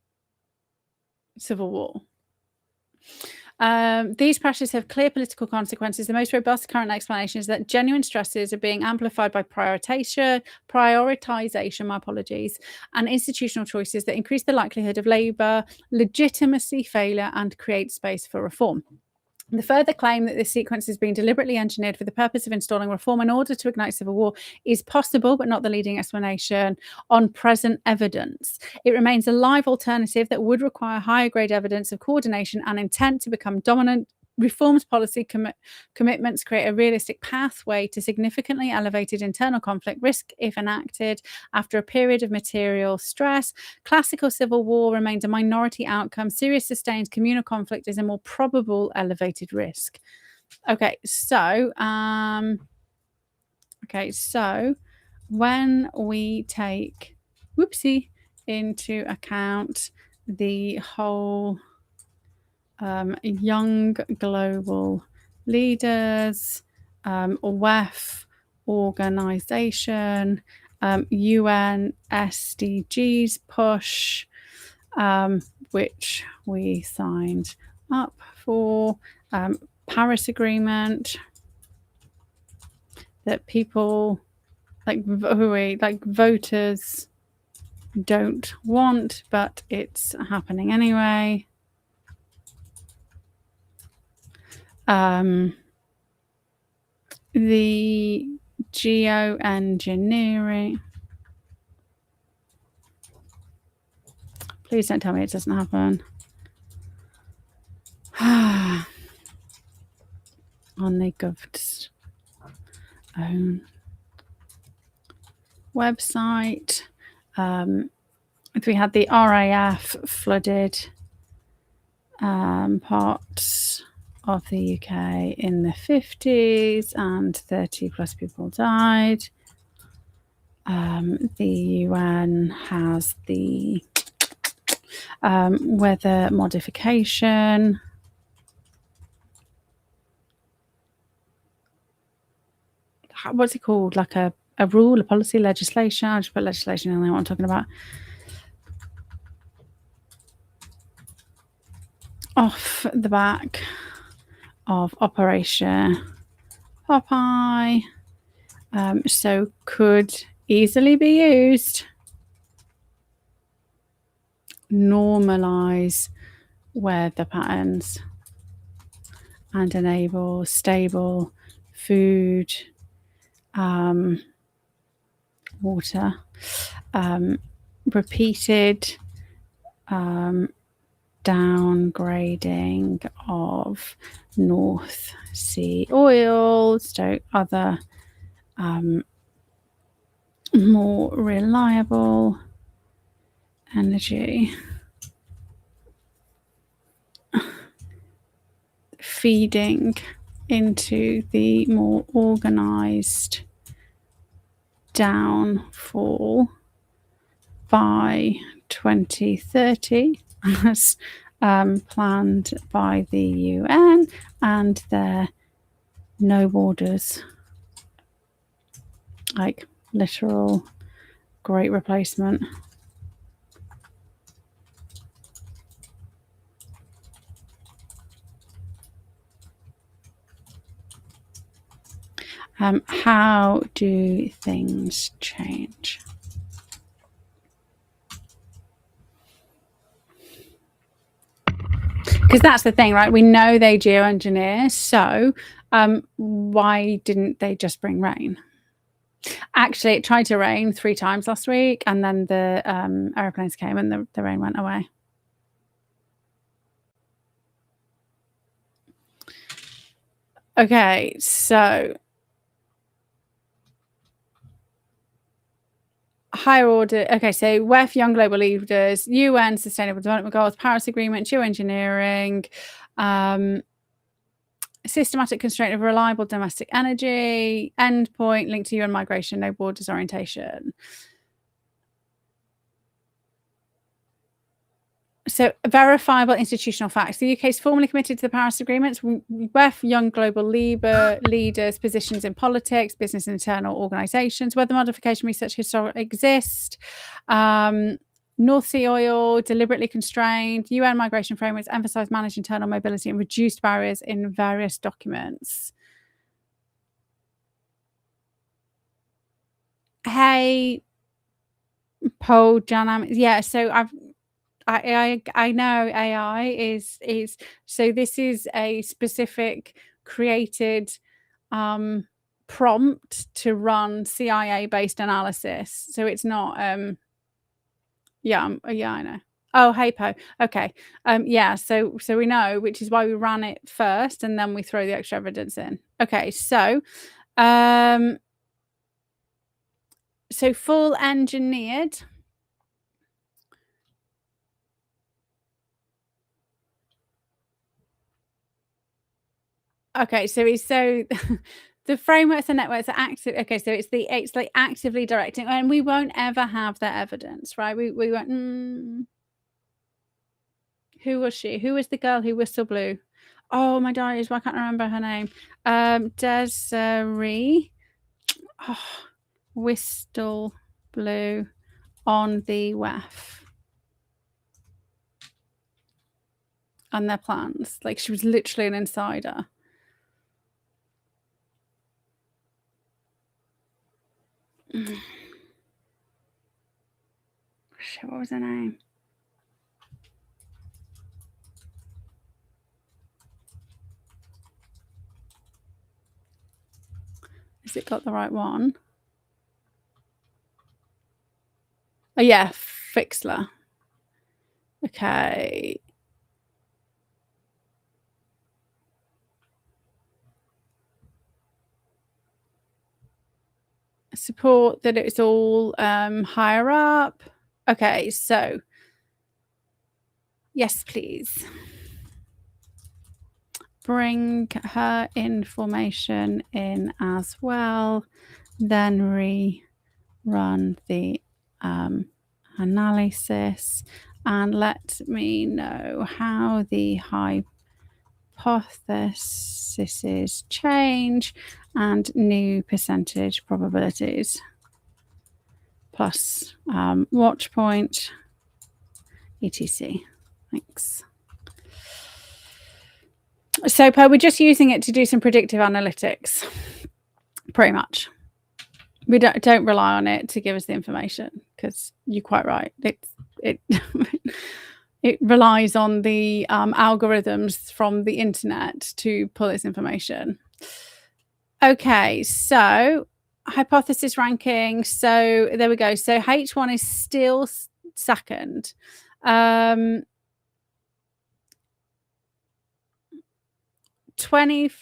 civil war. These pressures have clear political consequences. The most robust current explanation is that genuine stresses are being amplified by prioritization, my apologies, and institutional choices that increase the likelihood of Labour legitimacy failure and create space for reform. The further claim that this sequence is being deliberately engineered for the purpose of installing reform in order to ignite civil war is possible, but not the leading explanation on present evidence. It remains a live alternative that would require higher grade evidence of coordination and intent to become dominant. Reforms policy commitments create a realistic pathway to significantly elevated internal conflict risk if enacted after a period of material stress. Classical civil war remains a minority outcome. Serious sustained communal conflict is a more probable elevated risk. Okay, so when we take into account the whole young global leaders, WEF organization, UN SDGs push, which we signed up for, Paris Agreement, that people like voters don't want, but it's happening anyway. The geoengineering. Please don't tell me it doesn't happen. On the gov's own website. We had the RAF flooded parts of the UK in the 50s, and 30 plus people died. The UN has the weather modification. What's it called? Like a rule, a policy, legislation. I'll just put legislation in there, what I'm talking about. Off the back of Operation Popeye. So could easily be used. Normalize weather patterns and enable stable food, water, repeated downgrading of North Sea oil, so other more reliable energy, feeding into the more organized downfall by 2030 as planned by the UN and their no borders, like literal great replacement. How do things change? Because that's the thing, right? We know they geoengineer, so why didn't they just bring rain? Actually, it tried to rain 3 times last week, and then the aeroplanes came and the rain went away. Okay, so higher order. Okay, so WEF, Young Global Leaders, UN Sustainable Development Goals, Paris Agreement, geoengineering, systematic constraint of reliable domestic energy, endpoint linked to UN migration, no borders orientation. So verifiable institutional facts. The UK is formally committed to the Paris Agreement. WEF, Young Global Leaders, positions in politics, business and internal organisations. Weather modification research historically exist. North Sea oil, deliberately constrained. UN migration frameworks emphasise managed internal mobility and reduced barriers in various documents. Hey, Paul Janam. Yeah, so I know AI is so this is a specific created prompt to run CIA based analysis. So it's not yeah, I know. Oh, hey Po. Okay. Yeah, so we know, which is why we ran it first and then we throw the extra evidence in. Okay, so full engineered. Okay, so the frameworks and networks are active. Okay, so it's like actively directing, and we won't ever have that evidence, right? We won't. Who was she? Who was the girl who whistle blew? Oh my days, why can't I remember her name? Desiree. Oh, whistle blew on the WEF and their plans. Like she was literally an insider. Shit, what was her name? Has it got the right one? Oh yeah, Fixler. Okay. Support that it's all higher up. Okay, so yes, please. bring her information in as well, then rerun the analysis, and let me know how the hypotheses change and new percentage probabilities plus watch point etc. Thanks. So we're just using it to do some predictive analytics, pretty much. We don't rely on it to give us the information, because you're quite right. It it relies on the algorithms from the internet to pull its information. Okay, so hypothesis ranking. So there we go. So H1 is still second.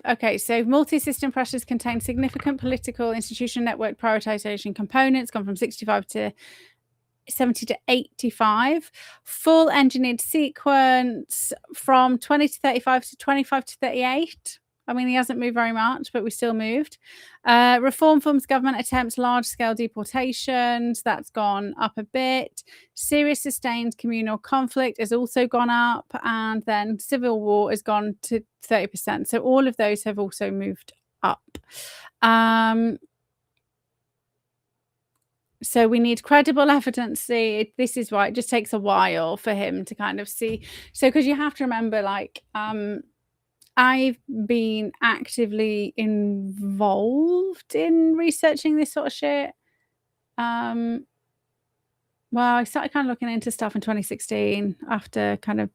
Okay, so multi-system pressures contain significant political institution network prioritization components, gone from 65 to 70 to 85. Full engineered sequence from 20 to 35 to 25 to 38. I mean, he hasn't moved very much, but we still moved. Reform forms government attempts large-scale deportations. That's gone up a bit. Serious sustained communal conflict has also gone up. And then civil war has gone to 30%. So all of those have also moved up. So we need credible evidence. This is why it just takes a while for him to kind of see. So because you have to remember, like, I've been actively involved in researching this sort of shit. Well, I started kind of looking into stuff in 2016 after kind of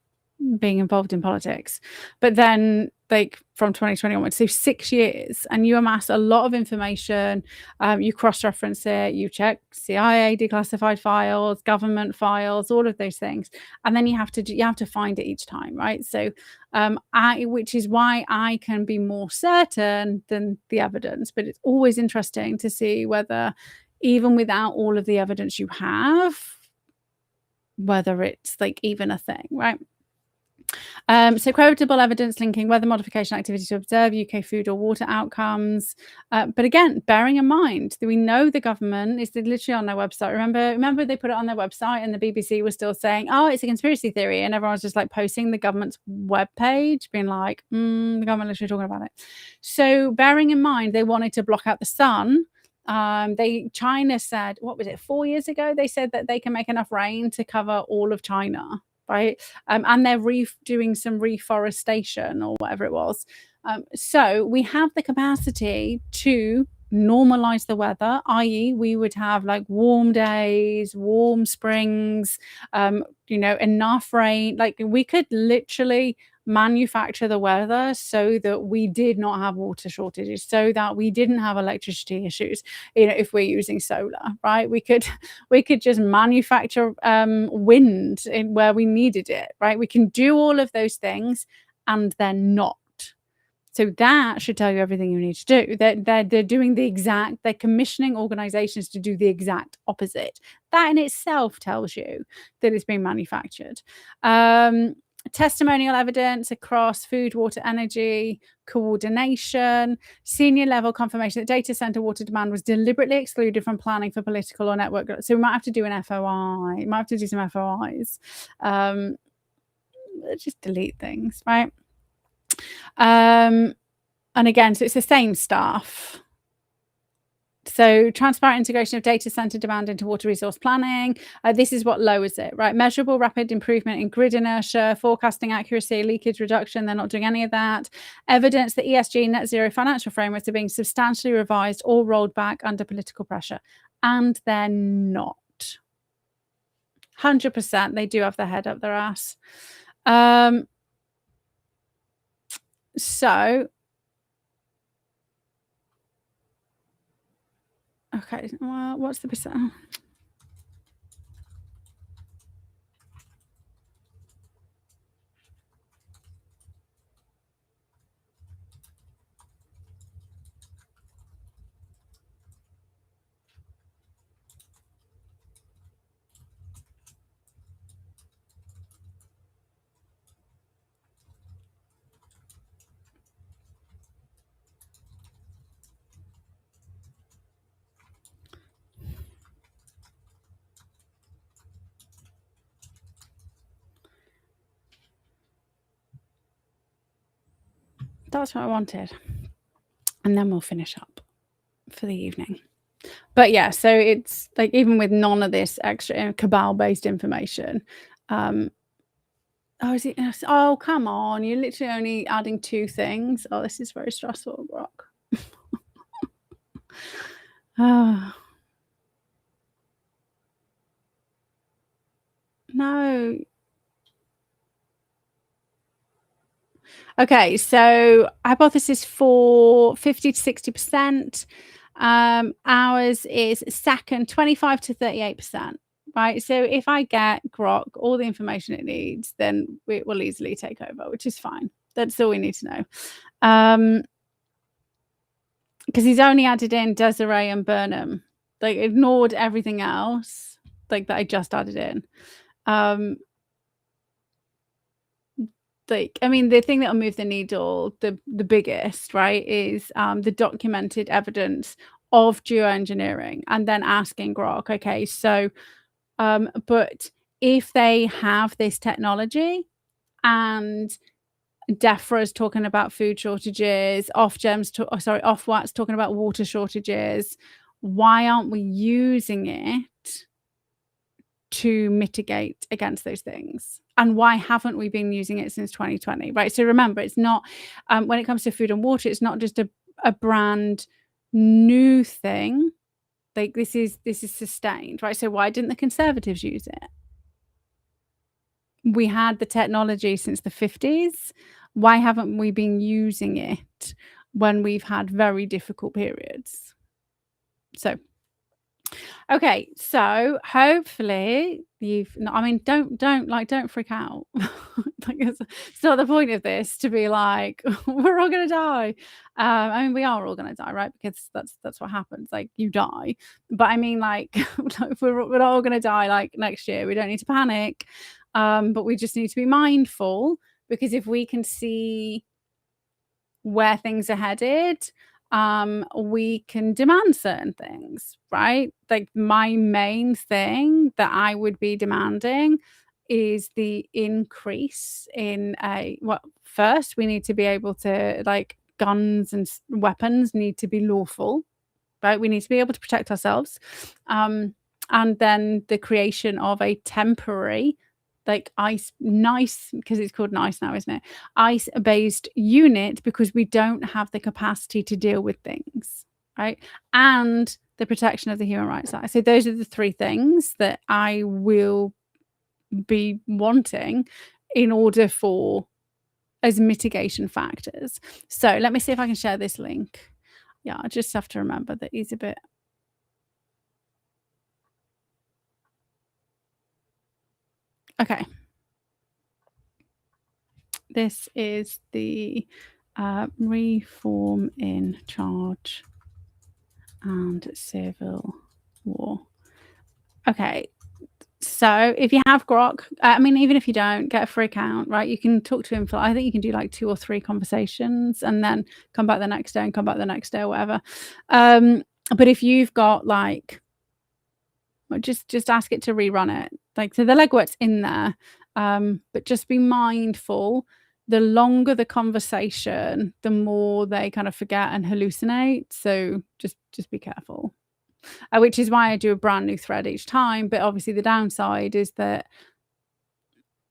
being involved in politics, but then like from 2020 onwards, so 6 years, and you amass a lot of information. You cross-reference it, you check CIA declassified files, government files, all of those things, and then you have to find it each time, right? So which is why I can be more certain than the evidence, but it's always interesting to see whether, even without all of the evidence you have, whether it's like even a thing, right? So credible evidence linking weather modification activity to observe UK food or water outcomes. But again, bearing in mind that we know the government is literally on their website. Remember they put it on their website and the BBC was still saying, oh, it's a conspiracy theory. And everyone's just like posting the government's webpage, being like, the government literally talking about it. So bearing in mind, they wanted to block out the sun. China said, what was it, 4 years ago? They said that they can make enough rain to cover all of China. Right, and they're doing some reforestation or whatever it was. So we have the capacity to normalize the weather, i.e., we would have like warm days, warm springs, enough rain. Like we could literally manufacture the weather so that we did not have water shortages, so that we didn't have electricity issues. If we're using solar, right, we could just manufacture wind in where we needed it, right? We can do all of those things, and they're not. So that should tell you everything you need to do. They're doing they're commissioning organizations to do the exact opposite. That in itself tells you that it's being manufactured. Testimonial evidence across food, water, energy, coordination, senior level confirmation that data center water demand was deliberately excluded from planning for political or network. So we might have to do an FOI. We might have to do some FOIs. Just delete things, right? And again, so it's the same stuff. So transparent integration of data center demand into water resource planning. This is what lowers it, right? Measurable rapid improvement in grid inertia, forecasting accuracy, leakage reduction. They're not doing any of that. Evidence that ESG net zero financial frameworks are being substantially revised or rolled back under political pressure. And they're not. 100% they do have their head up their ass. So, okay, well, what's the percent? that's what I wanted. And then we'll finish up for the evening. But yeah, so it's like even with none of this extra cabal-based information, oh, is it? Oh, come on! You're literally only adding 2 things. Oh, this is very stressful, Brock. Oh. No. Okay, so hypothesis for 50 to 60%. Ours is second 25 to 38%. Right. So if I get Grok all the information it needs, then it will easily take over, which is fine. That's all we need to know. Because he's only added in Desiree and Burnham, like ignored everything else, like that I just added in. Like, I mean, the thing that'll move the needle, the biggest, right, is the documented evidence of geoengineering, and then asking Grok, okay, so, but if they have this technology and Defra's talking about food shortages, Ofwat's talking about water shortages, why aren't we using it to mitigate against those things? And why haven't we been using it since 2020? Right. So remember, it's not when it comes to food and water, it's not just a brand new thing. Like this is sustained, right? So why didn't the Conservatives use it? We had the technology since the 50s. Why haven't we been using it when we've had very difficult periods? So okay, so hopefully I mean, don't freak out. Like it's not the point of this to be like we're all gonna die. I mean, we are all gonna die, right? Because that's what happens. Like you die, but I mean, like we're all gonna die like next year. We don't need to panic, but we just need to be mindful, because if we can see where things are headed, we can demand certain things, right? Like my main thing that I would be demanding is the increase in first we need to be able to, like, guns and weapons need to be lawful, right? We need to be able to protect ourselves. And then the creation of a temporary, like nice, because it's called nice now, isn't it? ICE-based unit, because we don't have the capacity to deal with things, right? And the protection of the Human Rights Act. So those are the 3 things that I will be wanting in order for as mitigation factors. So let me see if I can share this link. Yeah, I just have to remember that he's a bit. Okay. This is the reform in charge and civil war. Okay. So if you have Grok, I mean, even if you don't, get a free account, right? You can talk to him for, I think you can do like 2 or 3 conversations and then come back the next day and come back the next day or whatever. But if you've got like, just ask it to rerun it. Like, so the legwork's in there, but just be mindful. The longer the conversation, the more they kind of forget and hallucinate. So just be careful. Which is why I do a brand new thread each time. But obviously the downside is that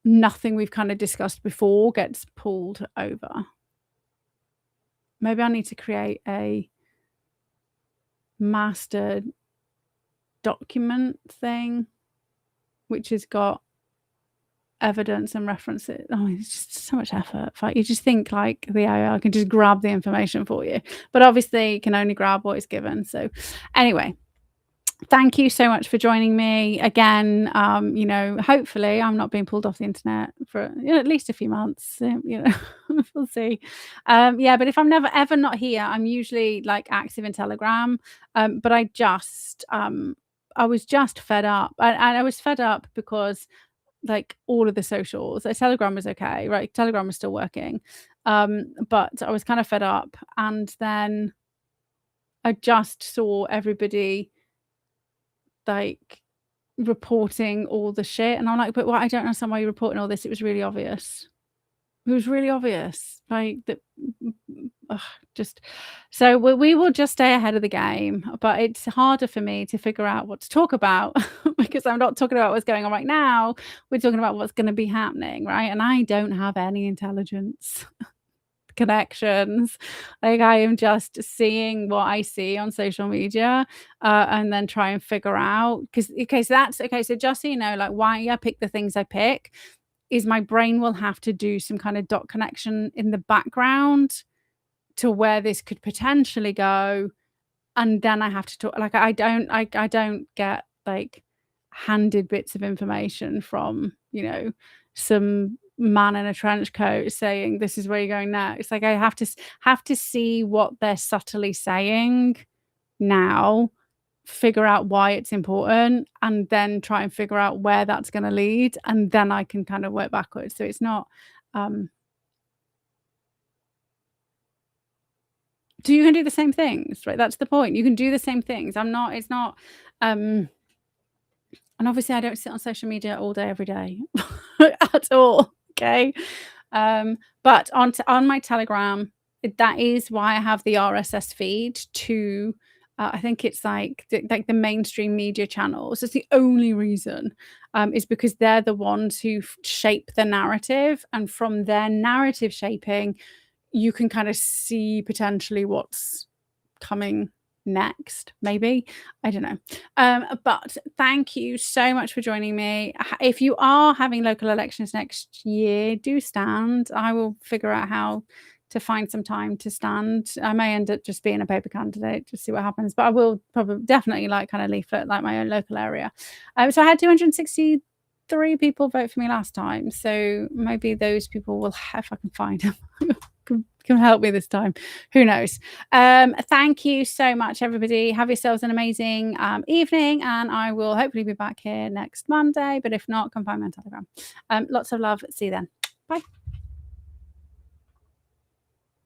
nothing we've kind of discussed before gets pulled over. Maybe I need to create a master document thing, which has got evidence and references. Oh, it's just so much effort. You just think like the AI can just grab the information for you, but obviously you can only grab what is given. So anyway, thank you so much for joining me again. Hopefully I'm not being pulled off the internet for at least a few months. We'll see. But if I'm never ever not here, I'm usually like active in Telegram. But I was just fed up, and I was fed up because like all of the socials, Telegram was okay, right? Telegram was still working, but I was kind of fed up, and then I just saw everybody like reporting all the shit, and I'm like, but what? I don't understand why you're reporting all this. It was really obvious. It was really obvious, like that. Just so we will just stay ahead of the game, but it's harder for me to figure out what to talk about because I'm not talking about what's going on right now. We're talking about what's going to be happening, right? And I don't have any intelligence connections. Like I am just seeing what I see on social media, and then try and figure out because okay, so that's okay. So just so you know, like why I pick the things I pick is my brain will have to do some kind of dot connection in the background to where this could potentially go, and then I have to talk like I don't get like handed bits of information from, some man in a trench coat saying this is where you're going next. Like I have to see what they're subtly saying now, figure out why it's important, and then try and figure out where that's going to lead, and then I can kind of work backwards. So it's not so you can do the same things, right? That's the point. You can do the same things. It's not, and obviously I don't sit on social media all day, every day at all. Okay. But on my Telegram, that is why I have the RSS feed to, I think it's like the mainstream media channels. It's the only reason, is because they're the ones who shape the narrative, and from their narrative shaping, you can kind of see potentially what's coming next, maybe. I don't know. But thank you so much for joining me. If you are having local elections next year, do stand. I will figure out how to find some time to stand. I may end up just being a paper candidate, just see what happens. But I will probably definitely like kind of leaflet like my own local area. So I had 263 people vote for me last time. So maybe those people will, if I can find them, can help me this time. Who knows? Thank you so much, everybody. Have yourselves an amazing evening, and I will hopefully be back here next Monday. But if not, come find me on Telegram. Lots of love. See you then. Bye.